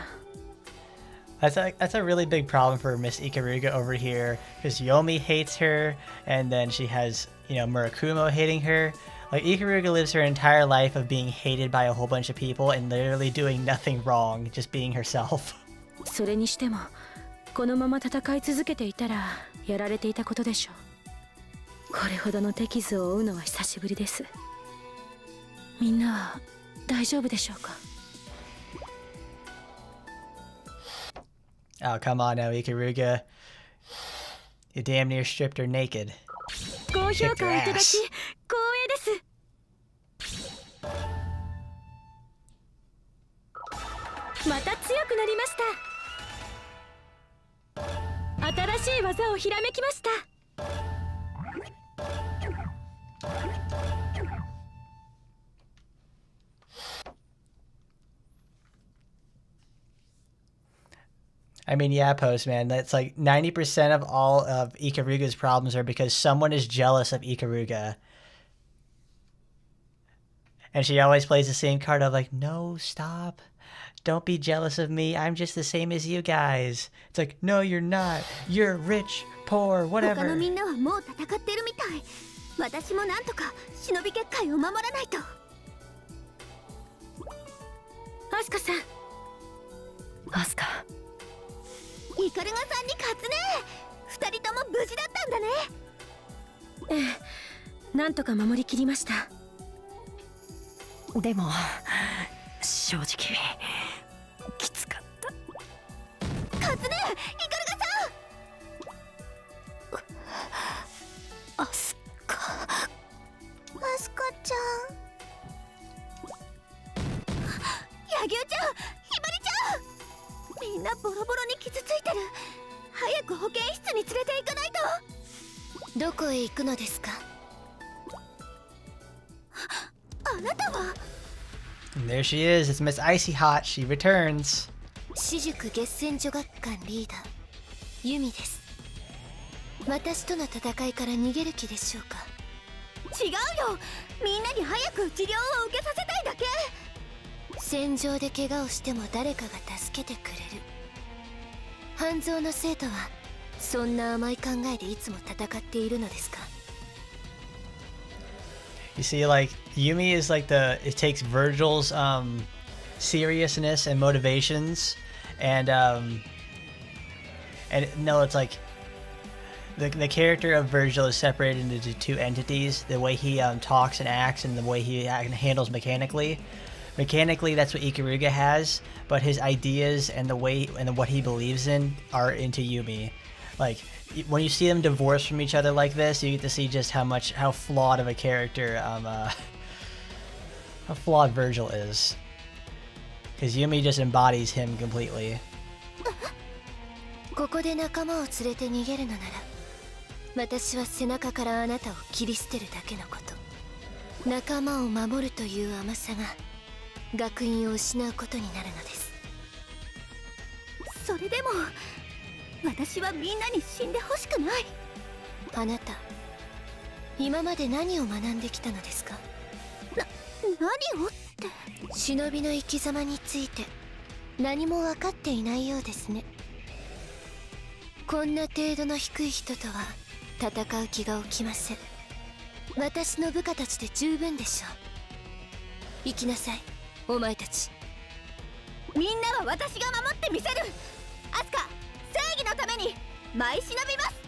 That's a really big problem for Miss Ikaruga over here, because Yomi hates her, and then she has, you know, Murakumo hating her. Like, Ikaruga lives her entire life of being hated by a whole bunch of people and literally doing nothing wrong, just being herself. それにしてもこのまま戦い続けていたらやられていたことでしょう。これほどの手傷を負うのは久しぶりです。みんなは大丈夫でしょうか？ Oh, come on now, Ikaruga. You damn near stripped her naked. 高評価をいただき光栄です。また強くなりました。新しい技をひらめきました。I mean, yeah, Postman, that's like 90% of all of Ikaruga's problems are because someone is jealous of Ikaruga. And she always plays the same card of like, no, stop. Don't be jealous of me. I'm just the same as you guys. It's like, no, you're not. You're rich, poor, 他の whatever. みんなはもう戦ってるみたい。私もなんとか忍び結界を守らないと。アスカさん。アスカ。イカルガさんに勝つね。二人とも無事だったんだね。ええ、なんとか守りきりました。でも正直きつかった。勝つね、イカルガさん。アスカ。アスカちゃん。柳生ちゃん、ひばりちゃん。みんなボロボロに傷ついてる。早く保健室に連れて行かないと。どこへ行くのですか？あなたは。 And there she is. It's Miss Icy Hot. She returns. 私塾月戦女学館リーダーユミです。私との戦いから逃げる気でしょうか？違うよ。みんなに早く治療を受けさせたいだけ。戦場で怪我をしても誰かが助けてくれる。半蔵の生徒はそんな甘い考えでいつも戦っているのですか？ You see, like, Yumi is like it takes Virgil's seriousness and motivations, and no, it's like the character of Virgil is separated into two entities: the way he talks and acts, and the way he handles mechanically. Mechanically, that's what Ikaruga has, but his ideas and the way and what he believes in are into Yumi. Like, when you see them divorced from each other like this, you get to see just how flawed of a character how flawed Virgil is. Because Yumi just embodies him completely. ここで仲間を連れて逃げるのなら、私は背中からあなたを切り捨てるだけのこと。仲間を守るという甘さが学院を失うことになるのです。それでも私はみんなに死んでほしくない。あなた今まで何を学んできたのですか？何をって。忍びの生き様について何も分かっていないようですね。こんな程度の低い人とは戦う気が起きません。私の部下たちで十分でしょう。行きなさい、お前たち。みんなは私が守ってみせる。アスカ、正義のために舞い忍びます。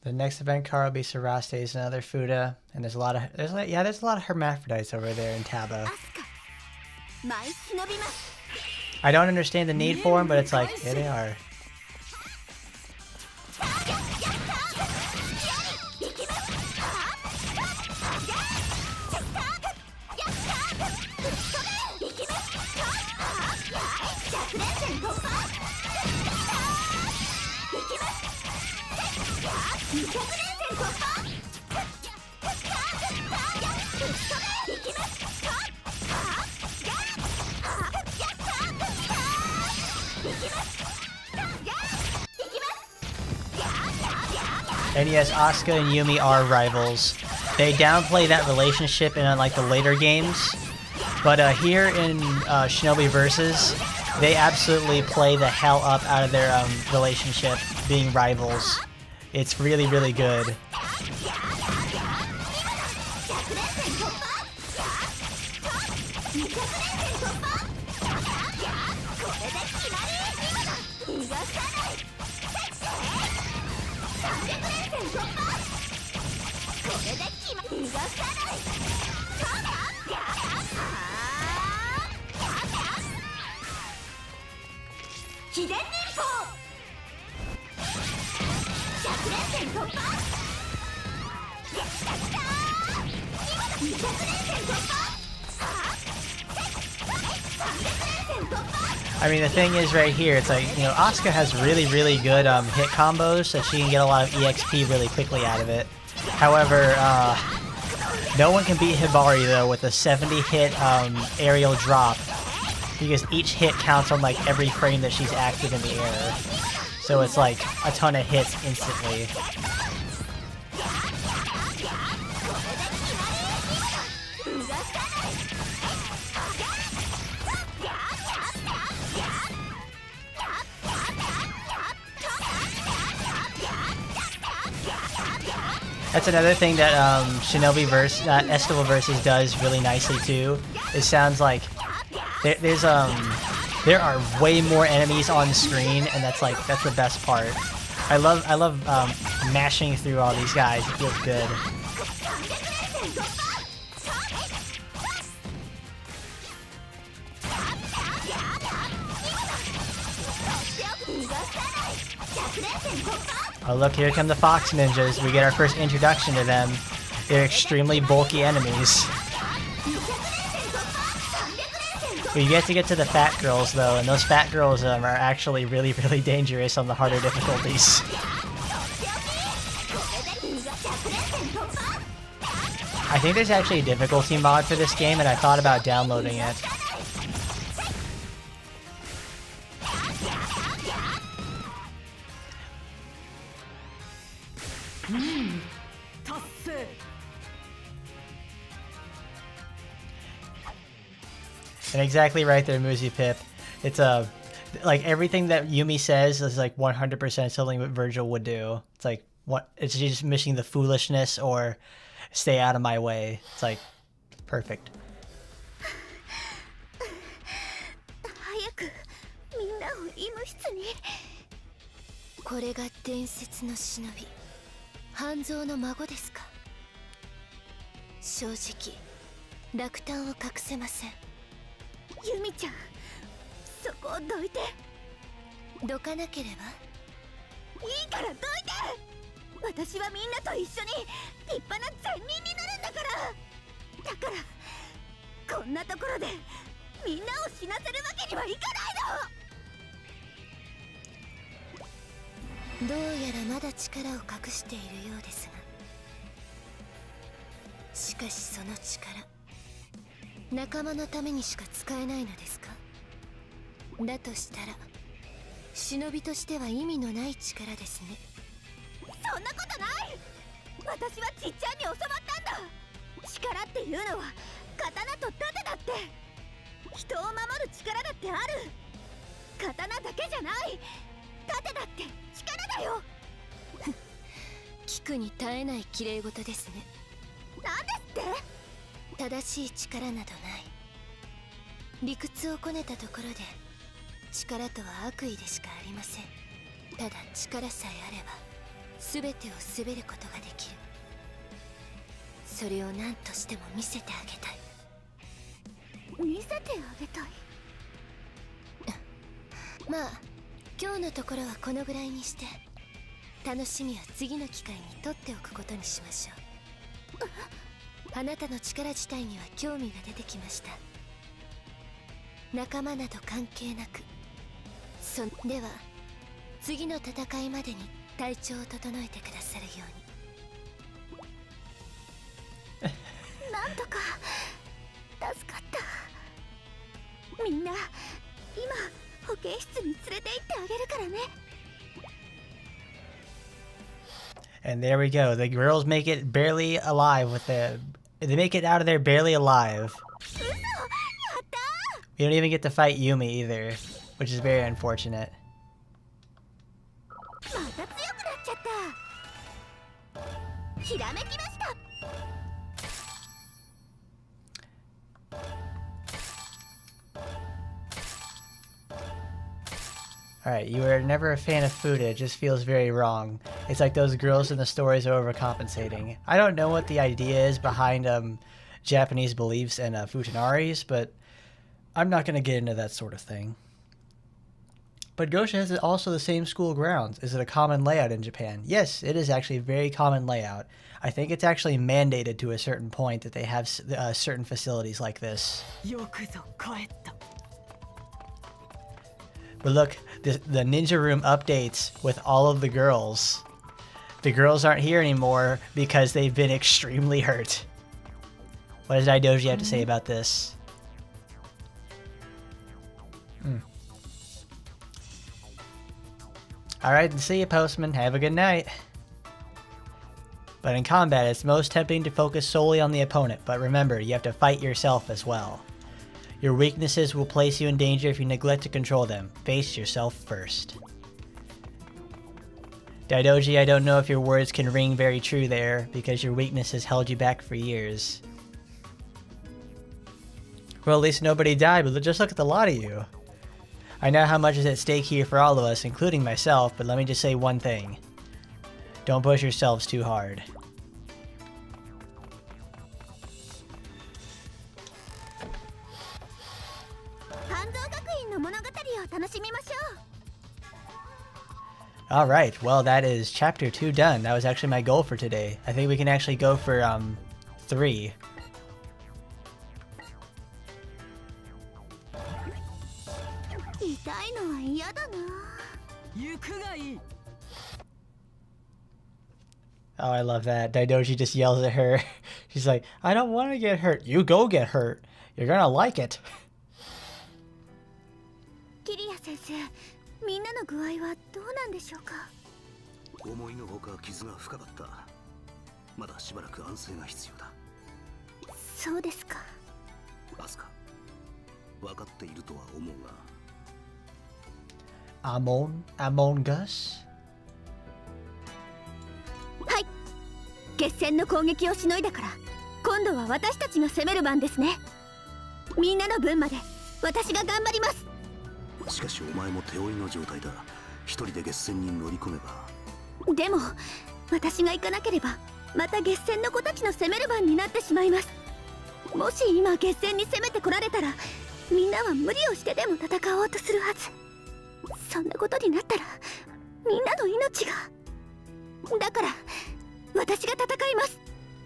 The next event card will be Saraste's and other Fuda, and there's a lot of hermaphrodites over there in Tabo. アスカ、舞い忍びます。 I don't understand the need for them, but it's like, here they are. And yes, Asuka and Yumi are rivals. They downplay that relationship in like the later games, but here in Shinobi Versus, they absolutely play the hell up out of their relationship, being rivals. It's really, really good. I mean, the thing is right here, it's like, you know, Asuka has really, really good hit combos, so she can get a lot of EXP really quickly out of it. However, no one can beat Hibari, though, with a 70 hit aerial drop, because each hit counts on, like, every frame that she's active in the air. So it's like a ton of hits instantly. That's another thing that Shinobi Versus, Estival Versus does really nicely too. It sounds like there are way more enemies on screen, and that's the best part. I love mashing through all these guys. It feels good. Oh look, here come the Fox Ninjas. We get our first introduction to them. They're extremely bulky enemies. We get to the fat girls though, and those fat girls are actually really, really dangerous on the harder difficulties. I think there's actually a difficulty mod for this game, and I thought about downloading it. And exactly right there, Muzi Pip. It's like everything that Yumi says is like 100% something that Virgil would do. It's like it's just missing the foolishness or stay out of my way. It's like perfect. 早くみんなを医務室に。これが伝説の忍び、半蔵の孫ですか。正直落胆を隠せません。ユミちゃん、そこをどいて。どかなければいいからどいて。私はみんなと一緒に立派な善人になるんだから。だからこんなところでみんなを死なせるわけにはいかないの。どうやらまだ力を隠しているようですが、しかしその力、仲間のためにしか使えないのですか。だとしたら忍びとしては意味のない力ですね。そんなことない。私はちっちゃんに教わったんだ。力っていうのは刀と盾だって。人を守る力だってある。刀だけじゃない。盾だって力だよ。聞くに耐えない綺麗事ですね。なんですって。正しい力などない。理屈をこねたところで力とは悪意でしかありません。ただ力さえあれば全てを滑ることができる。それを何としても見せてあげたい。見せてあげたい。まあ今日のところはこのぐらいにして、楽しみは次の機会に取っておくことにしましょう。あなたの力自体には興味が出てきました。仲間など関係なく。では次の戦いまでに体調を整えてくださるように。なんとか助かった。みんな今保健室に連れて行ってあげるからね。 And there we go. The girls make it barely alive with the... They make it out of there barely alive. We don't even get to fight Yumi either, which is very unfortunate. また強くなっちゃった。ひらめきました。Alright, you were never a fan of food. It just feels very wrong. It's like those girls in the stories are overcompensating. I don't know what the idea is behind Japanese beliefs and futanaris, but I'm not going to get into that sort of thing. But Gosha has also the same school grounds. Is it a common layout in Japan? Yes, it is actually a very common layout. I think it's actually mandated to a certain point that they have certain facilities like this. But look, the ninja room updates with all of the girls. The girls aren't here anymore because they've been extremely hurt. What does Daidoji have to say about this? Alright, see you, Postman. Have a good night. But in combat, it's most tempting to focus solely on the opponent, but remember, you have to fight yourself as well. Your weaknesses will place you in danger if you neglect to control them. Face yourself first. Daidoji, I don't know if your words can ring very true there, because your weakness has held you back for years. Well, at least nobody died, but just look at the lot of you. I know how much is at stake here for all of us, including myself, but let me just say one thing. Don't push yourselves too hard. Alright, well that is chapter 2 done. That was actually my goal for today. I think we can actually go for 3. Oh, I love that. Daidoji just yells at her. She's like, I don't want to get hurt. You go get hurt. You're gonna like it. キリア先生、みんなの具合はどうなんでしょうか。思いのほか傷が深かった。まだしばらく安静が必要だ。そうですか。アスカ、分かっているとは思うが。Among Us? はい。決戦の攻撃をしのいだから、今度は私たちが攻める番ですね。みんなの分まで私が頑張ります。しかしお前も手負いの状態だ。一人で決戦に乗り込めば。でも私が行かなければまた決戦の子たちの攻める番になってしまいます。もし今決戦に攻めてこられたら、みんなは無理をしてでも戦おうとするはず。そんなことになったらみんなの命が。だから私が戦います。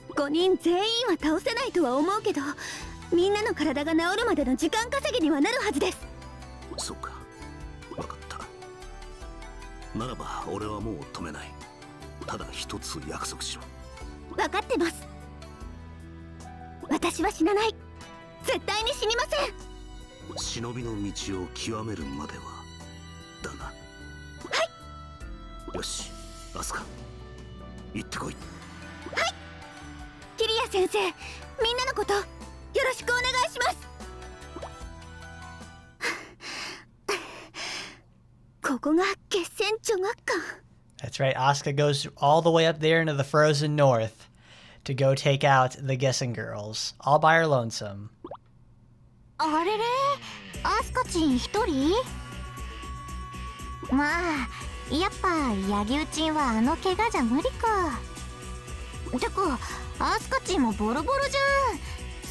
5人全員は倒せないとは思うけど、みんなの体が治るまでの時間稼ぎにはなるはずです。そうか、分かった。ならば俺はもう止めない。ただ一つ約束しろ。分かってます。私は死なない。絶対に死にません。忍びの道を極めるまではだな。よし、アスカ行ってこい。キリア先生、みんなのことよろしくお願いします。ここが決戦女学館。 That's right, Asuka goes all the way up there into the frozen north to go take out the Gettin girls, all by her lonesome. あれれ、アスカチン一人？まあやっぱヤギウチンはあの怪我じゃ無理か。てかアスカチンもボロボロじゃん。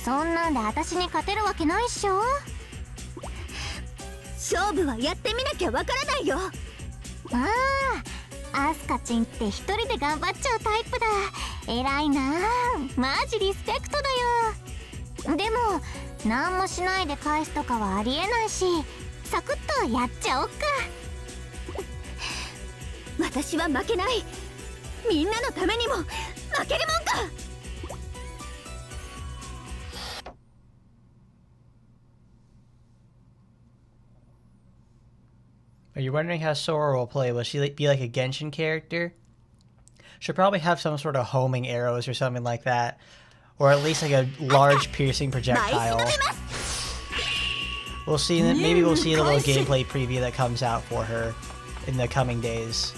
そんなんで私に勝てるわけないっしょ。勝負はやってみなきゃわからないよ。ああ、アスカチンって一人で頑張っちゃうタイプだ。偉いなあ、マジリスペクトだよ。でも何もしないで返すとかはありえないし、サクッとやっちゃおっか。私は負けない。みんなのためにも負けるもんか。Are you wondering how Sora will play? Will she be like a Genshin character? She'll probably have some sort of homing arrows or something like that. Or at least like a large piercing projectile. We'll see. Maybe we'll see a little gameplay preview that comes out for her in the coming days.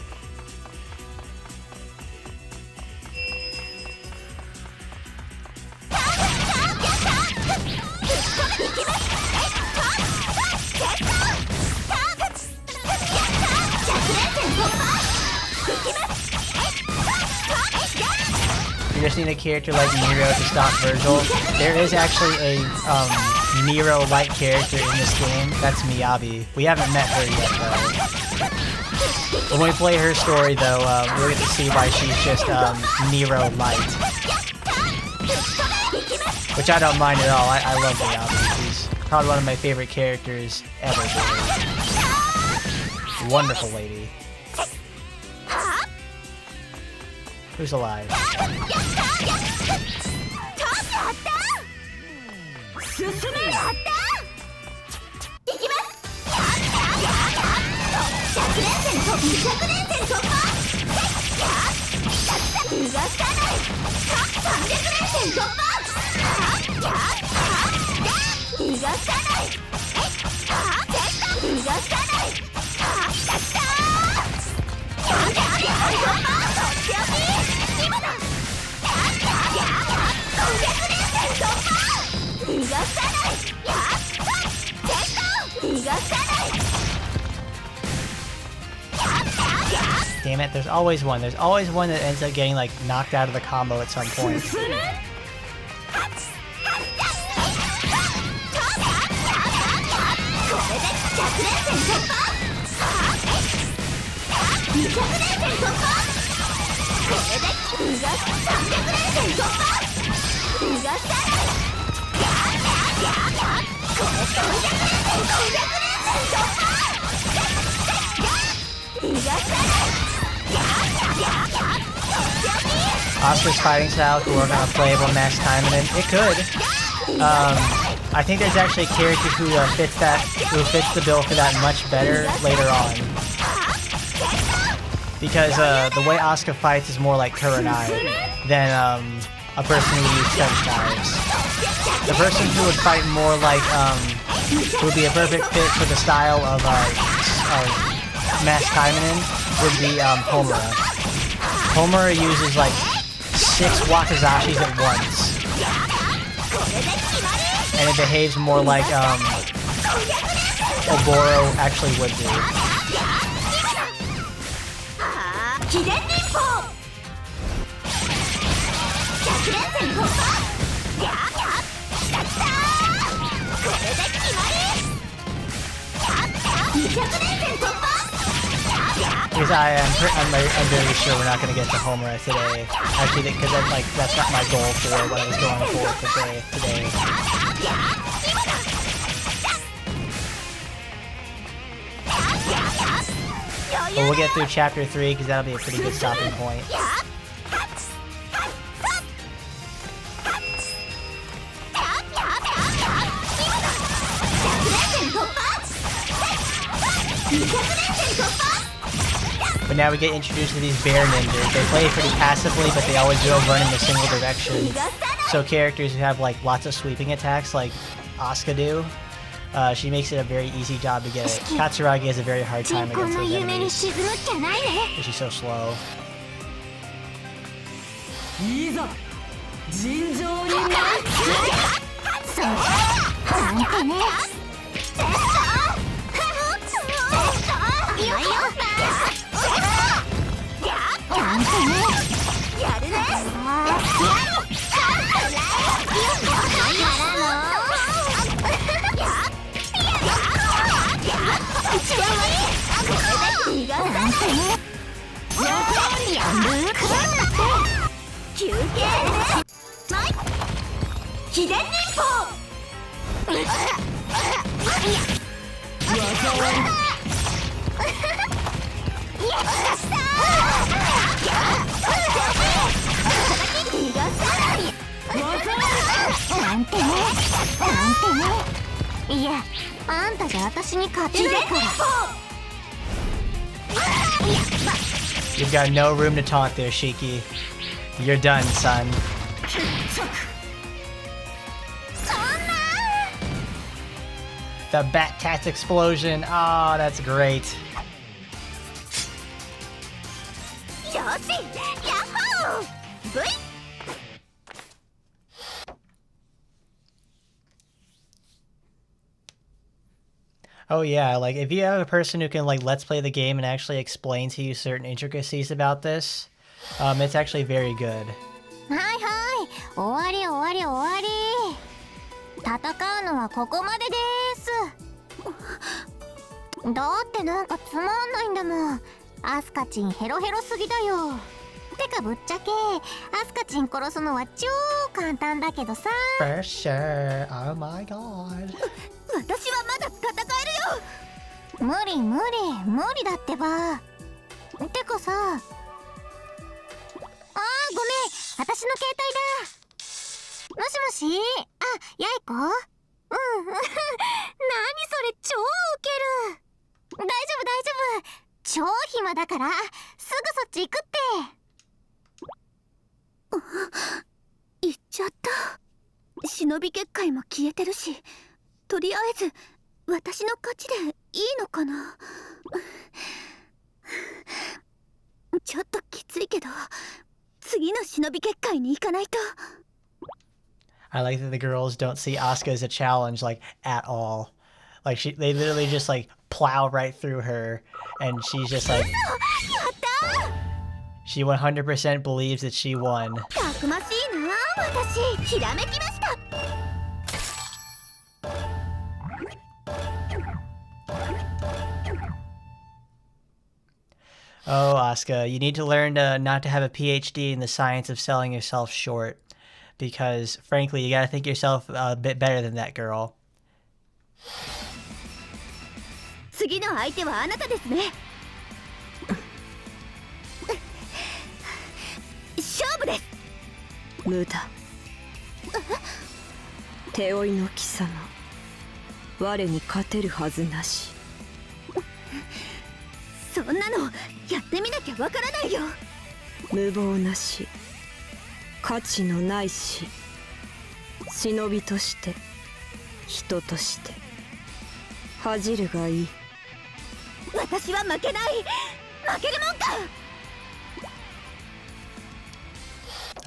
You just need a character like Nero to stop Virgil. There is actually a Nero-like character in this game. That's Miyabi. We haven't met her yet, though. When we play her story, though, we'll get to see why she's just Nero-light. Which I don't mind at all. I love Miyabi. She's probably one of my favorite characters ever. Wonderful lady. Who's alive? Damn it, there's always one. There's always one that ends up getting like knocked out of the combo at some point. Asuka's fighting style could work on a playable mass time, and it could. I think there's actually a character who fits the bill for that much better later on. Because the way Asuka fights is more like Kurenai than a person who would use fence knives. The person who would fight more like who would be a perfect fit for the style of Mass Taimanin would be Homura. Homura uses like 6 Wakazashis at once. And it behaves more like Oboro actually would do. Because I'm very sure we're not going to get to Homura today. Actually, because that's not my goal for what I was going for today. But we'll get through chapter 3 because that'll be a pretty good stopping point. But But now we get introduced to these bear ninjas. They play pretty passively, but they always go run in a single direction. So characters who have like lots of sweeping attacks, like Asuka do, she makes it a very easy job to get it. Katsuragi has a very hard time against those enemies because she's so slow. You've got no room to taunt there, Shiki. You're done, son. The Bat Tats explosion. Oh, that's great. Oh yeah, like if you have a person who can like let's play the game and actually explain to you certain intricacies about this, it's actually very good. はいはい、終わり終わり終わり。戦うのはここまでです。だってなんかつまんないんだもん。アスカチンヘロヘロすぎだよ。てかぶっちゃけ、アスカチン殺すのは超簡単だけどさ。For sure. Oh my god. 私はまだ戦えるよ。無理無理だってば。てかさ、あーごめん、私の携帯だ。もしもし、あ、やいこ？何それ、超ウケる。大丈夫大丈夫、超暇だからすぐそっち行くって。行っちゃった。忍び結界も消えてるし、とりあえず私の勝ちでいいのかな。ちょっときついけど次の忍び結界に行かないと。 I like that the girls don't see Asuka as a challenge like at all. Like they literally just like plow right through her, and she's just like she 100% believes that she won. たくましいな、私ひらめきました。 Oh, Asuka, you need to learn not to have a PhD in the science of selling yourself short. Because, frankly, you gotta think yourself a bit better than that girl. 次の相手はあなたですね。勝負です。無駄。手負いの貴様、我に勝てるはずなし。そんなのやってみなきゃわからないよ。無謀なし、価値のないし、忍びとして人として恥じるがいい。私は負けない。負けるもんか。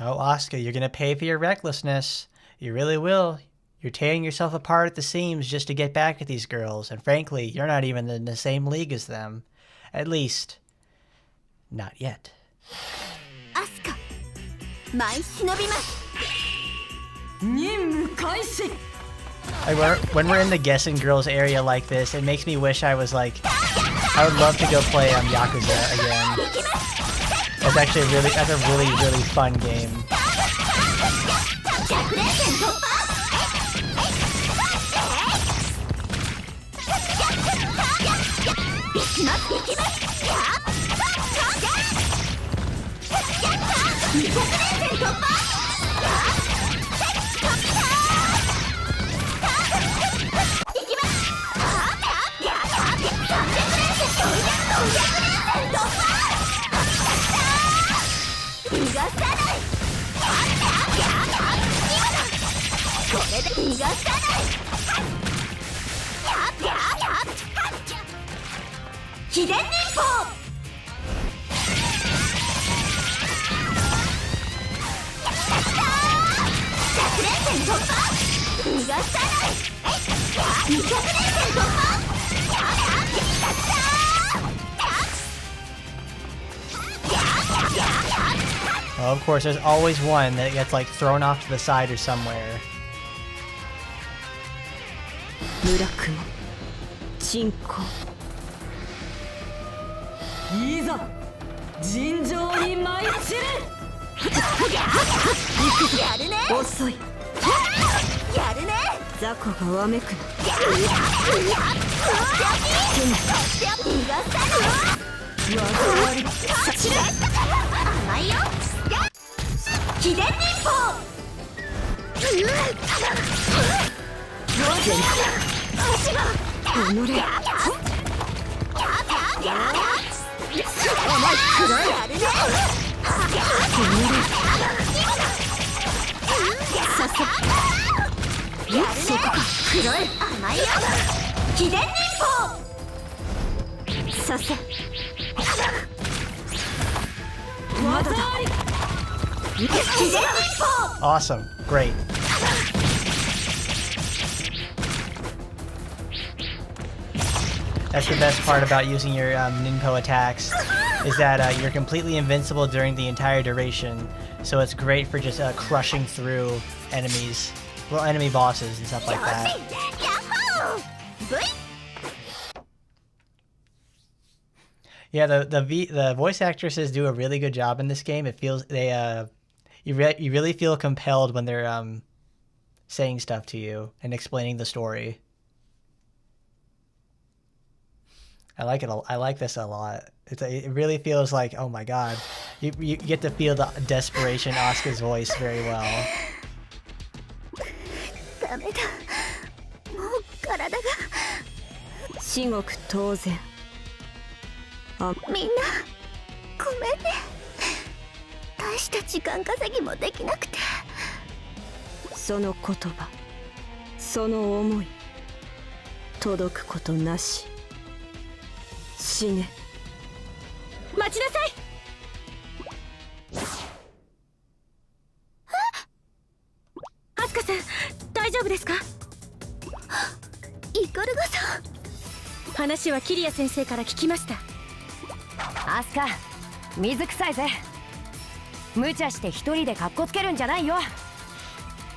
Oh, Asuka, you're gonna pay for your recklessness. You really will. You're tearing yourself apart at the seams just to get back at these girls, and frankly, you're not even in the same league as them. At least, not yet. アスカ、舞い忍びます。任務開始。 Like when we're in the guessing girls area like this, it makes me wish I was like, I would love to go play Yakuza again. That's actually a really fun game. 逃がさない秘伝忍法100連戦突破逃がさない200連戦突破Well, of course, there's always one that gets like thrown off to the side or somewhere. 村雲鎮魂いざ尋常に舞い散れやるね遅いやるね雑魚がわめくな逃がさない技あり甘いよ秘伝忍法己れ甘いよ秘伝忍法させまだだ秘伝忍法 Awesome. Great. That's the best part about using your Ninpo attacks, is that you're completely invincible during the entire duration, so it's great for just crushing through enemies, well, enemy bosses and stuff like that. Yeah, the voice actresses do a really good job in this game. It feels you really feel compelled when they're saying stuff to you and explaining the story. I like it. I like this a lot. It really feels like, oh my god, you get to feel the desperation in Asuka's voice very well. ダメだもう体が至極当然みんなごめんね大した時間稼ぎもできなくてその言葉その思い届くことなし死ね待ちなさいアスカさん大丈夫ですかイカルガさん話はキリア先生から聞きましたアスカ水臭いぜ無茶して一人でカッコつけるんじゃないよ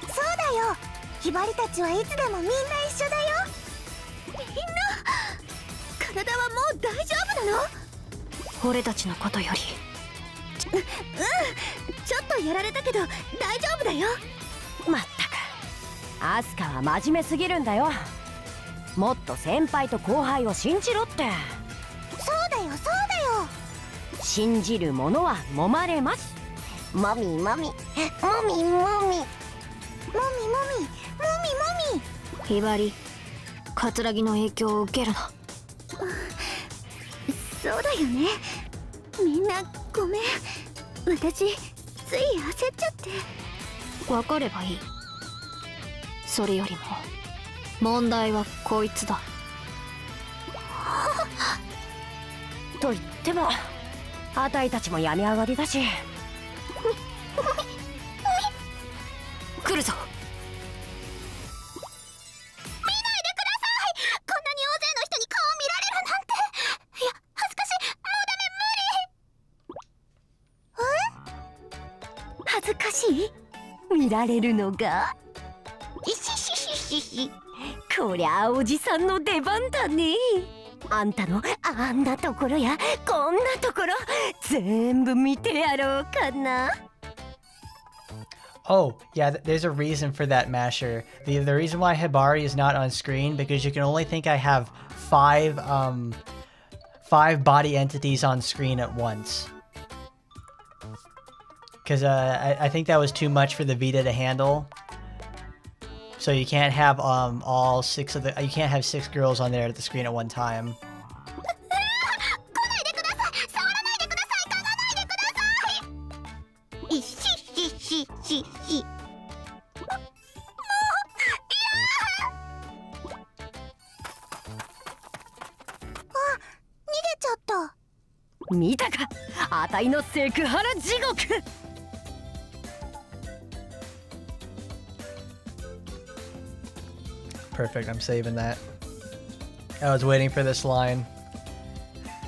そうだよひばりたちはいつでもみんな一緒だよみんな体はもう大丈夫なの俺たちのことよりちょっとやられたけど大丈夫だよまったくアスカは真面目すぎるんだよもっと先輩と後輩を信じろってそうだよそうだよ信じる者は揉まれますもみもみもみもみもみもみもみもみひばり葛城の影響を受けるなそうだよねみんなごめん私つい焦っちゃって分かればいいそれよりも問題はこいつだと言ってもあたいたちも病み上がりだし来るぞ見られるのがいしししししこりゃおじさんの出番だねあんたのあんなところやこんなところ全部見てやろうかな Oh, yeah, there's a reason for that, Masher. The reason why Hibari is not on screen, because you can only think I have five body entities on screen at once. Because I think that was too much for the Vita to handle. So you can't have all six of you can't have 6 girls on there at the screen at one time. 見たか、あたいのセクハラ地獄。Perfect, I'm saving that. I was waiting for this line.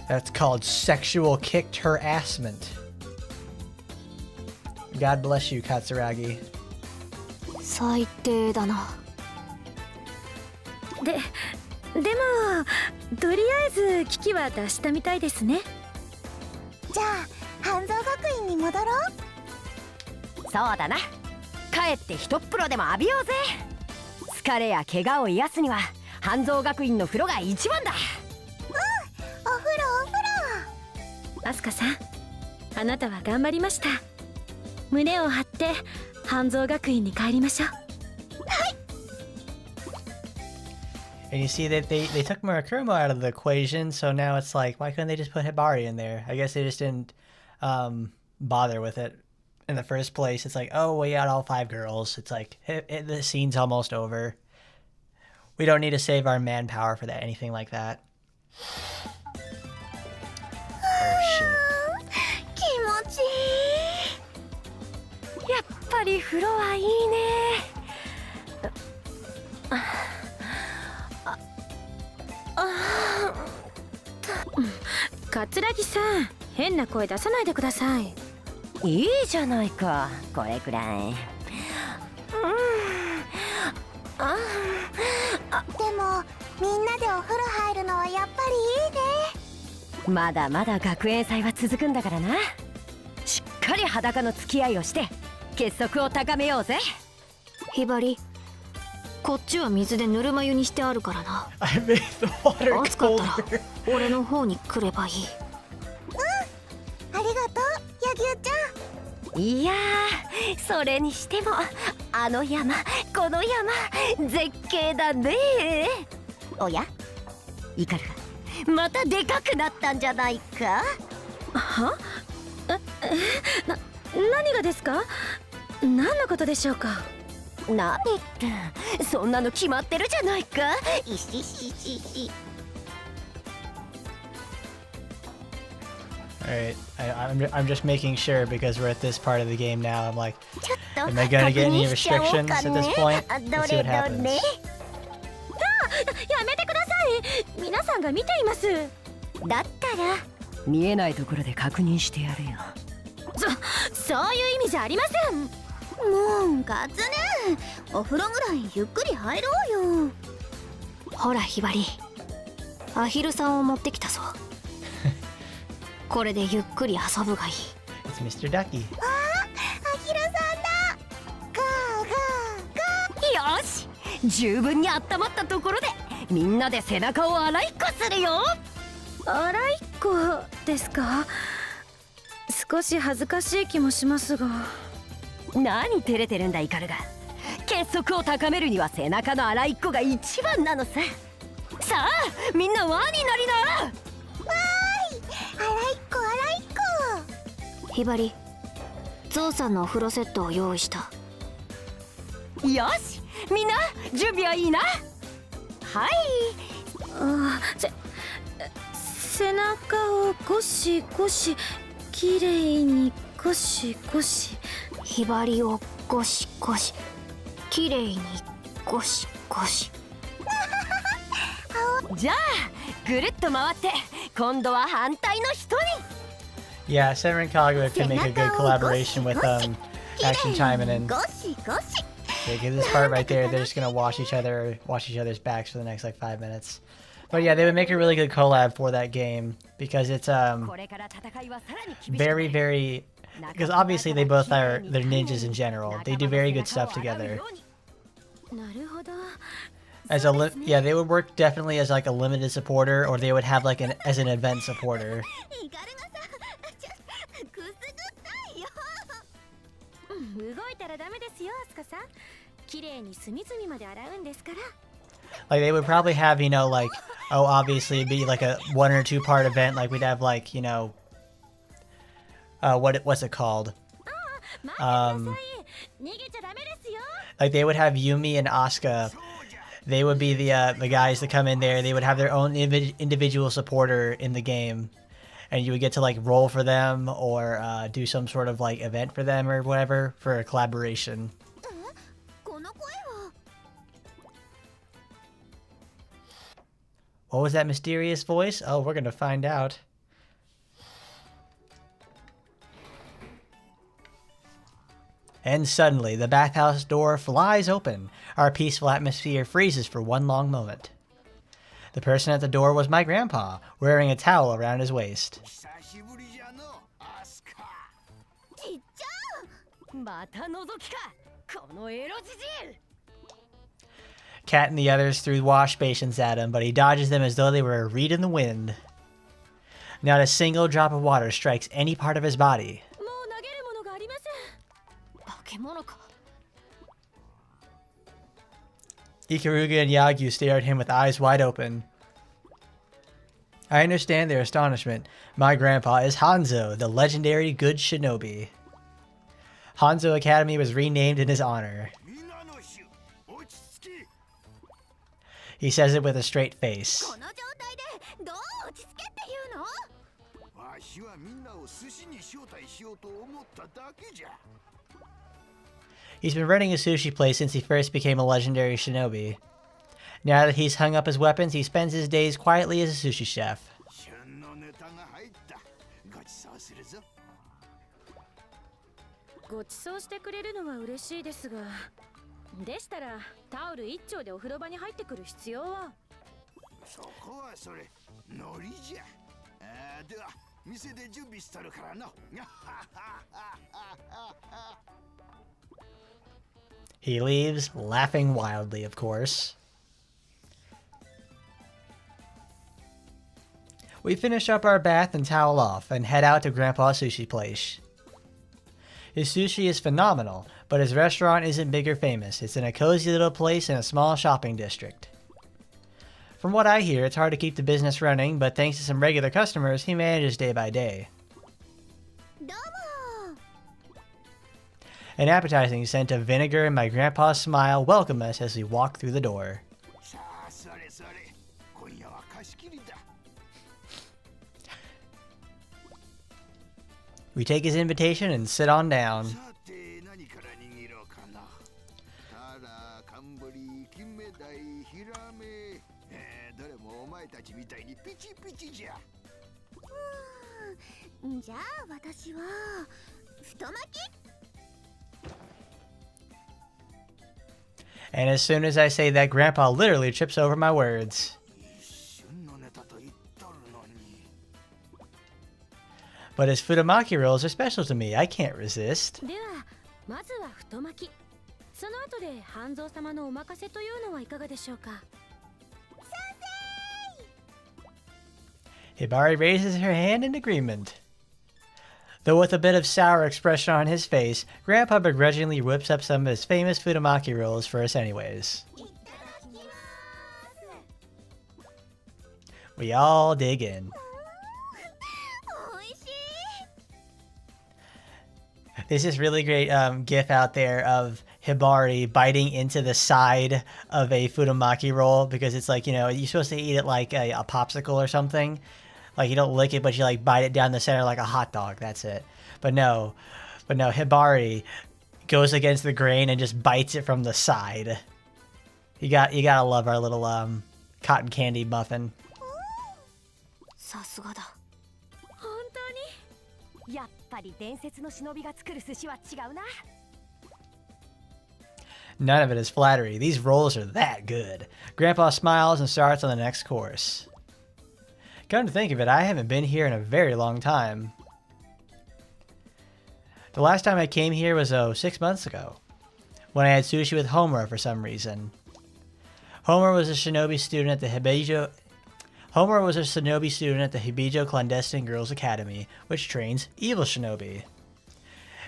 That's called sexual kicked harassment. God bless you, Katsuragi. 最低だな。でもとりあえず危機は脱したみたいですね。じゃあ半蔵学院に戻ろう。そうだな、帰ってひとっ風呂でも浴びようぜ。疲れや怪我を癒すには半蔵学院の風呂が一番だ。お風呂アスカさん、あなたは頑張りました。胸を張って半蔵学院に帰りましょう。 And you see that they took Murakumo out of the equation, so now it's like, why couldn't they just put Hibari in there? I guess they just didn't bother with it in the first place. It's like, oh, we got all 5 girls. It's like, the scene's almost over. We don't need to save our manpower for that, anything like that. Oh, shit. 気持ちいい。やっぱり風呂はいいね。桂木さん、変な声出さないでください。いいじゃないか、これくらい。でもみんなでお風呂入るのはやっぱりいいね。まだまだ学園祭は続くんだからな。しっかり裸の付き合いをして結束を高めようぜ。ひばり、こっちは水でぬるま湯にしてあるからな。 I made the water 暑かったら colder. 俺の方に来ればいい。ありがとう柳生ちゃん。いやー、それにしてもあの山この山絶景だね。おや、イカルがまたでかくなったんじゃないか。は？何がですか？何のことでしょうか？何ってそんなの決まってるじゃないか。いしししし。Alright, I'm just making sure because we're at this part of the game now. I'm like, ちょっと am I gonna get any 確認しちゃおう restrictions か at ね。 this point? あ、ど Let's see れ what ど happens. れ。やめてください。皆さんが見ています。だったら見えないところで確認してやるよ。そういう意味じゃありません。もうカツネ、お風呂ぐらいゆっくり入ろうよ。ほらひばり、アヒルさんを持ってきたぞ。これでゆっくり遊ぶがいい。 It's Mr. Ducky. アヒルさんだ。ガーガーガー。よし、十分に温まったところでみんなで背中を洗いっこするよ。洗いっこですか？少し恥ずかしい気もしますが。何照れてるんだイカルが。結束を高めるには背中の洗いっこが一番なのさ。さあみんな輪になりな。わーい、洗いっこ洗いっこ。ひばり、ゾウさんのお風呂セットを用意した。よし、みんな準備はいいな。はい。ああ、背中をゴシゴシ、きれいにゴシゴシ。ひばりをゴシゴシ、きれいにゴシゴシ。じゃあぐるっと回って今度は反対の人に。 Yeah, Senran Kagura can make a good collaboration with Action Time and ゴシゴシ。 Because this part right there, they're just gonna wash each other's backs for the next like 5 minutes. But yeah, they would make a really good collab for that game because it's これから戦いはさらに厳しくなる。 very because obviously they both are they're ninjas in general. They do very good stuff together. なるほど。 As yeah, they would work definitely as like a limited supporter, or they would have like as an event supporter. イカルがさ、ちょっとくすぐったいよ。動いたらダメですよ、アスカさん。きれいに隅々まで洗うんですから。 Like they would probably have, you know, like, oh, obviously it'd be like a 1 or 2 part event. Like we'd have like, you know, what's it called? 逃げちゃダメですよ。 Like they would have Yumi and Asuka. They would be the guys that come in there. They would have their own individual supporter in the game, and you would get to like roll for them or do some sort of like event for them or whatever for a collaboration. この声は What was that mysterious voice? Oh, we're gonna find out. And suddenly, the bathhouse door flies open. Our peaceful atmosphere freezes for one long moment. The person at the door was my grandpa, wearing a towel around his waist. ちっちゃまた覗きかこのエロじじい Kat and the others threw wash basins at him, but he dodges them as though they were a reed in the wind. Not a single drop of water strikes any part of his body. もう投げるものがありません。化け物か Ikaruga and Yagyu stare at him with eyes wide open. I understand their astonishment. My grandpa is Hanzo, the legendary good shinobi. Hanzo Academy was renamed in his honor. He says it with a straight face. この状態でどう落ち着けっていうの He's been running a sushi place since he first became a legendary shinobi. Now that he's hung up his weapons, he spends his days quietly as a sushi chef. ご馳走してくれるのは嬉しいですが、でしたらタオル一丁でお風呂場に入ってくる必要は。そこはそれノリじゃ。では店で準備してるからの。He leaves, laughing wildly, of course. We finish up our bath and towel off and head out to Grandpa's sushi place. His sushi is phenomenal, but his restaurant isn't big or famous. It's in a cozy little place in a small shopping district. From what I hear, it's hard to keep the business running, but thanks to some regular customers, he manages day by day. どうも An appetizing scent of vinegar and my grandpa's smile welcome us as we walk through the door. さあそれそれ今夜は貸し切りだ。 We take his invitation and sit on down. さて何から握ろうかな。タラ、カンブリ、金目鯛、ヒラメ、どれもお前たちみたいにピチピチじゃ。じゃあ私は太巻き And as soon as I say that, Grandpa literally trips over my words. 一瞬のネタと言っとるのに。 But his Futamaki rolls are special to me. I can't resist. ではまずは太巻き。その後で半蔵様のお任せというのはいかがでしょうか。 Hibari raises her hand in agreement. Though with a bit of sour expression on his face, Grandpa begrudgingly whips up some of his famous Futamaki rolls for us anyways. We all dig in. おいしい There's this really great gif out there of Hibari biting into the side of a Futamaki roll because it's like, you know, you're supposed to eat it like a popsicle or something. Like you don't lick it, but you like bite it down the center like a hot dog. That's it. But no, Hibari goes against the grain and just bites it from the side. You gotta love our little cotton candy muffin. さすがだ。本当に。やっぱり伝説の忍びが作る寿司は違うな None of it is flattery. These rolls are that good. Grandpa smiles and starts on the next course. Come to think of it, I haven't been here in a very long time. The last time I came here was 6 months ago, when I had sushi with Homer for some reason. Homer was a shinobi student at the Hibijo Clandestine Girls Academy, which trains evil shinobi.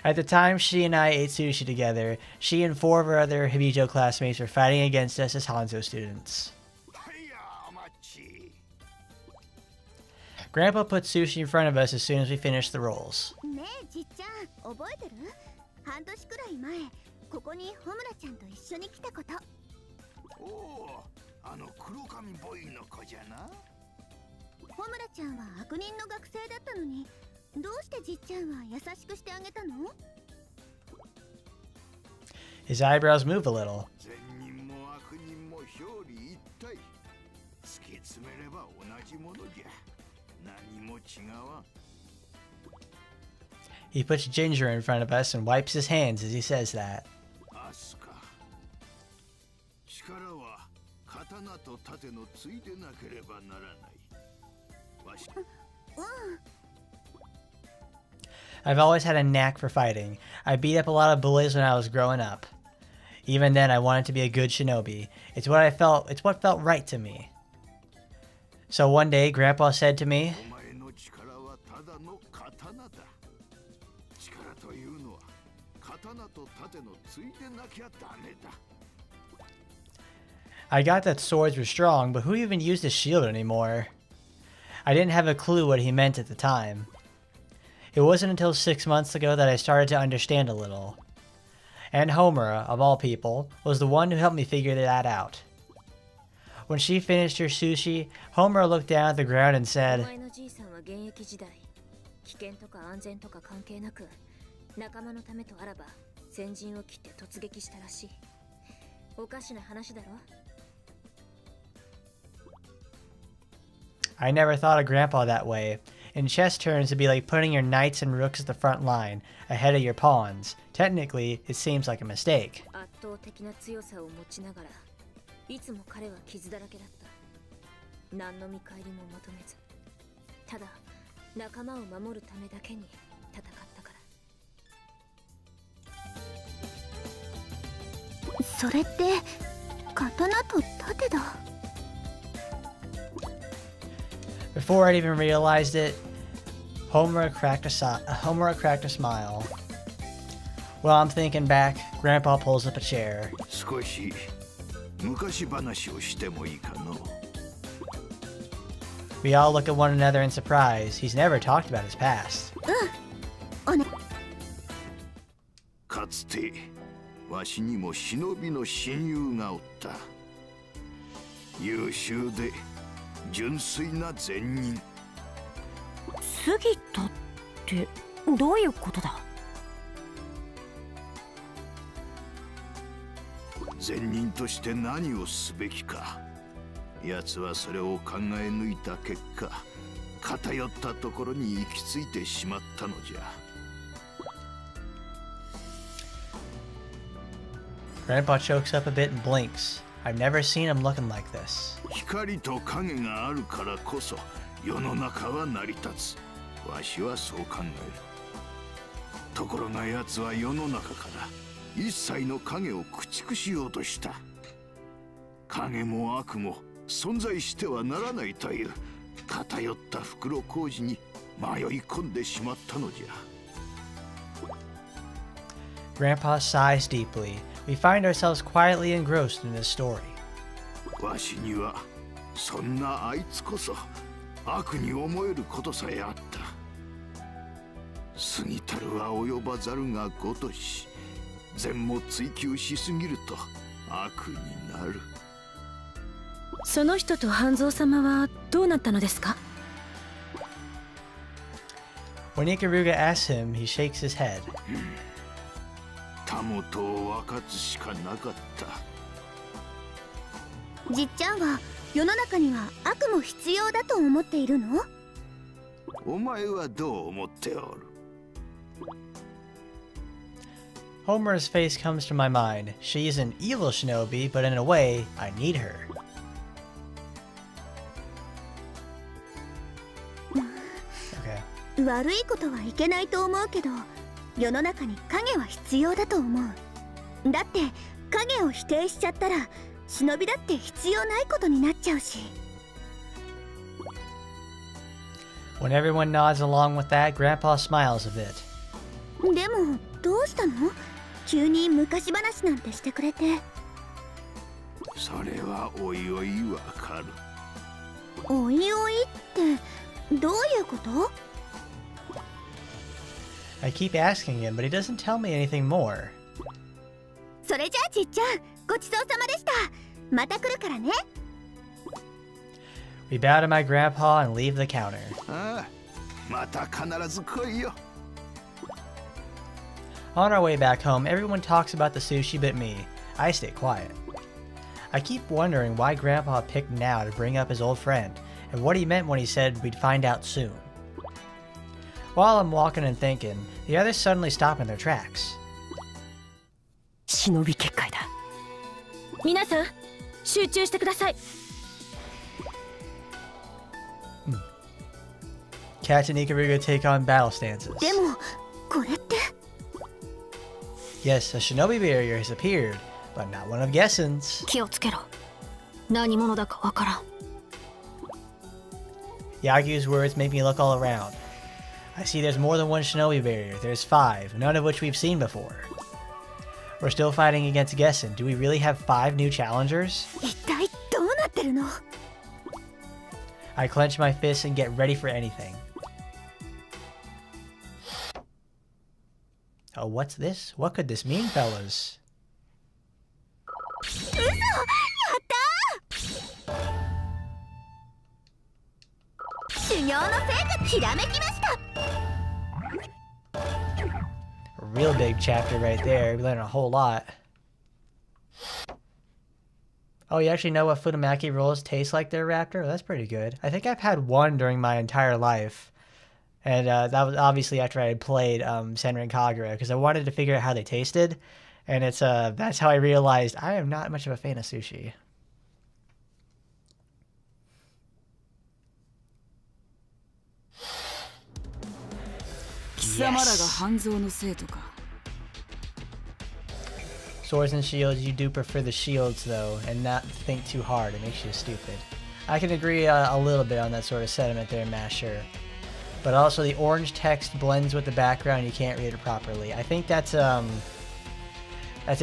At the time she and I ate sushi together, she and 4 of her other Hibijo classmates were fighting against us as Hanzo students. はいやお待ち。 Grandpa put sushi in front of us as soon as we finished the rolls. ねえじっちゃん覚えてる半年くらい前ここにホムラちゃんと一緒に来たことおお、あの黒髪ボーイの子じゃな。ホムラちゃんは悪人の学生だったのに、どうしてじっちゃんは優しくしてあげたの？ His eyebrows move a little. 善人も悪人も表裏一体。突き詰めれば同じものじゃ。何も違わん。 He puts ginger in front of us and wipes his hands as he says that. アスカ。力は刀と盾のついでなければならない。わし。I've always had a knack for fighting. I beat up a lot of bullies when I was growing up. Even then, I wanted to be a good shinobi. It's what felt right to me. So one day, Grandpa said to me, お前の力はただの刀だ。力というのは刀と盾のついでなきゃダメだ。 I got that swords were strong, but who even used a shield anymore? I didn't have a clue what he meant at the time. It wasn't until 6 months ago that I started to understand a little. And Homura, of all people, was the one who helped me figure that out. When she finished her sushi, Homura looked down at the ground and お said, 前のじいさんは現役時代、危険とか安全とか関係なく、仲間のためとあらば先陣を切って突撃したらしい。おかしな話だろ。 I never thought of Grandpa that way. In chess terms, it'd be like putting your knights and rooks at the front line, ahead of your pawns. Technically, it seems like a mistake. 圧倒的な強さを持ちながら、いつも彼は傷だらけだった。何の見返りも求めず、ただ仲間を守るためだけに戦ったから。それって刀と盾だ。 Before I'd even realized it, Homura cracked a smile. While I'm thinking back, Grandpa pulls up a chair. 少し昔話をしてもいいかの。 We all look at one another in surprise. He's never talked about his past. かつてわしにも忍びの親友がおった。優秀で純粋な善人。過ぎたってどういうことだ？善人として何をすべきか。奴はそれを考え抜いた結果、偏ったところに行き着いてしまったのじゃ。 Grandpa chokes up a bit and blinks. I've never seen him looking like this. 光と影があるからこそ世の中は成り立つ。わしはそう考える。ところが奴は世の中から一切の影を駆逐しようとした。影も悪も存在してはならないという偏った袋小路に迷い込んでしまったのじゃ。 Grandpa sighs deeply. We find ourselves quietly engrossed in this story. わしにはそんなあいつこそ悪に思えることさえあった。過ぎたるは及ばざるがごとし、善も追求しすぎると悪になる。その人と半蔵様はどうなったのですか？ When Ikaruga asks him, he shakes his head. たもとを分かつしかなかった。じっちゃんは世の中には悪も必要だと思っているの？お前はどう思っておる？ Homura's face comes to my mind. She's an evil shinobi, but in a way, I need her. Okay. 悪いことはいけないと思うけど、世の中に影は必要だと思う。だって影を否定しちゃったら忍びだって必要ないことになっちゃうし。 When everyone nods along with that, Grandpa smiles a bit. でもどうしたの？急に昔話なんてしてくれて。それはおいおいわかる。おいおいってどういうこと？ I keep asking him, but he doesn't tell me anything more. それじゃあじっちゃん、ごちそうさまでした。また来るからね。We bow to my grandpa and leave the counter. ああ、また必ず来いよ。 On our way back home, everyone talks about the sushi but me. I stay quiet. I keep wondering why Grandpa picked now to bring up his old friend, and what he meant when he said we'd find out soon. While I'm walking and thinking, the others suddenly stop in their tracks. 忍び結界だ。皆さん集中してください。 Kat and Ikaruga take on battle stances. でもこれって Yes, a shinobi barrier has appeared, but not one of Gessin's. 気をつけろ。何者だかわからん。 Yagyu's words make me look all around. I see there's more than one shinobi barrier. There's 5, none of which we've seen before. We're still fighting against Gessin. Do we really have 5 new challengers? 一体どうなってるの？ I clench my fists and get ready for anything. Oh, what's this? What could this mean, fellas? 嘘！やったー！修行の成果ひらめきました。 A real big chapter right there. We learned a whole lot. Oh, you actually know what Futamaki rolls taste like there, Raptor? That's pretty good. I think I've had one during my entire life. And that was obviously after I had played Senran Kagura, because I wanted to figure out how they tasted. And it's that's how I realized I am not much of a fan of sushi. 貴様らが半蔵の生徒か。 Swords and shields, you do prefer the shields though, and not think too hard. It makes you stupid. I can agree a little bit on that sort of sentiment there, Masher. But also the orange text blends with the background, you can't read it properly. I think that's a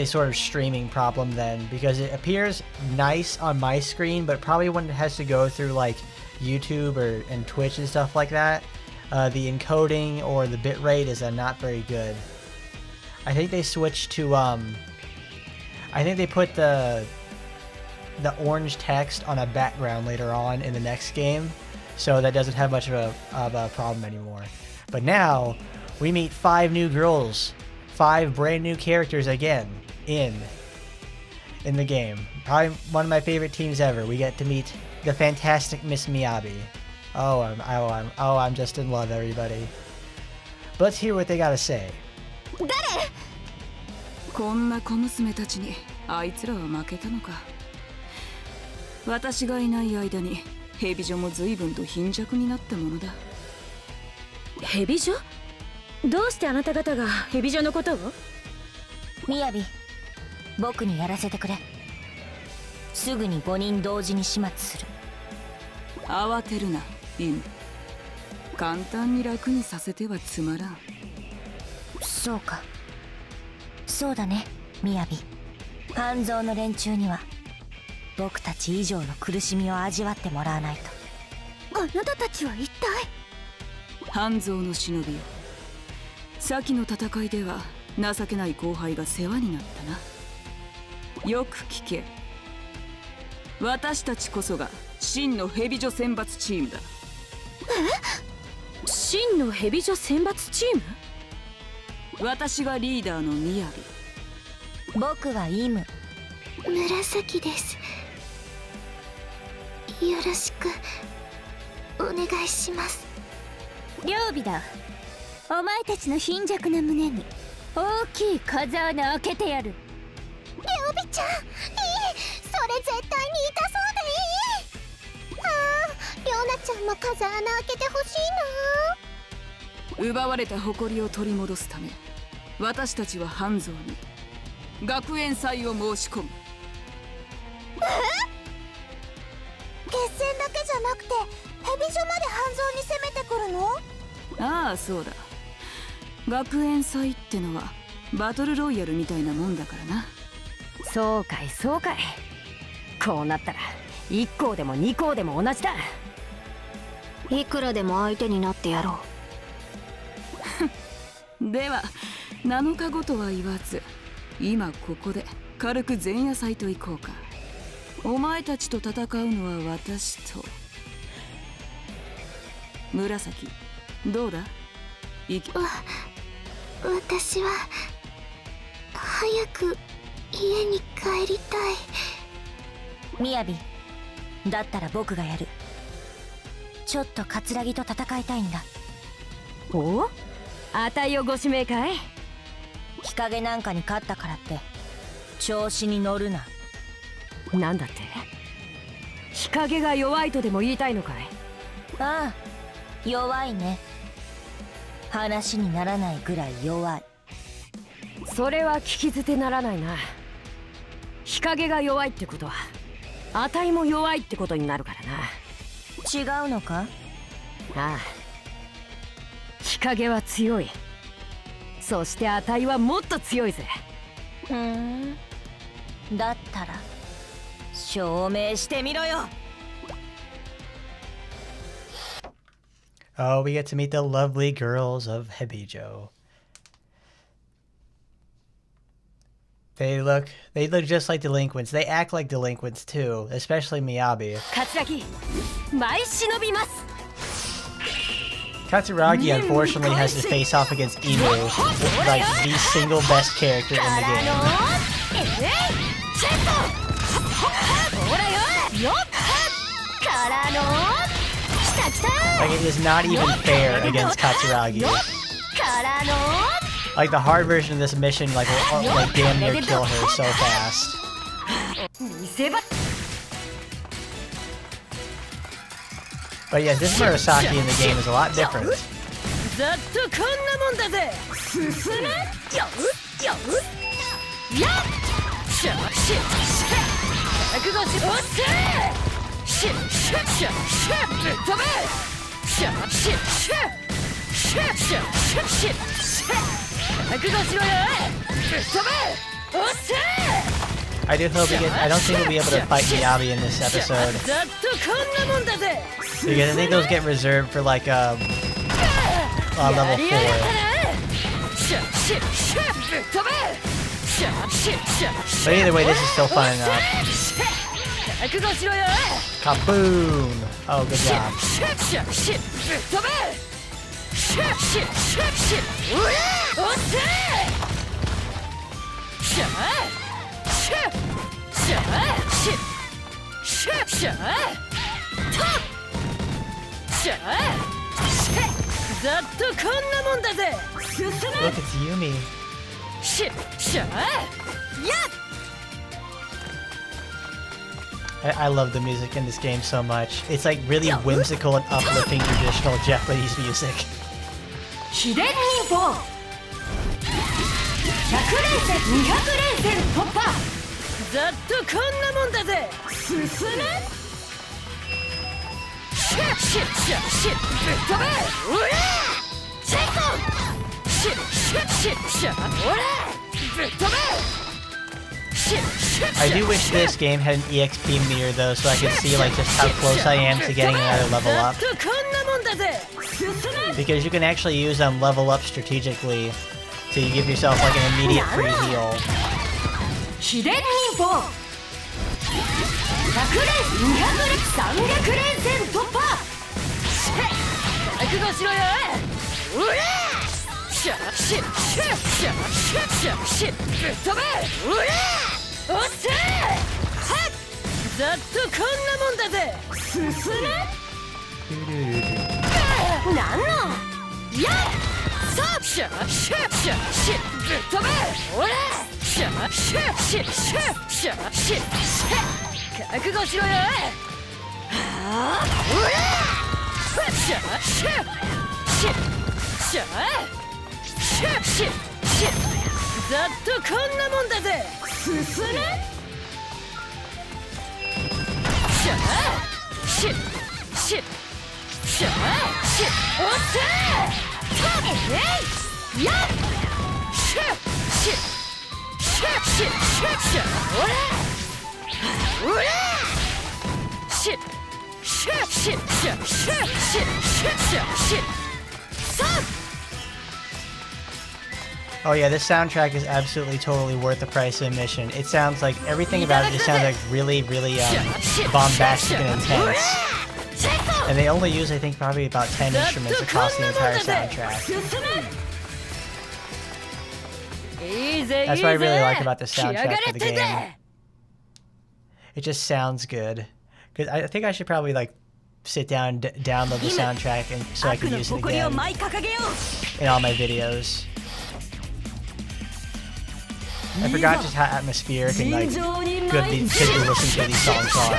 sort of streaming problem then, because it appears nice on my screen, but probably when it has to go through like YouTube and Twitch and stuff like that, the encoding or the bitrate is not very good. I think they switched to I think they put the orange text on a background later on in the next game, so that doesn't have much of a problem anymore. But now we meet 5 new girls, 5 brand new characters again in the game. Probably one of my favorite teams ever. We get to meet the fantastic Miss Miyabi. I'm just in love, everybody. But let's hear what they gotta say. こんな小娘たちにあいつらは負けたのか。私がいない間に蛇女も随分と貧弱になったものだ。蛇女？どうしてあなた方が蛇女のことを？みやび、僕にやらせてくれ。すぐに5人同時に始末する。慌てるな、犬。簡単に楽にさせてはつまらん。そうか。そうだね、みやび。半蔵の連中には僕たち以上の苦しみを味わってもらわないと。あなたたちは一体？半蔵の忍びよ。先の戦いでは情けない後輩が世話になったな。よく聞け。私たちこそが真の蛇女選抜チームだ。え？真の蛇女選抜チーム？私がリーダーのみやび。僕はイム。紫です。よろしくお願いします。両備だ。お前たちの貧弱な胸に大きい風穴開けてやる。両備ちゃん、いい、それ絶対に痛そうでいい。ああ、りょうなちゃんも風穴開けてほしいな。奪われた誇りを取り戻すため、私たちは半蔵に学園祭を申し込む。決戦だけじゃなくて蛇女まで半蔵に攻めてくるの？ああ、そうだ。学園祭ってのはバトルロイヤルみたいなもんだからな。そうかいそうかい。こうなったら1校でも2校でも同じだ。いくらでも相手になってやろう。では7日後とは言わず、今ここで軽く前夜祭と行こうか。お前たちと戦うのは私と紫どうだ？私は早く家に帰りたい。みやび、だったら僕がやる。ちょっと葛城と戦いたいんだ。お？あたいをご指名かい？日陰なんかに勝ったからって調子に乗るな。なんだって？日陰が弱いとでも言いたいのかい？ああ、弱いね。話にならないぐらい弱い。それは聞き捨てならないな。日陰が弱いってことはあたいも弱いってことになるからな。違うのか？ああ、日陰は強い。そしてあたいはもっと強いぜ。だったら証明してみろよ。Oh, we get to meet the lovely girls of Hebijo. They look just like delinquents. They act like delinquents too, especially Miyabi. Katsuragi, mai shinobi masu. Katsuragi unfortunately has to face off against Inu, like the single best character in the game. Like, it is not even fair against Katsuragi. Like, the hard version of this mission, like, will like damn near kill her so fast. But yeah, this Murasaki in the game is a lot different. I do hope we get. I don't think we'll be able to fight Miyabi in this episode, because I think those get reserved for like level 4. But either way, this is still fun enough. Kaboom! Oh, good job. Look, it's Yumi. I love the music in this game so much. It's like really whimsical and uplifting traditional Japanese music. I do wish this game had an EXP meter though, so I could see like just how close I am to getting another level up. Because you can actually use level up strategically to give yourself like an immediate free heal. Oh yeah, this soundtrack is absolutely totally worth the price of admission. It sounds like everything about it just sounds like really, really bombastic and intense. And they only use, I think, probably about 10 instruments across the entire soundtrack. That's what I really like about the soundtrack for the game. It just sounds good. Because I think I should probably like sit down and download the soundtrack and so I can use it again in all my videos. I forgot just how atmospheric and like good to listen to these songs are.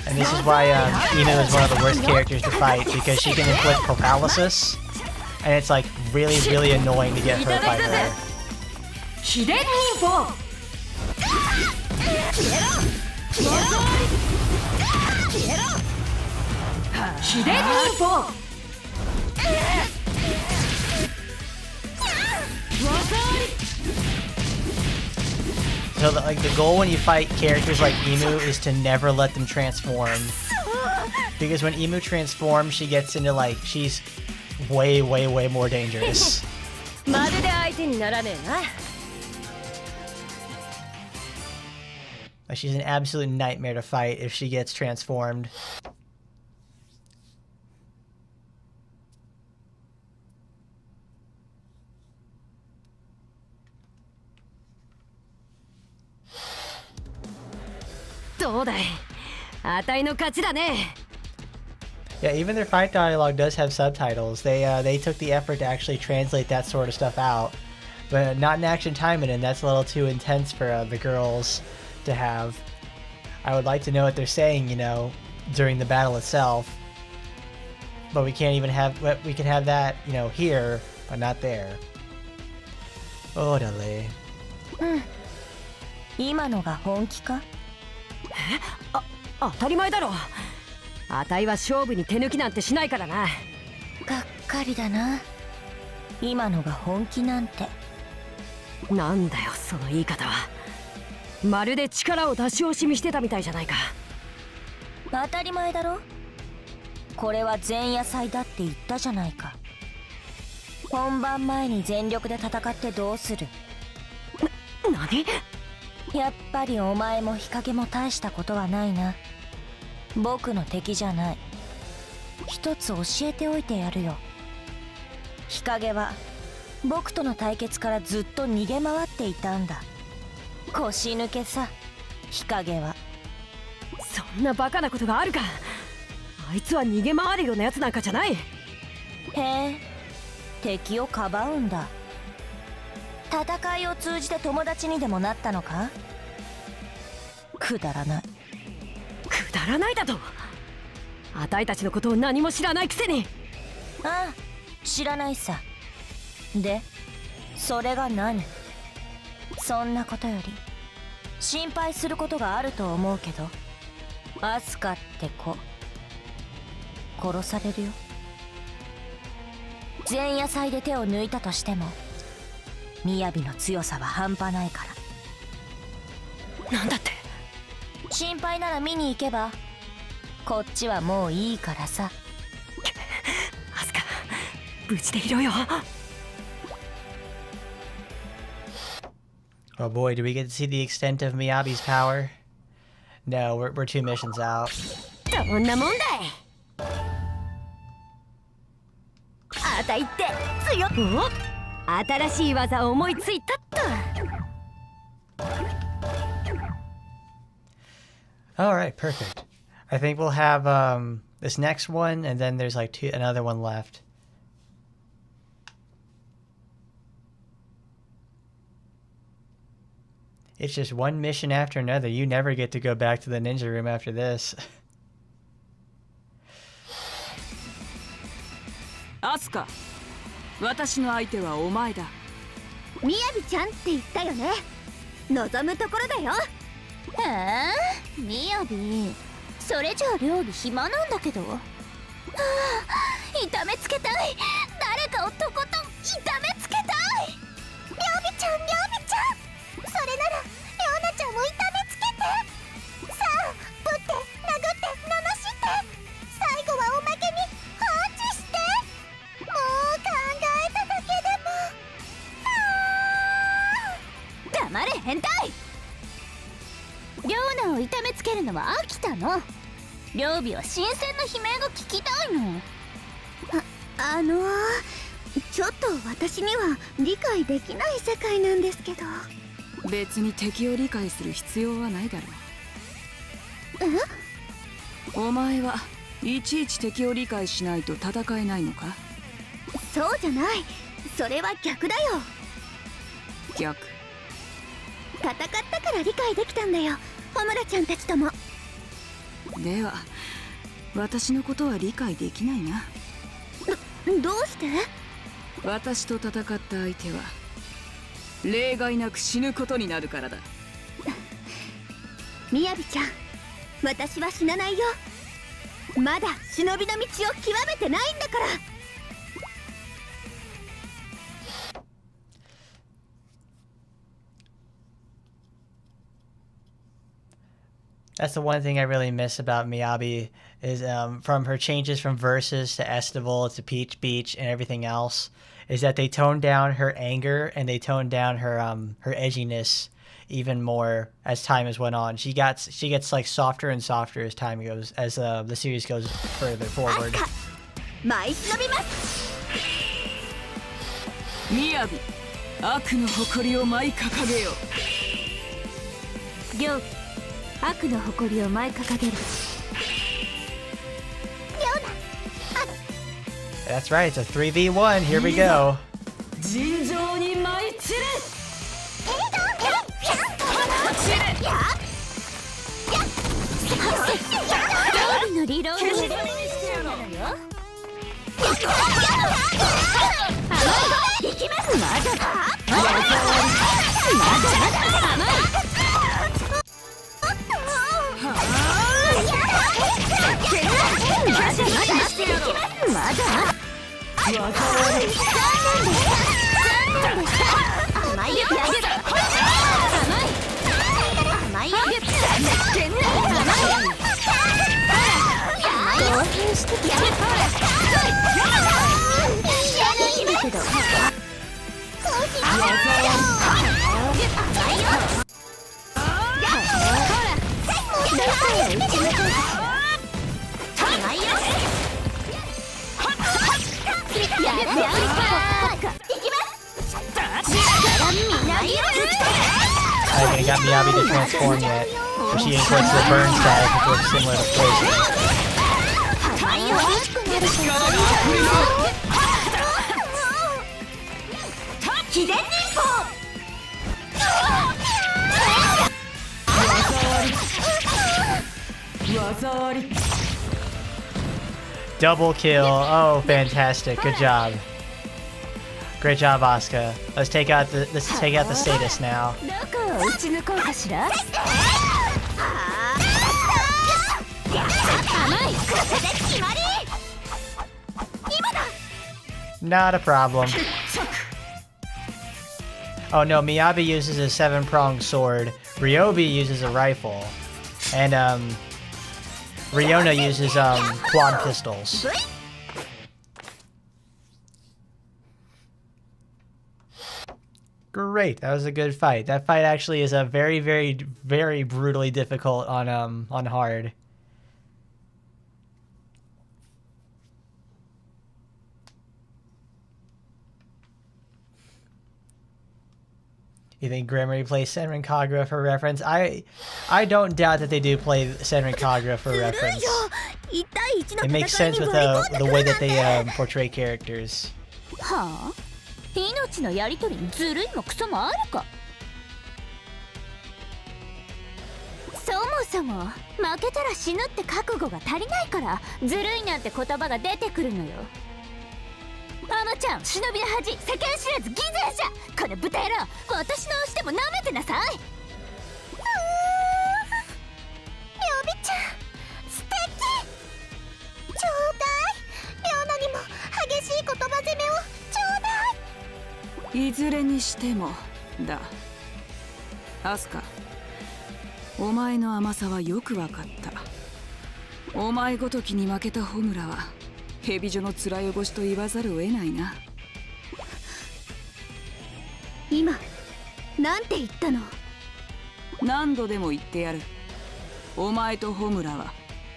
And this is why Inu is one of the worst characters to fight, because she can inflict paralysis, and it's like really, really annoying to get hurt by her. So the goal when you fight characters like Emu is to never let them transform. Because when Emu transforms, she gets into like, she's way, way, way more dangerous. Like she's an absolute nightmare to fight if she gets transformed. Yeah, even their fight dialogue does have subtitles. They took the effort to actually translate that sort of stuff out, but not in Action Timing, and that's a little too intense for the girls to have. I would like to know what they're saying, you know, during the battle itself, but we can't even have. We can have that, you know, here, but not there. Orale. 今のが本気か？当たり前だろ。あたいは勝負に手抜きなんてしないからな。がっかりだな。今のが本気なんて。なんだよその言い方は。まるで力を出し惜しみしてたみたいじゃないか。当たり前だろ。これは前夜祭だって言ったじゃないか。本番前に全力で戦ってどうする？何？やっぱりお前も日陰も大したことはないな。僕の敵じゃない。一つ教えておいてやるよ。日陰は僕との対決からずっと逃げ回っていたんだ。腰抜けさ、日陰は。そんなバカなことがあるか。あいつは逃げ回るようなやつなんかじゃない。へえ、敵をかばうんだ。戦いを通じて友達にでもなったのか？くだらない。くだらないだと？あたいたちのことを何も知らないくせに。ああ、知らないさ。で、それが何？そんなことより心配することがあると思うけど、アスカって子殺されるよ。前夜祭で手を抜いたとしても雅の強さは半端ないから。なんだって？心配なら見に行けば。こっちはもういいからさ。アスカ、無事でいろよ。Oh boy, do we get to see the extent of Miyabi's power? No, we're 2 missions out. どんなもんだい。あたいって強っ。新しい技を思いついたっと。Alright, perfect. I think we'll have this next one, and then there's like another one left. It's just one mission after another. You never get to go back to the ninja room after this. アスカ、私の相手はお前だ。みやびちゃんって言ったよね。望むところだよ。みやび、それじゃあ料理暇なんだけど。痛めつけたい。誰かをとことん痛めつけたい。りょうびちゃん、りょうびちゃん、それならりょうなちゃんも痛めつけて。さあ、ぶって殴って罵して、最後はおまけに放置して。もう考えただけでも。黙れ変態。りょうなを痛めつけるのは飽きたの。りょうびは新鮮な悲鳴が聞きたいの。ちょっと私には理解できない世界なんですけど。別に敵を理解する必要はないだろう。お前はいちいち敵を理解しないと戦えないのか？そうじゃない、それは逆だよ。逆？戦ったから理解できたんだよ、ホムラちゃんたちとも。では私のことは理解できないな。どうして？私と戦った相手は例外なく死ぬことになるからだ。みやびちゃん、私は死なないよ。まだ忍びの道を極めてないんだから。That's the one thing I really miss about Miyabi is from her changes from Versus to Estival to Peach Beach and everything else, is that they toned down her anger and they toned down her edginess even more as time has went on. She gets like softer and softer as time goes, as the series goes further forward. 舞い忍びます。みやび、悪の誇りを舞い掲げよ。りょう、悪の誇りを舞い掲げる。 That's right, it's a 3v1. Here we go. 尋常に舞い散れ。料理の理論を消し止めにしてやろうよ。行きます。まだだ。まだ甘い。まだ甘いよ。甘いよ。興奮してきた。知らないんだけど。I haven't got Miyabi to transform yet, but she inputs the burn status, which looks similar to poison. Double kill. Oh, fantastic. Good job. Great job, Asuka. Let's take out the status now. Not a problem. Oh no, Miyabi uses a 7-pronged sword. Ryobi uses a rifle. And Ryona uses quad pistols. Great, that was a good fight. That fight actually is a very, very, very brutally difficult on hard. You think Grimmery plays Senran Kagura for reference? I don't doubt that they do play Senran Kagura for reference. It makes sense with the way that they portray characters. 命のやりとりにずるいもクソもあるか。そもそも負けたら死ぬって覚悟が足りないからずるいなんて言葉が出てくるのよ。アマちゃん、忍びの恥、世間知らず偽善者、この豚野郎、私の押しても舐めてなさい。りょうびちゃん素敵。ちょうだい。りょうなにもいずれにしてもだ。アスカ、お前の甘さはよくわかった。お前ごときに負けたホムラは蛇女の面汚しと言わざるを得ないな。今なんて言ったの？何度でも言ってやる。お前とホムラは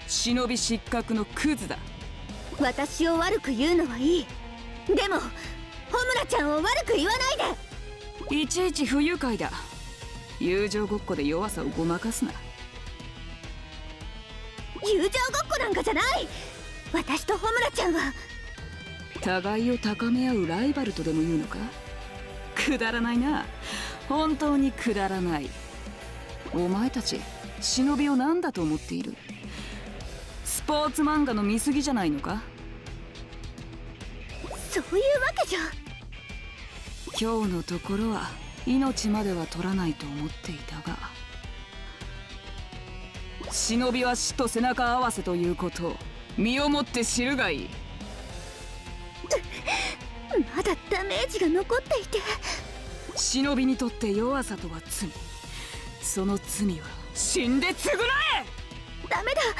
忍び失格のクズだ。私を悪く言うのはいい。でもホムラちゃんを悪く言わないで。いちいち不愉快だ。友情ごっこで弱さをごまかすな。友情ごっこなんかじゃない。私とホムラちゃんは互いを高め合うライバルとでも言うのか。くだらないな。本当にくだらない。お前たち忍びを何だと思っている。スポーツ漫画の見過ぎじゃないのか。そういうわけじゃ。今日のところは命までは取らないと思っていたが、忍びは死と背中合わせということを身をもって知るがいい。まだダメージが残っていて。忍びにとって弱さとは罪。その罪は死んで償え。ダメだ、や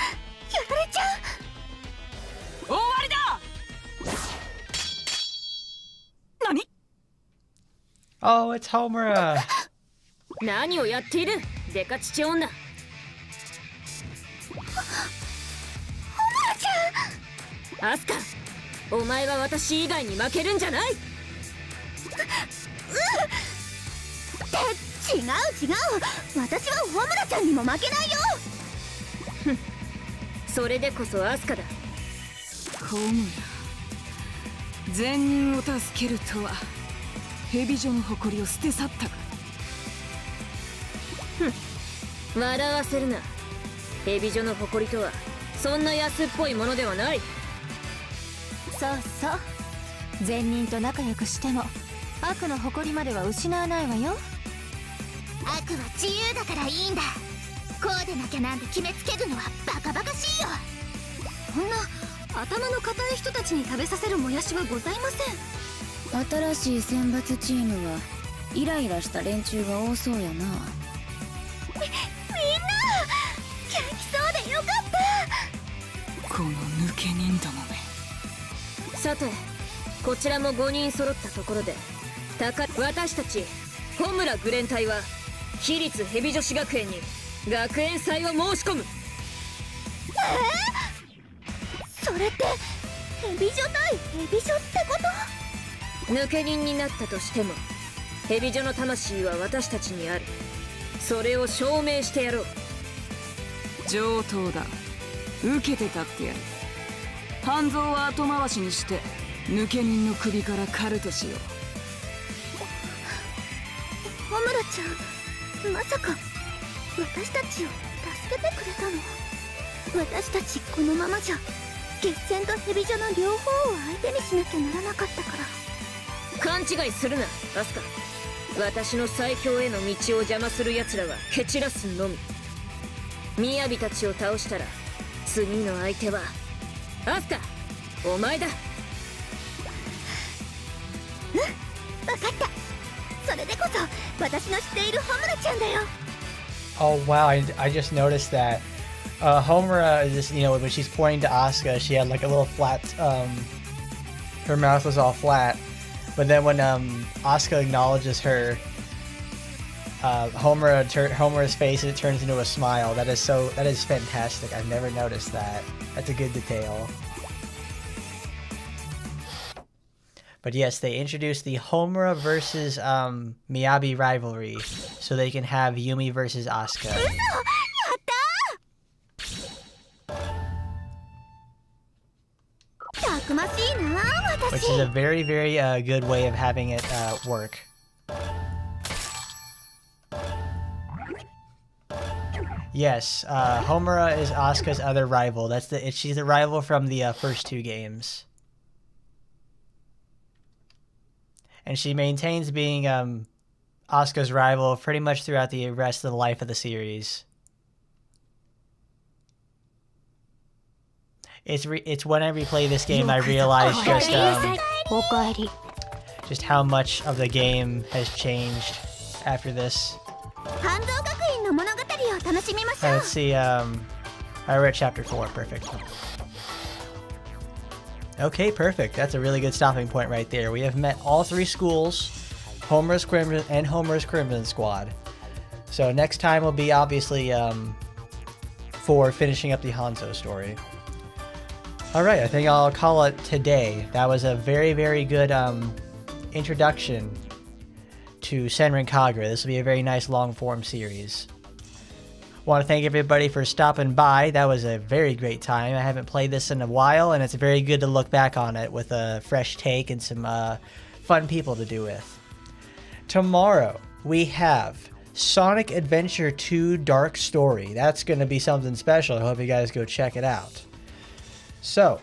られちゃう。終わりだ。何？ Oh, it's Homura. 何をやっているデカ父女。アスカ、お前は私以外に負けるんじゃない。違う違う、私はホムラちゃんにも負けないよ。それでこそアスカだ。ホムラ、善人を助けるとは蛇女の誇りを捨て去ったか。笑わせるな。蛇女の誇りとはそんな安っぽいものではない。そうそう、善人と仲良くしても悪の誇りまでは失わないわよ。悪は自由だからいいんだ。こうでなきゃなんて決めつけるのはバカバカしいよ。そんな頭の固い人たちに食べさせるもやしはございません。新しい選抜チームはイライラした連中が多そうやな。みんな元気そうでよかった。この抜け人どもめ。さて、こちらも5人揃ったところで、私たちホムラグレン隊は私立蛇女子学園に学園祭を申し込む。それって蛇女対蛇女ってこと？抜け人になったとしても蛇女の魂は私たちにある。それを証明してやろう。上等だ。受けて立ってやる。半蔵は後回しにして抜け人の首から狩るとしよう。ホムラちゃん、まさか私たちを助けてくれたの？私たちこのままじゃ月戦と蛇女の両方を相手にしなきゃならなかったから。勘違いするな、アスカ。私の最強への道を邪魔する奴らは蹴散らすのみ。雅たちを倒したら次の相手はアスカ、お前だ。分かった。それでこそ私の知っているホムラちゃんだよ。 Oh wow, I just noticed that Homura is just, when she's pointing to Asuka, she had like a little flat, her mouth was all flat, but then when Asuka acknowledges her, Homura's face, it turns into a smile. That is fantastic. I've never noticed that. That's a good detail. But yes, they introduced the Homura versus Miyabi rivalry, so they can have Yumi versus Asuka. Which is a very, very good way of having it work. Yes, Homura is Asuka's other rival. She's the rival from the first two games. And she maintains being Asuka's rival pretty much throughout the rest of the life of the series. It's when I replay this game I realize just how much of the game has changed after this. 半蔵学院の物語を楽しみましょう。 Let's see, we're at chapter 4, perfect. Okay, perfect. That's a really good stopping point right there. We have met all 3 schools, Homer's Crimson and Homer's Crimson Squad. So next time will be obviously for finishing up the Hanzo story. Alright, I think I'll call it today. That was a very, very good introduction to Senran Kagura. This will be a very nice long-form series. Want to thank everybody for stopping by. That was a very great time. I haven't played this in a while, and it's very good to look back on it with a fresh take and some fun people to do with. Tomorrow, we have Sonic Adventure 2 Dark Story. That's going to be something special. I hope you guys go check it out. So,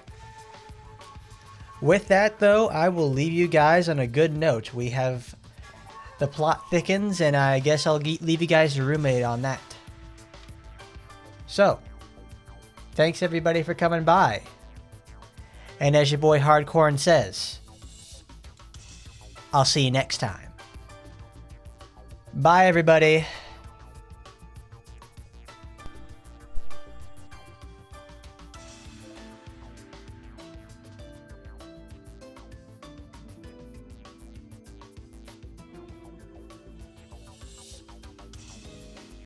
with that, though, I will leave you guys on a good note. We have the plot thickens, and I guess I'll leave you guys to ruminate on that. So, thanks everybody for coming by. And as your boy Hardcorn says, I'll see you next time. Bye everybody.